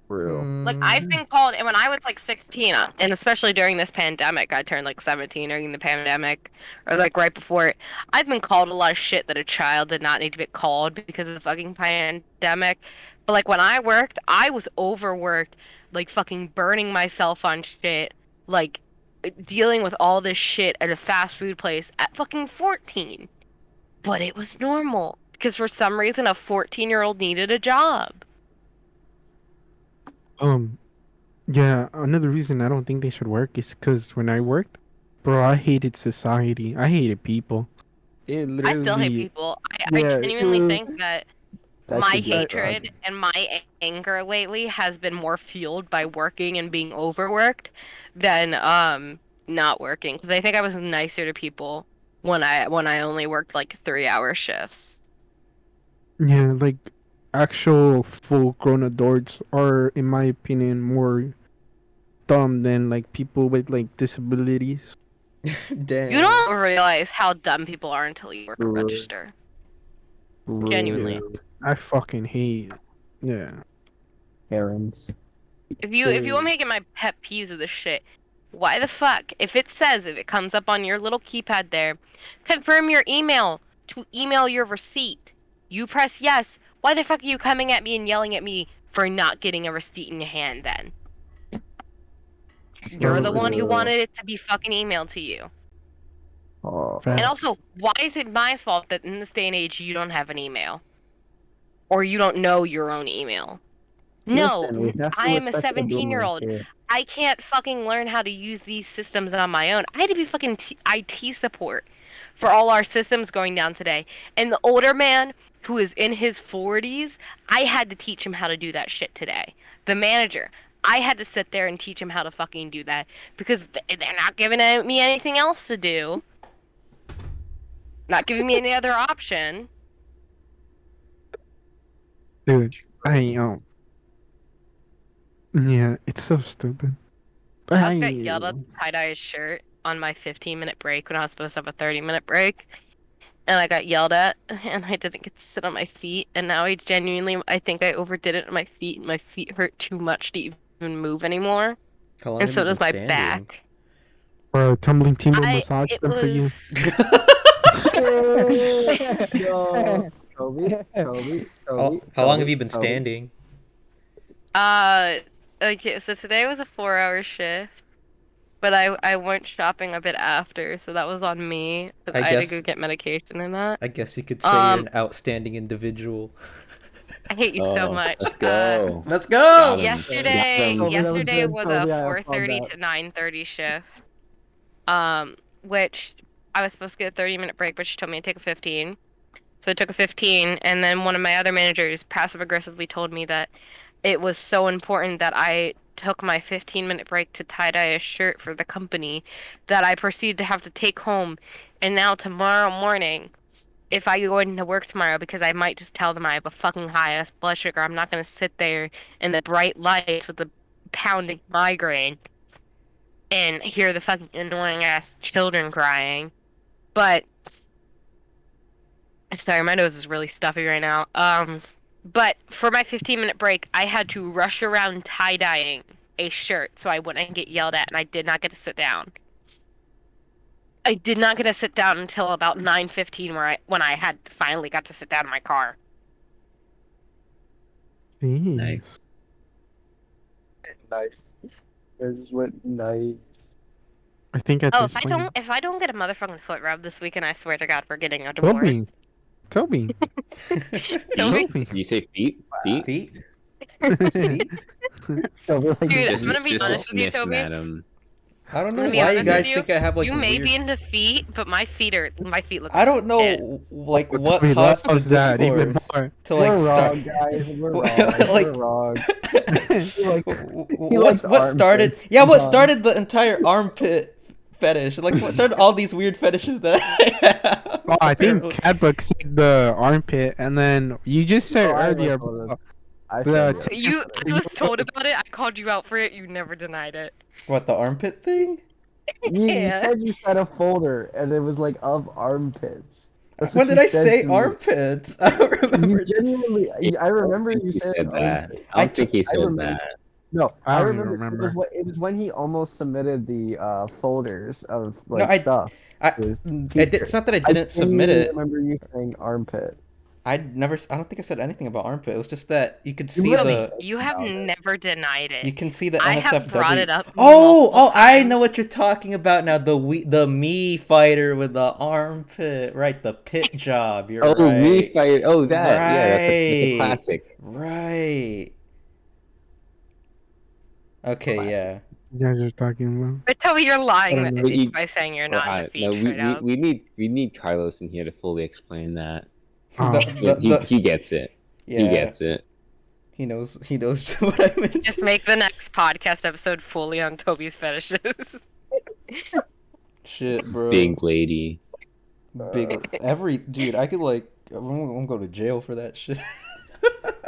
True. Like I've been called, and when I was like 16, and especially during this pandemic, I turned like 17 during the pandemic, or like right before it. I've been called a lot of shit that a child did not need to be called because of the fucking pandemic. But like when I worked, I was overworked, like fucking burning myself on shit, like dealing with all this shit at a fast food place at fucking 14. But it was normal because for some reason a 14-year-old needed a job. Um yeah, another reason I don't think they should work is because when I worked, bro, I hated society. I hated people. It I still hate literally people. I yeah, genuinely think that That my should be a drug. hatred and my anger lately has been more fueled by working and being overworked than not working. Because I think I was nicer to people when I only worked like 3-hour shifts. yeah, like actual full grown adults are in my opinion more dumb than like people with like disabilities. Damn. You don't realize how dumb people are until you work a True. register. True. Genuinely. I fucking hate. Yeah. Parents. If you want me to get my pet peeves of this shit, why the fuck? If it comes up on your little keypad there, confirm your email to email your receipt. You press yes. Why the fuck are you coming at me and yelling at me for not getting a receipt in your hand then? You're the one who wanted it to be fucking emailed to you. Oh. And also, why is it my fault that in this day and age you don't have an email? Or you don't know your own email? No, Listen, we have to I am a respect the 17-year-old. boomers here. I can't fucking learn how to use these systems on my own. I had to be fucking IT support for all our systems going down today. And the older man who is in his 40s, I had to teach him how to do that shit today. The manager, I had to sit there and teach him how to fucking do that because they're not giving me anything else to do. Not giving me any other option. Dude, yeah, it's so stupid. I also got yelled at to tie-dye his shirt on my 15-minute break when I was supposed to have a 30-minute break. And I got yelled at, and I didn't get to sit on my feet. And now I think I overdid it on my feet. And my feet hurt too much to even move anymore. How long And have so you does been my standing? back. Bro, tumbling team will massage It them for you. was No. Kobe. How long have you been standing? okay, so today was a 4-hour shift. But I went shopping a bit after, so that was on me. But I had to go get medication and that. I guess you could say you're an outstanding individual. I hate you so much. Let's go. Let's go! Yesterday Kobe, was Kobe, a I 4:30 applaud to 9:30 shift. Which I was supposed to get a 30-minute break, but she told me to take a 15. So I took a 15, and then one of my other managers passive aggressively told me that it was so important that I took my 15-minute break to tie-dye a shirt for the company that I proceeded to have to take home. And now tomorrow morning, if I go into work tomorrow, because I might just tell them I have a fucking high-ass blood sugar, I'm not going to sit there in the bright lights with the pounding migraine and hear the fucking annoying-ass children crying. But sorry, my nose is really stuffy right now. But for my 15-minute break, I had to rush around tie-dyeing a shirt so I wouldn't get yelled at, and I did not get to sit down. I did not get to sit down until about 9:15, when I had finally got to sit down in my car. Nice. Nice. It just went nice. I think at Oh, this point... if I don't get a motherfucking foot rub this weekend, I swear to God, we're getting a divorce. Toby. Toby? You say feet? Feet? Feet? Dude, I'm Just, gonna be just honest with you, sniffing Toby. at him. I don't know To be why you honest guys with think I have like you may weird... be into feet, but my feet look I don't know dead. like Well, what Toby caused the loves that even discourse more. to like We're start. wrong, guys. We're Like- wrong. What started? armpits. Yeah, what Come on. started the entire armpit fetish? Like what started all these weird fetishes that I have? Oh, I think Apparently. Catbook said the armpit, and then you just said Oh, I earlier. told bro, I the said it. I was told about it. I called you out for it. You never denied it. What, the armpit thing? You Yeah. said you said a folder, and it was like of armpits. That's When what did you I said say to me. armpits? I don't remember. You genuinely, I remember I don't you think said he said that. armpit. I don't think he said remember. that. No, I I don't even remember. remember. It was when he almost submitted the folders of No, like stuff. It's not that I didn't submit genuinely it. remember you saying armpit. I don't think I said anything about armpit. It was just that you could You see might the. You have about it. never denied it. You can see the I NSFW. have brought it up Oh, multiple I times. know what you're talking about now. The me fighter with the armpit, right? The pit job. You're Oh, right. me fight. Oh, that. Yeah, that's a Right. classic. Right. Okay, yeah. You guys are talking about. But Toby, you're lying I don't know. by saying you're not into feet No, straight up. we need Carlos in here to fully explain that. Oh. He gets it. Yeah. He gets it. He knows what I meant. Just make the next podcast episode fully on Toby's fetishes. Shit, bro. Big lady. Dude, I could like I'm gonna go to jail for that shit.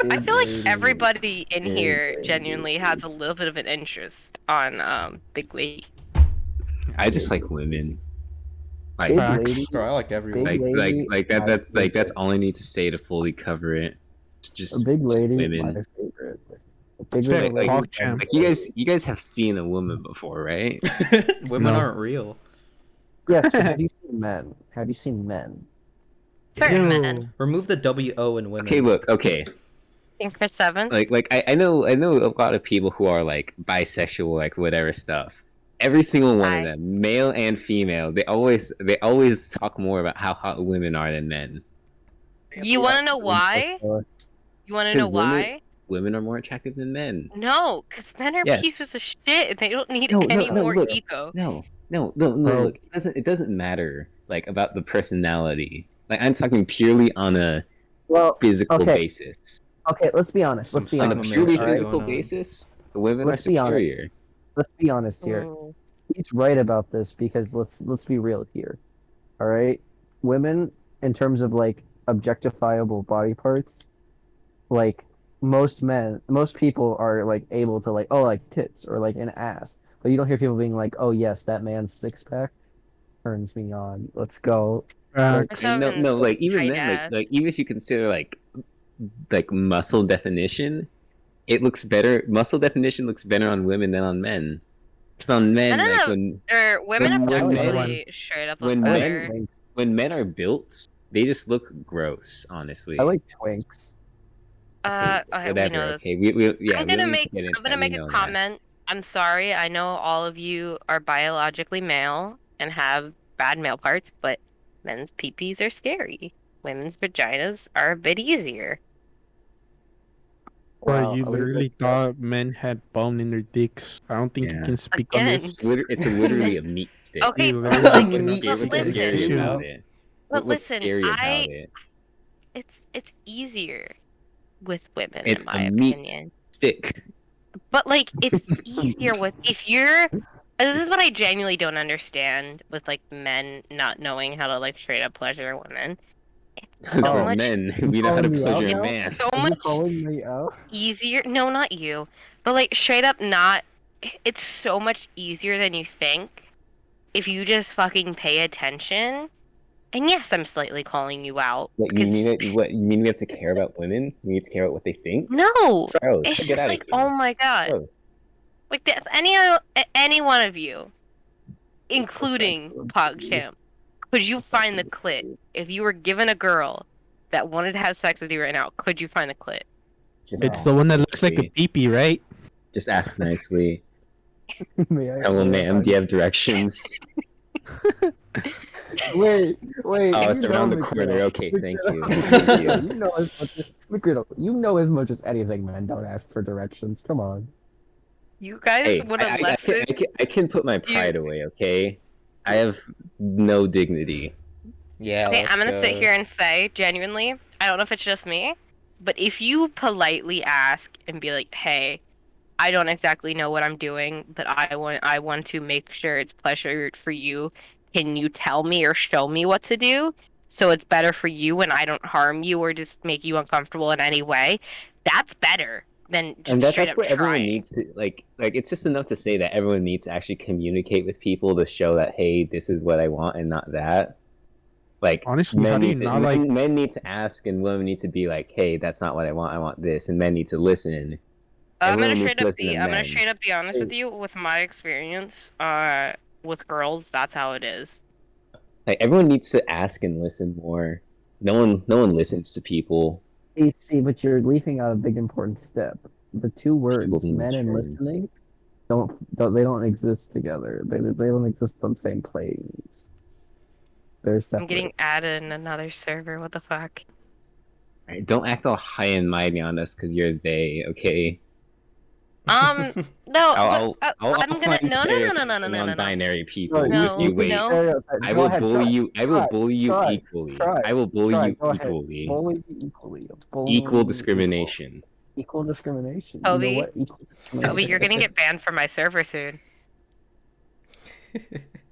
I feel like everybody in here genuinely has a little bit of an interest on Big Lady. I just like women. Like, Big Facts. lady. Bro, I like everyone. Big lady. that's all I need to say to fully cover it. just A big lady, my women. favorite. A big It's like little lady. PogChamp. Like you guys have seen a woman before, right? Women No. aren't real. Yes, but have you seen men? Have you seen men? Certain men. Ew. Remove the WO in Okay, women. look, okay. Think for seven. Like I know a lot of people who are like bisexual, like whatever stuff. Every single one of I. them, male and female, they always talk more about how hot women are than men. You want to know why? You want to know Because why? women are more attractive than men. No, because men are Yes. pieces of shit and they don't need No, any no, more look. ego. No, Bro. look. It doesn't matter like about the personality. Like I'm talking purely on a Well, physical okay, basis. okay. Let's be honest. Some Let's be On a Sigma honest male here. purely All shit right. physical going on. basis, the women are Let's be honest. superior. Let's be honest here. Mm. He's right about this because let's be real here. All right. Women, in terms of like objectifiable body parts, like most people are like able to like, oh, like tits or like an ass, but you don't hear people being like, oh yes, that man's six pack turns me on. Let's go. Like, Or And no, seven's like even tight then, ass. like even if you consider like muscle definition, it looks better. Muscle definition looks better on women than on men. It's on I men, don't like know. Or women when when men objectively straight up look when I like men better. twinks. when men are built, they just look gross. I Honestly, like twinks. okay, Okay, we whatever. know this. Okay, yeah, I'm we gonna don't need to make get I'm into gonna that. We make a know that. comment. I'm sorry. I know all of you are biologically male and have bad male parts, but men's peepees are scary. Women's vaginas are a bit easier. Bro, Wow, you at least literally thought men had bone in their dicks. I don't think you Yeah, can speak on Again. this. it's literally a meat stick. Okay, You but literally like, cannot Meat but speak on stick. this listen, Scary issue. about it? but What's listen, scary about it? it's easier with women in It's a my meat opinion. stick. But like, it's easier with if you're. This is what I genuinely don't understand with like men not knowing how to like straight up pleasure women. Because So we're Oh, much, men, you we know how to calling me out pleasure a now? man. so Are you much calling me out? easier. No, not you. But like straight up not it's so much easier than you think if you just fucking pay attention. And yes, I'm slightly calling you out What you mean? because What you mean? We have to care about women? We need to care about what they think? no, Gross! it's Get just out of like here! oh my god. Gross! Like that's any one of you, including PogChamp, could you find the clit if you were given a girl that wanted to have sex with you right now? Could you find the clit? Just It's ask No. the one that looks like a nicely. peepee, right? Just ask nicely. May I, Hello, may I ma'am. find Do you have directions? Wait, Oh, you it's know around the corner. McGriddle. Okay, thank you. Thank McGriddle, you. you know as much as McGriddle, you know as much as anything, man. Don't ask for directions. Come on. You guys Hey, want a lesson? I can put my You pride away. Okay, I have no dignity. Yeah, okay? let's I'm gonna sit go. here and say genuinely, I don't know if it's just me, but if you politely ask and be like, "Hey, I don't exactly know what I'm doing, but I want to make sure it's pleasure for you. Can you tell me or show me what to do so it's better for you and I don't harm you or just make you uncomfortable in any way?" That's better than And just straight that's up what everyone trying. needs to like it's just enough to say that everyone needs to actually communicate with people to show that hey, this is what I want and not that. Like Honestly, how do you not like? men need to ask and women need to be like, hey, that's not what I want this, and men need to listen and women need to listen to I'm gonna men. straight up be honest Hey, with you. With my experience, with girls, that's how it is. Like everyone needs to ask and listen more. No one listens to people. see, but you're leaving out a big important step. The two People words, being men and mature. listening, don't exist together. They don't exist on the same planes. They're I'm getting separate. added in another server. What the fuck? Right? Don't act all high and mighty on us because you're they, okay? No, but I'll I'm gonna find no stereotypes no no no no no no non-binary No, people. Just no you you can wait. no. stereotype. I Go will ahead, bully try, you. I will bully you try, equally. try, I will bully try. you Go ahead. equally. Bully equally. Equal Bully equal. discrimination. Equal discrimination. You know Toby, what? Equal Toby, you're gonna discrimination. get banned from my server soon.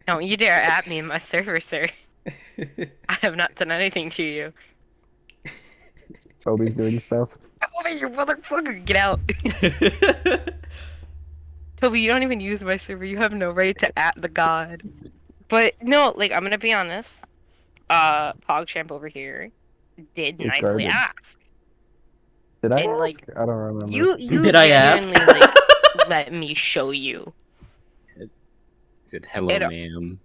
Don't you dare at me in my server, sir. I have not done anything to you. Toby's doing stuff. Toby, you motherfucker, get out. Toby, you don't even use my server. You have no right to at the god. But no, like I'm gonna be honest. PogChamp over here did It's nicely garbage. ask. Did I And, ask? like, I don't remember. You Did I ask? genuinely, like, let me show you. He said, "Hello, And, ma'am."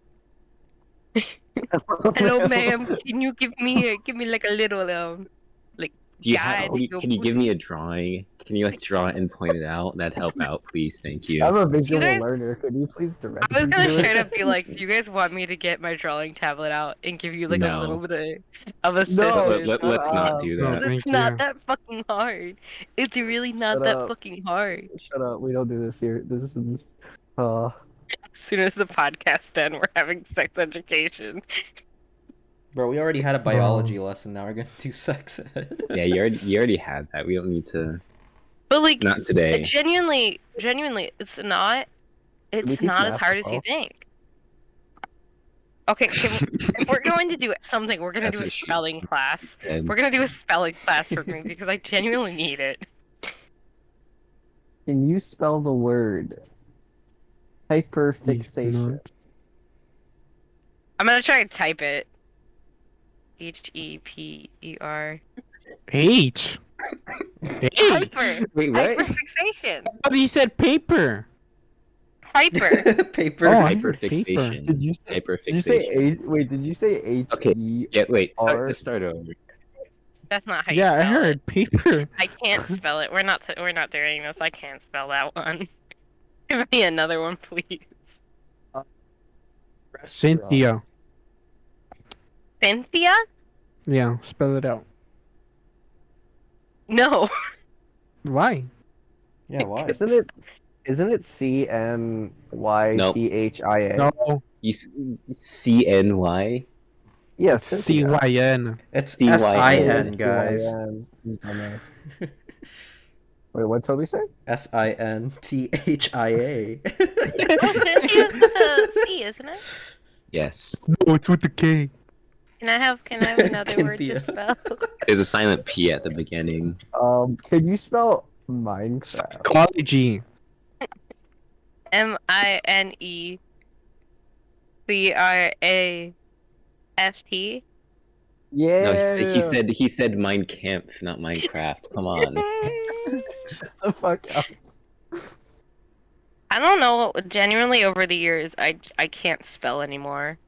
hello, ma'am. Can you give me like a little like Do you have? guide to go Can you give booty? me a drawing? Can you like draw it and point it out? That'd help out, please. Thank you. I'm a Do you visual guys? learner. Could you please direct I was me gonna to straight it? up be like, do you guys want me to get my drawing tablet out and give you like a little No. bit of No, assistance? Let's not do No, that. It's thank not you. that fucking hard. It's really not Shut that up. fucking hard. Shut up. We don't do this here. This is. Uh, As soon as the podcast ends, we're having sex education. Bro, we already had a Bro. biology lesson. Now we're gonna do sex ed. Yeah, you already had that. We don't need to. But like, Not today. genuinely, it's not. we It's teach not as math hard as as you well? think. Okay, if we're going to do something, we're gonna That's do a what she spelling class. said. We're gonna do a spelling class for me because I genuinely need it. Can you spell the word hyperfixation? I'm gonna try to type it. H-E-P-E-R. H. H. Hyper. Wait, what? Hyperfixation. But he said paper. Hyper. Paper. Oh, I heard paper. Hyperfixation. Did you say? Hyperfixation. Did you say H? Wait, did you say H Okay, E Yeah, wait. R? Just start over. That's not how you Yeah, I spell heard it. paper. I can't spell it. We're not doing this. I can't spell that one. Give me another one, please. Cynthia. Cynthia? Yeah, spell it out. No. Why? Yeah, why? Isn't it CNYTHIA? No, You CNY. Yes, CYN. It's CYN. S-I-N, guys. Wait, what Toby say? S-I-N-T-H-I-A. Oh, Cynthia's with a C, isn't it? Yes. No, it's with the K. Can I have another word to Cynthia. spell? There's a silent P at the beginning. Can you spell Minecraft? Psychology. Minecraft. Yeah. No, he said Mein Kampf, not Minecraft. Come on. the fuck up. I don't know. Genuinely, over the years, I can't spell anymore.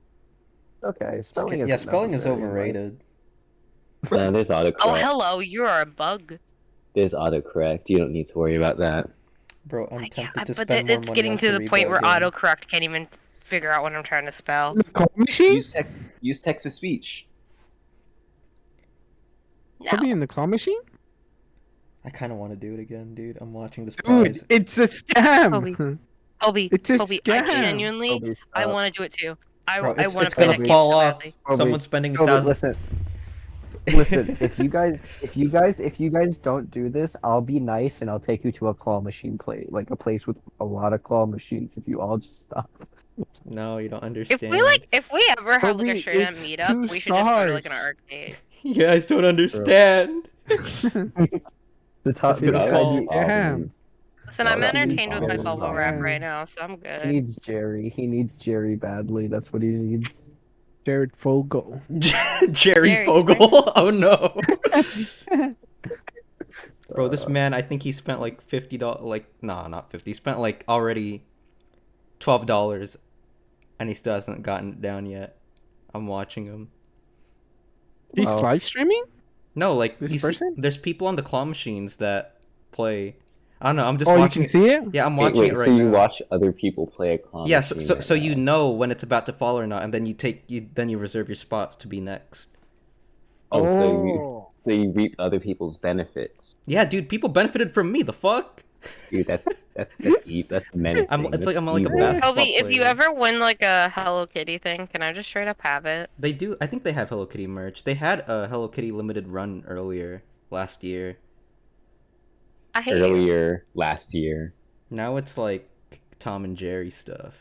Okay, spelling is Yeah, spelling is overrated. There's autocorrect. Oh, hello, you are a bug. There's autocorrect. You don't need to worry about that. Bro, I'm tempted to But spend more it's money getting on to the point Karibo where again. autocorrect can't even figure out what I'm trying to spell. Call machine? Use text to speech. No. Put me in the claw machine? I kind of want to do it again, dude. I'm watching this Dude, prize. it's a scam. Toby, It's a Toby, I scam. genuinely, Toby, I stop. want to do it too. Bro, I it's want to gonna play that game fall so off. badly. Toby, Someone's spending Toby, 1,000. listen. If you guys don't do this, I'll be nice and I'll take you to a claw machine like a place with a lot of claw machines. If you all just stop. No, you don't If understand. we ever have like a Toby, straight up it's meetup, 2 we should just go to like an stars. arcade. You guys don't understand. The top. That's gonna the fall. guy Scam. Listen, I'm that needs entertained with my to bubble stop. wrap right now, so I'm He good. needs Jerry. He needs Jerry badly. That's what he needs. Jared Fogle. Jerry Jerry Fogle. Oh no. Bro, this man, I think he spent like $50. Like, nah, not 50. He spent like already $12, and he still hasn't gotten it down yet. I'm watching him. He's Wow. live streaming? No, like This person? there's people on the claw machines that play. I don't know. I'm just Oh, you watching can see it? Yeah, I'm Wait, watching it right so you now. watch other people play a claw Yeah, machine so right you now. know when it's about to fall or not, and then you reserve your spots to be next. Oh, so you reap other people's benefits. Yeah, dude, people benefited from me. The fuck? Dude, that's menacing. It's like I'm like a evil. basketball Toby, if you player. ever win like a Hello Kitty thing, can I just straight up have it? They do. I think they have Hello Kitty merch. They had a Hello Kitty limited run earlier last year. I hate you. Earlier last year. Now it's like Tom and Jerry stuff,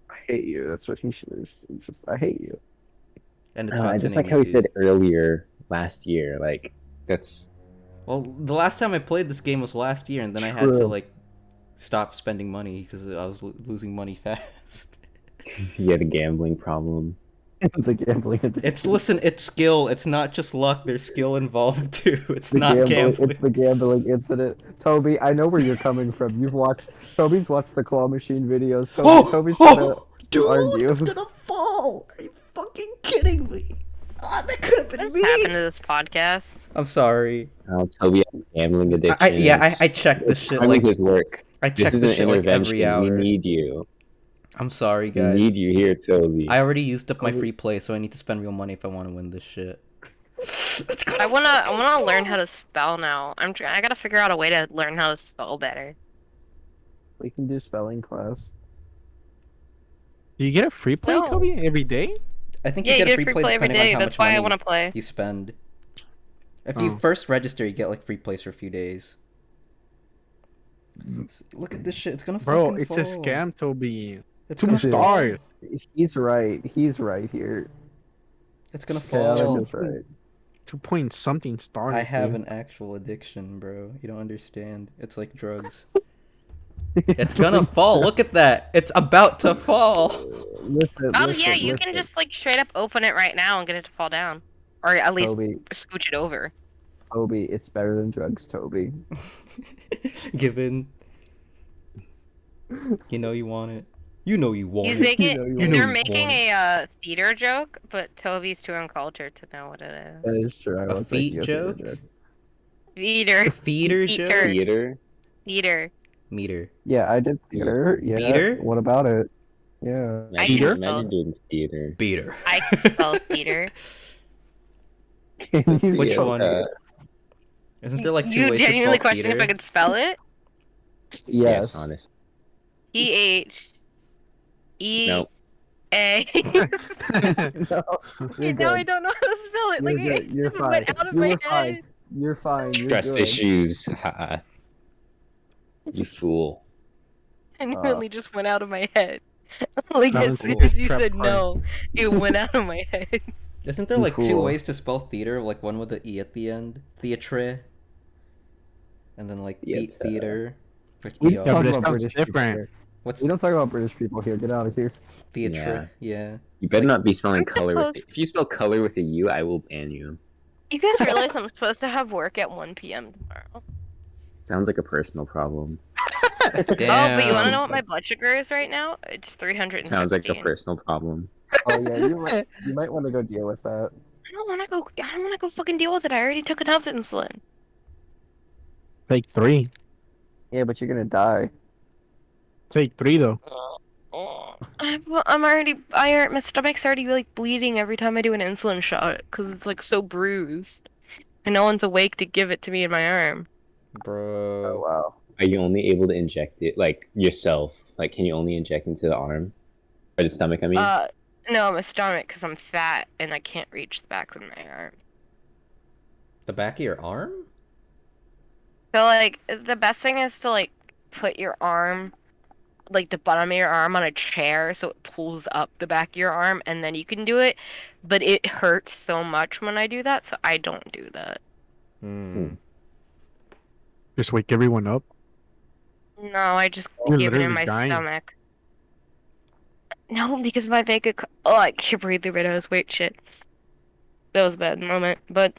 I hate you. That's what he should. It's just I hate you. and it's I what's just the like name how he it, dude. said earlier last year. Like that's Well, the last time I played this game was last year, and then I had to True. like stop spending money because I was losing money fast. he had a gambling problem. The gambling addiction. It's skill. It's not just luck. There's skill involved too. It's The not gambling. gambling. It's the gambling incident. Toby, I know where you're coming from. Toby's watched the claw machine videos. Toby's trying to Dude, argue. it's gonna fall. Are you fucking kidding me? Oh, that could have What been just me. happened to this podcast? I'm sorry. I'll tell you gambling addiction. I check this shit Timing like his work. I This check is this an shit like intervention. every hour. We need you. I'm sorry, We guys. need you here, Toby. I already used up my free play, so I need to spend real money if I want to win this shit. I wanna learn how to spell now. I gotta figure out a way to learn how to spell better. We can do spelling class. You get a free play, No. Toby, every day? I think Yeah, you get a free play every depending on day. how That's much why I money wanna play. you spend. If you Oh. first register, you get like free plays for a few days. Look at this shit. It's gonna Bro, fucking it's fall. a scam, Toby. It's 2 gonna Dude. fall. stars. He's right. He's right here. It's gonna Still. fall. Alex is right. 2 point something stars. I have dude. an actual addiction, bro. You don't understand. It's like drugs. It's gonna fall. Look at that. It's about to fall. Listen. Oh listen, yeah, you can listen. just like straight up open it right now and get it to fall down, or at least Toby. scooch it over. Toby, it's better than drugs, Toby. Given. You know you want it. You know you want He's it. making. know you want They're it. making a theater joke, but Toby's too uncultured to know what it That is. is true. I A was feet making joke? theater joke. Theater. Feeder Feet joke? turd. Theater. Theater. Meter. Yeah, I did theater. Yeah. Theater? What about it? Yeah. I Imagine, can imagine spell. doing theater. Beater. I can spell theater. Can you Which spell one? theater? Isn't there like two You ways to genuinely spell question if I theater? could spell it? Yes. honest. TH E Nope. A. No, you're Now I good. don't know how to spell it. You're Like good. it You're just fine. went out of You my were fine. head. You're fine. You're Trust good. issues. Haha. You fool. Genuinely just went out of my head. Like That as was soon his as you prep said card. no, it went out of my head. Isn't there You like two fool. ways to spell theater? Like one with the E at the end? Theatre. And then like Theatre. theater. Like We ER. don't talk but it about sounds British people different. here. What's We don't talk about British people here. Get out of here. theatre? Yeah. You better Like- not be spelling I'm color with supposed- If you spell color with a U, I will ban you. You guys realize I'm supposed to have work at 1 p.m. tomorrow? Sounds like a personal problem. Oh, but you want to Damn. know what my blood sugar is right now? It's 316. Sounds like a personal problem. Oh yeah, you might want to go deal with that. I don't want to go. I don't want to go fucking deal with it. I already took enough insulin. Take 3. Yeah, but you're gonna die. Take 3 though. I'm already. My stomach's already like bleeding every time I do an insulin shot because it's like so bruised, and no one's awake to give it to me in my arm. Oh Bro. wow. Are you only able to inject it, like, yourself? Like, can you only inject into the arm? Or the stomach, I mean? No, my stomach because I'm fat and I can't reach the back of my arm. The back of your arm? So like the best thing is to like put your arm, like the bottom of your arm on a chair so it pulls up the back of your arm and then you can do it. But it hurts so much when I do that, so I don't do that. Hmm. Just wake everyone up. No, I just You're give it in literally my dying. stomach. No, because my oh, I can't breathe through my nose. Wait, shit. That was a bad moment. But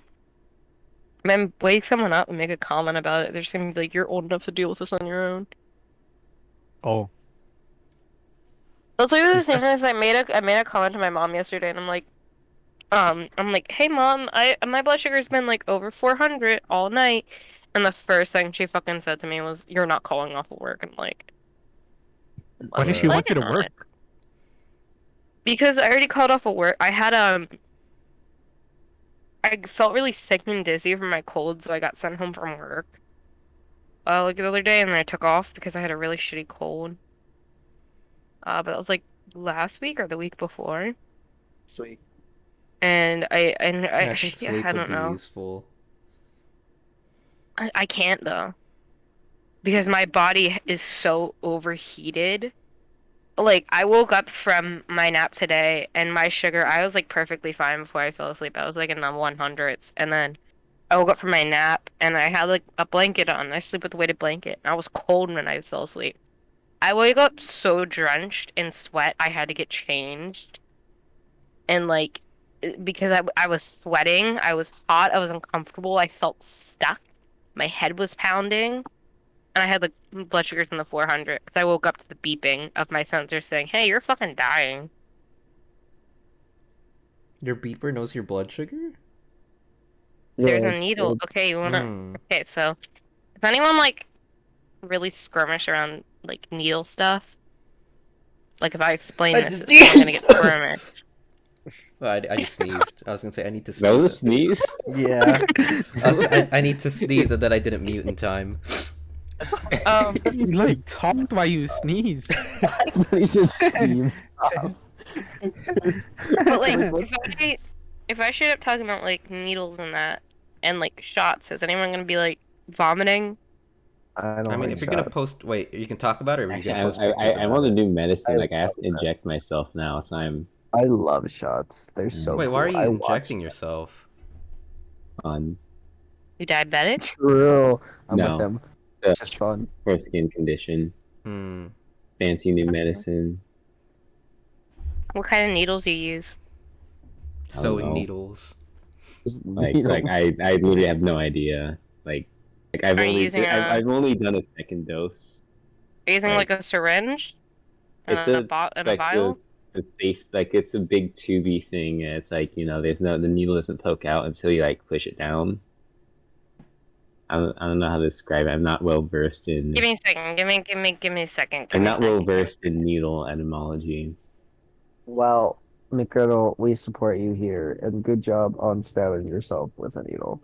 then wake someone up and make a comment about it. They're just gonna be like, "You're old enough to deal with this on your own." Oh. That's like the Is thing that- is I made a comment to my mom yesterday, and I'm like, "Hey mom, my blood sugar's been like over 400 all night," and the first thing she fucking said to me was, "You're not calling off of work." And like, Why does she "Why want you to not?" work? Because I already called off of work. I felt really sick and dizzy from my cold, so I got sent home from work. Like the other day, and then I took off because I had a really shitty cold. But that was like last week or the week before. Sweet. And I think yeah, sleep I would don't be know. useful. I can't though. Because my body is so overheated. Like, I woke up from my nap today, and my sugar, I was like perfectly fine before I fell asleep. I was like in the 100s. And then I woke up from my nap, and I had like a blanket on. I sleep with a weighted blanket. And I was cold when I fell asleep. I wake up so drenched in sweat, I had to get changed. and like because I was sweating, I was hot, I was uncomfortable, I felt stuck, my head was pounding, and I had like blood sugars in the 400 because I woke up to the beeping of my sensor saying, "Hey, you're fucking dying." Your beeper knows your blood sugar? There's Yeah, a needle. Okay, you wanna? Hmm. Okay, so if anyone like really skirmish around like needle stuff, like if I explain I this, just is someone gonna get skirmish? Well, I just sneezed. I was gonna say I need to That was a sneeze. sneeze. Yeah. I need to sneeze and then I didn't mute in time. You like talked while you sneezed. he should scream. Stop. But like Wait, what? if I straight up talking about like needles and that and like shots, is anyone gonna be like vomiting? I I don't mean, like if you're gonna shots. post, wait, you can talk about it, or are you Actually, gonna post pictures I'm about on the it? new medicine. I Like, I have love to that. inject myself now, so I'm I love shots. They're so Wait, why are cool. you I watched. injecting yourself? on. You diabetic? True. I'm with No, him. uh, Just fun. for a skin condition. Hmm. Fancy new medicine. What kind of needles you use? I don't Sewing know. needles. Just Like, needles. I literally have no idea. Like Are you using I've only done a second dose. are you using like Like, a syringe it's and a a bot and a like the vial? it's safe. Like, it's a big tubey thing, and it's like, there's no the needle doesn't poke out until you like push it down. I don't know how to describe it. I'm not well versed in. Give me a second. Give me a second. Give I'm me a not well second. versed in needle etymology. Well, McGriddle, we support you here, and good job on stabbing yourself with a needle.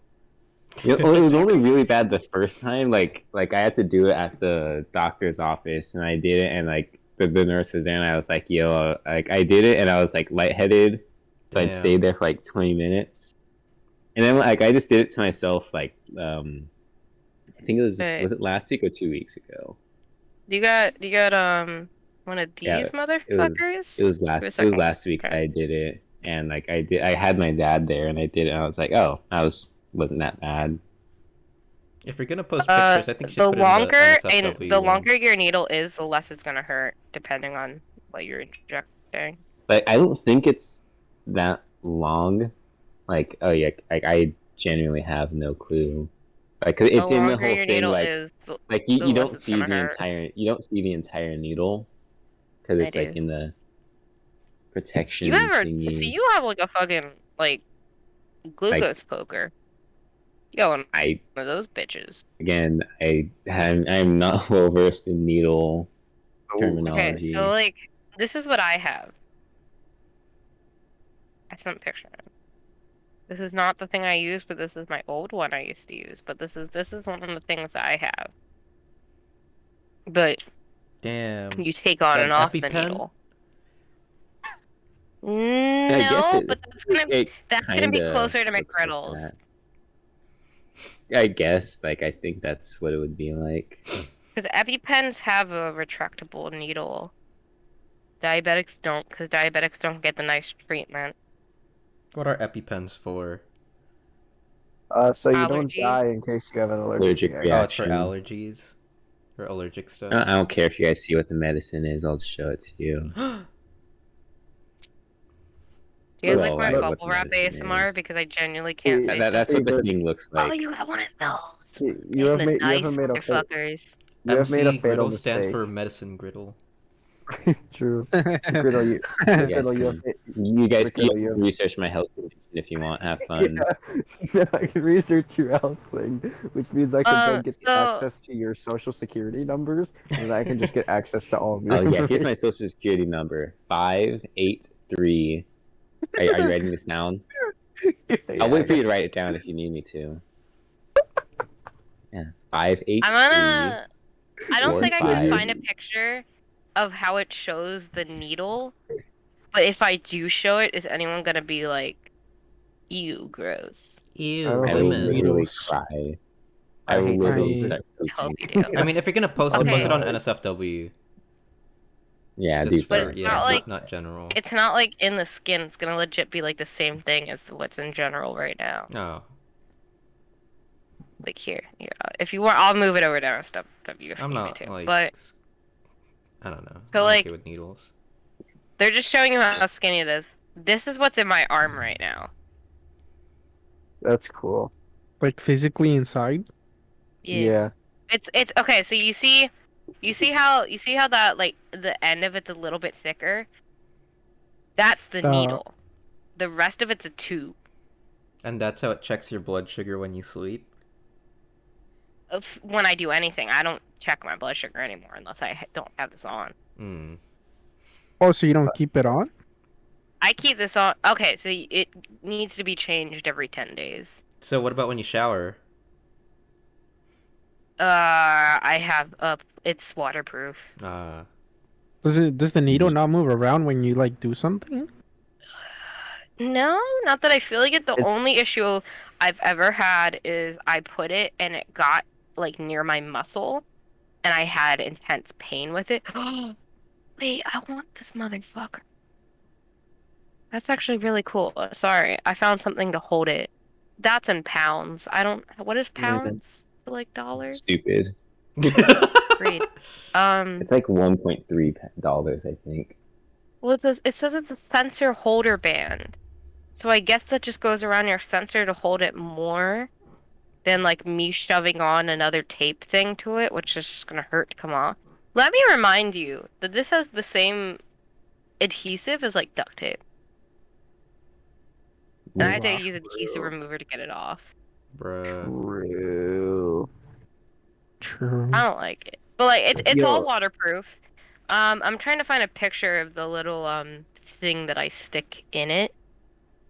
Well, it was only really bad the first time. Like I had to do it at the doctor's office, and I did it, and like the nurse was there, and I was like, "Yo," like I did it, and I was like lightheaded, so I'd stayed Damn. there for like 20 minutes, and then like I just did it to myself. Like, I think Wait, was it last week or 2 weeks ago? do you got one of Yeah, these motherfuckers? For a it was second. last week Okay. I did it, and like I had my dad there, and I did it, and I was like, "Oh, wasn't that bad." If you're gonna post pictures, I think you should put it in the The NSFW one. longer your needle is, the less it's gonna hurt, depending on what you're injecting. Like, I don't think it's that long. Like, oh yeah, like I genuinely have no clue. Like, 'cause The it's in the longer whole your thing. needle Like, is, the you less don't it's see gonna the hurt. entire needle because I it's like do. in the You protection ever? So thingy. you have like a fucking like Like, glucose poker. You got one I of those bitches. again, I'm not well versed in needle Oh, Okay, so terminology. like this is what I have. I sent a picture. This is not the thing I use, but this is my old one I used to use. But this is one of the things I have. But Damn. you take Is on that and an off the EpiPen? needle. I guess No, but it that's gonna kind be of closer to looks like McGriddles. that. I guess, like, I think that's what it would be like. Because EpiPens have a retractable needle. Diabetics don't, because diabetics don't get the nice treatment. What are EpiPens for? so you don't Allergy. die in case you have an allergic Allergic reaction. Oh, it's for reaction. allergies. For allergic stuff. I don't care if you guys see what the medicine is. I'll just show it to you. Do you guys Well, like my I know what bubble the wrap medicine ASMR? is. Because I genuinely can't See, say stuff. That's see, what the but thing looks Oh, like. you got one of those. you have The made nice a motherfuckers. you have made a MC fatal Griddle stands mistake. for medicine griddle. True. Griddle, you Yes, Griddle, you have you guys can Griddle, you have research my health condition if you want. Have yeah, fun. yeah, I can research your health thing, which means I can then get So access to your social security numbers, and then I can just get access to all of your Oh yeah, here's information. my social security number: 583. Are you writing this down? I'll wait for you to write it down if you need me to. Yeah, 583. I'm gonna. I don't Four, think I can five. find a picture of how it shows the needle. But if I do show it, is anyone gonna be like, "Ew, gross"? Ew, I don't I will think lemon. literally Needles. cry. I I will hate literally needles. start I hope puking. you do. I mean, if you're gonna post I'm it, post it on sorry. NSFW. Yeah, Just do But for, that. it's yeah, not like not general. it's not like in the skin. It's gonna legit be like the same thing as what's in general right now. Oh. Like here. If you want, I'll move it over down stuff if I'm you need me not, to. like, But I don't know. so I'm okay like with needles. they're just showing you how skinny it is. This is what's in my arm right now. That's cool. Like physically inside. Yeah. Yeah. It's okay, so you see how that like the end of it's a little bit thicker? That's the Uh, needle. The rest of it's a tube. And that's how it checks your blood sugar when you sleep. When I do anything, I don't check my blood sugar anymore unless I don't have this on. Hmm. oh, so you don't keep it on? I keep this on. Okay, so it needs to be changed every 10 days. So what about when you shower? I have it's waterproof. Does the needle Mhm. not move around when you like do something? No, not that I feel like it. The It's only issue I've ever had is I put it and it got like near my muscle and I had intense pain with it. Wait, I want this motherfucker. That's actually really cool. Sorry, I found something to hold it. That's in pounds. I don't. What is man. pounds to like dollars? Stupid. Great. It's like $1.3, I think. Well, it says it's a sensor holder band. So I guess that just goes around your sensor to hold it more than like me shoving on another tape thing to it, which is just gonna hurt to come off. Let me remind you that this has the same adhesive as like duct tape. And I had to Wow. use adhesive remover to get it off. Bruh. True. True. I don't like it. But like it's all Yo, waterproof. I'm trying to find a picture of the little thing that I stick in it.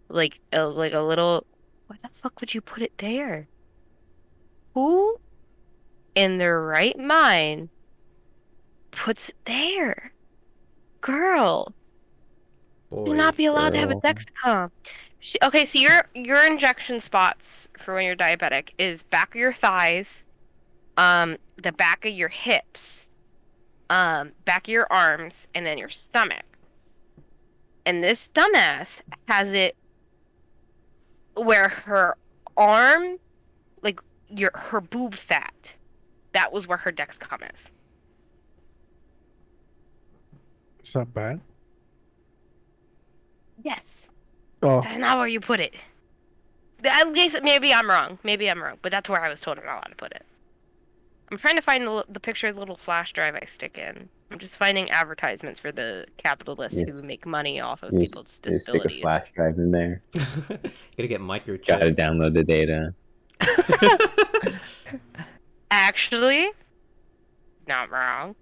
Like a little why the fuck would you put it there? Who in their right mind puts it there? Girl, do Boy. not be allowed to have a Girl. Dexcom. Okay, so your injection spots for when you're diabetic is back of your thighs, the back of your hips, back of your arms, and then your stomach. And this dumbass has it where her arm, like her boob fat, that was where her Dexcom is. Is that bad? Yes, Oh, that's not where you put it. At least maybe I'm wrong. Maybe I'm wrong, but that's where I was told I'm not allowed to put it. I'm trying to find the picture of the little flash drive I stick in. I'm just finding advertisements for the capitalists You who just, make money off of you people's just stick a disabilities. flash drive in there. Gotta get Gotta microchip. download the data. Actually, not wrong.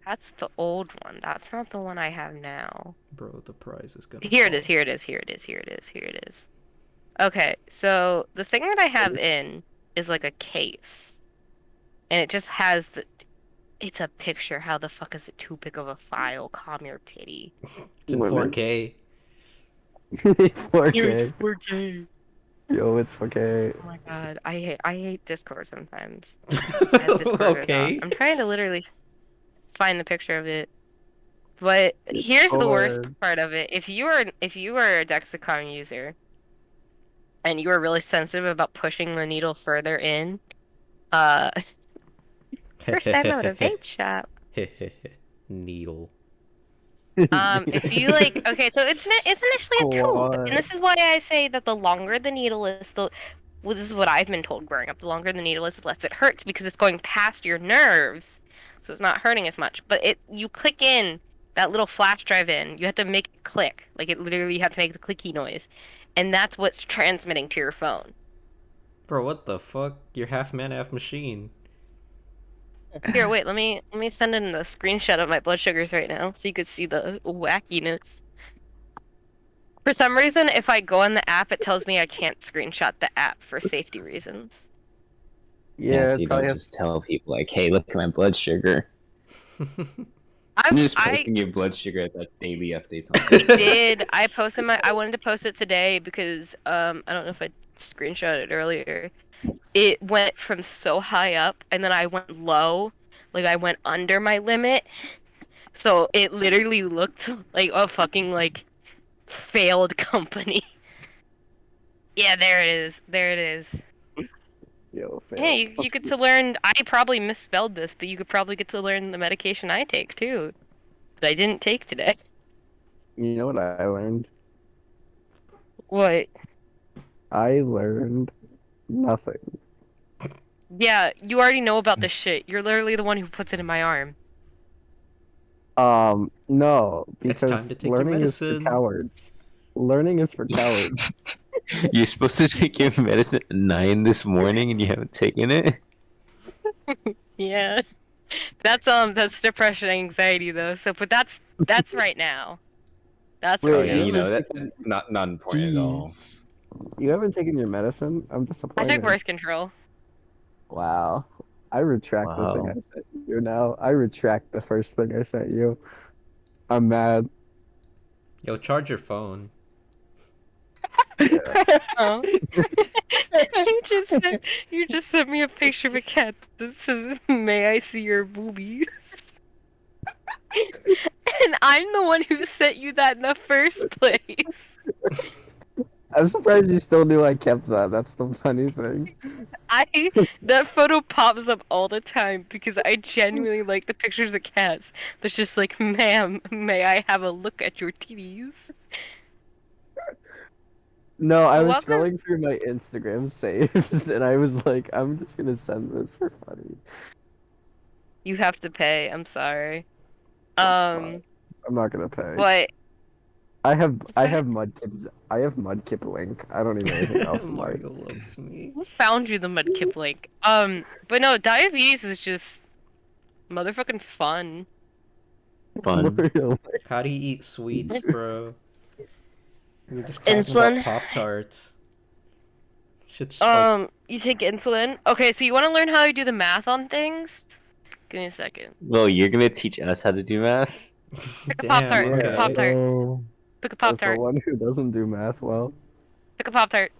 That's the old one. That's not the one I have now. Bro, the prize is gonna Here it fall. is, here it is, here it is, here it is, here it is. Okay, so the thing that I have in is like a case. And it just has it's a picture. How the fuck is it too big of a file? Calm your titty. It's in women. 4K. 4K. 4K. Yo, it's 4K. Oh my god, I hate Discord sometimes. As Discord goes off. Okay. I'm trying to literally find the picture of it. But here's the worst Discord. part of it. If you are a Dexicon user and you are really sensitive about pushing the needle further in, uh first time out of vape shop. Needle. If you like, okay, so it's initially a tube, and What? this is why I say that the longer the needle is, well, this is what I've been told growing up. The longer the needle is, the less it hurts because it's going past your nerves, so it's not hurting as much. But you click in that little flash drive in, you have to make it click, like it literally you have to make the clicky noise, and that's what's transmitting to your phone. Bro, what the fuck? You're half man, half machine. Here, wait, let me send in the screenshot of my blood sugars right now so you could see the wackiness. For some reason, if I go in the app, it tells me I can't screenshot the app for safety reasons. Yeah, Yeah, so it you probably don't has. just tell people like, "Hey, look at my blood sugar." I'm You're just I posting your blood sugar as like daily updates on I Facebook. did. I wanted to post it today because I don't know if I screenshot it earlier. It went from so high up and then I went low, like I went under my limit. So it literally looked like a fucking like failed company. Yeah, there it is. There it is. Yo, fail. Hey, you get to learn. I probably misspelled this, but you could probably get to learn the medication I take too, that I didn't take today. You know what I learned? What? I learned nothing. Yeah, you already know about this shit. You're literally the one who puts it in my arm. No, It's time because to take your learning is for medicine. cowards. Learning is for cowards. You're supposed to take your medicine at 9 this morning and you haven't taken it? Yeah. That's depression anxiety though. So but that's right now. That's Oh right Wait, yeah, you now. you know haven't that's taken not important at all. Jeez. you haven't taken your medicine? I'm I took disappointed. birth control. Wow. I retract the thing I Wow. sent you now. I retract the first thing I sent you. I'm mad. Yo, charge your phone. Yeah. Oh. You just sent me a picture of a cat that says, "May I see your boobies?" And I'm the one who sent you that in the first place. I'm surprised you still knew I kept that. That's the funny thing. I that photo pops up all the time because I genuinely like the pictures of cats. That's just like, ma'am, may I have a look at your titties? No, I But was welcome. scrolling through my Instagram saves and I was like, I'm just gonna send this for funny. You have to pay. I'm sorry. That's fine. I'm not gonna pay. But I have just I go ahead. have Mudkip's I have Mudkip link. I don't need anything else in life. Mario loves me. Who found you the Mudkip link? But no, diabetes is just motherfucking fun. Fun. Real. How do you eat sweets, bro? We were just talking about Insulin. Pop Tarts. Shit's like You take insulin. Okay, so you want to learn how to do the math on things? Give me a second. Well, you're gonna teach us how to do math? Pick a Pop damn, Tart. Pick a Yeah. Pop okay. Tart. So Pick a Pop As the Tart. one who doesn't do math well. Pick a Pop Tart.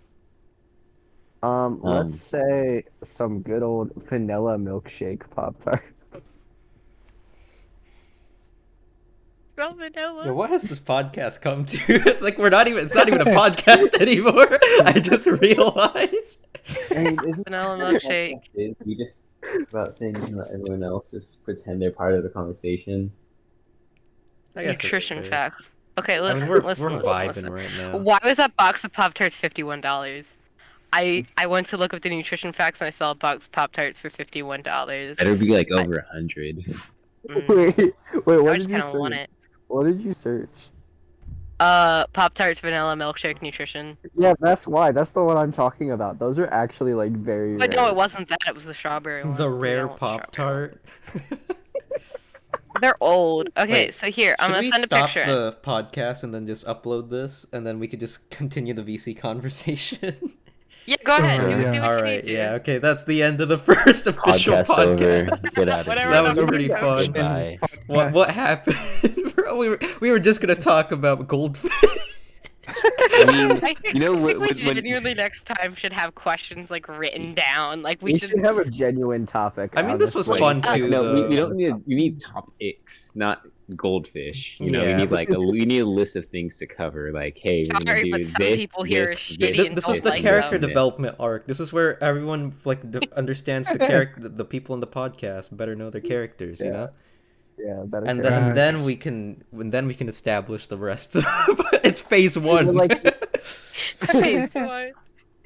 Let's Um, say some good old vanilla milkshake Pop Tart. Spell vanilla. Yo, what has this podcast come to? It's like it's not even a podcast anymore. I just realized. I mean, isn't Vanilla that what milkshake. podcast is? We just talk about things and let everyone else just pretend they're part of the conversation. I guess that's Nutrition fair. facts. Okay, I listen, mean, listen, we're listen, vibing listen. right now. Why was that box of Pop Tarts $51? I went to look up the nutrition facts and I saw a box of Pop Tarts for $51. Better be like over 100. Wait, wait, I what just did you kind of want search? it. What did you search? Pop Tarts vanilla milkshake nutrition. Yeah, that's why. That's the one I'm talking about. Those are actually like very But no, rare. it wasn't that. It was the strawberry one. The Dude, I rare want the Pop strawberry one. Tart. They're old. Okay, Wait, so here, I'm should gonna we send a stop picture in. the podcast and then just upload this, and then we could just continue the VC conversation? Yeah, go ahead. Sure, Do yeah. what All you right, need to. yeah, okay, that's the end of the first official Podcast over. podcast. Get out of Whatever here. That was the pretty fuck fun. Goodbye. What happened? Bro, we were just gonna talk about goldfish. I mean, I think, you know I think we when genuinely next time should have questions like written down. Like we We should. should have a genuine topic. I mean, this was fun too, no, we though. don't need we need topics, not goldfish. You know, we Yeah, need like we need a list of things to cover. Like, hey, we're gonna Sorry, do but some this, people here this, are shitty this, and This don't was the like character them. development arc. This is where everyone understands the character, the people in the podcast better know their characters, you Yeah. know. Yeah, better. And character. then we can establish the rest. It's phase one. like- Okay, so I-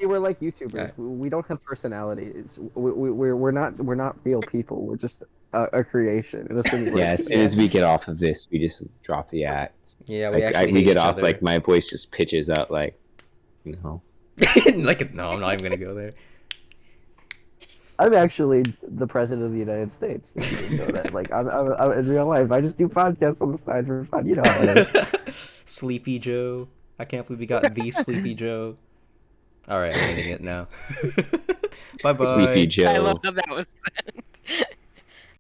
We're like YouTubers. Okay. We don't have personalities. We're not real people. We're just a creation in a simulation. Yeah, as soon as we get off of this, we just drop the act. Yeah, we Like, actually we hate get each off, other. like my voice just pitches up, like, you know. Like, no, I'm not even gonna go there. I'm actually the president of the United States. If you didn't know that. Like I'm in real life. I just do podcasts on the side for fun. You know how it is. Sleepy Joe. I can't believe we got the Sleepy Joe. All right, I'm ending it now. Bye bye. Sleepy Joe. I love that was.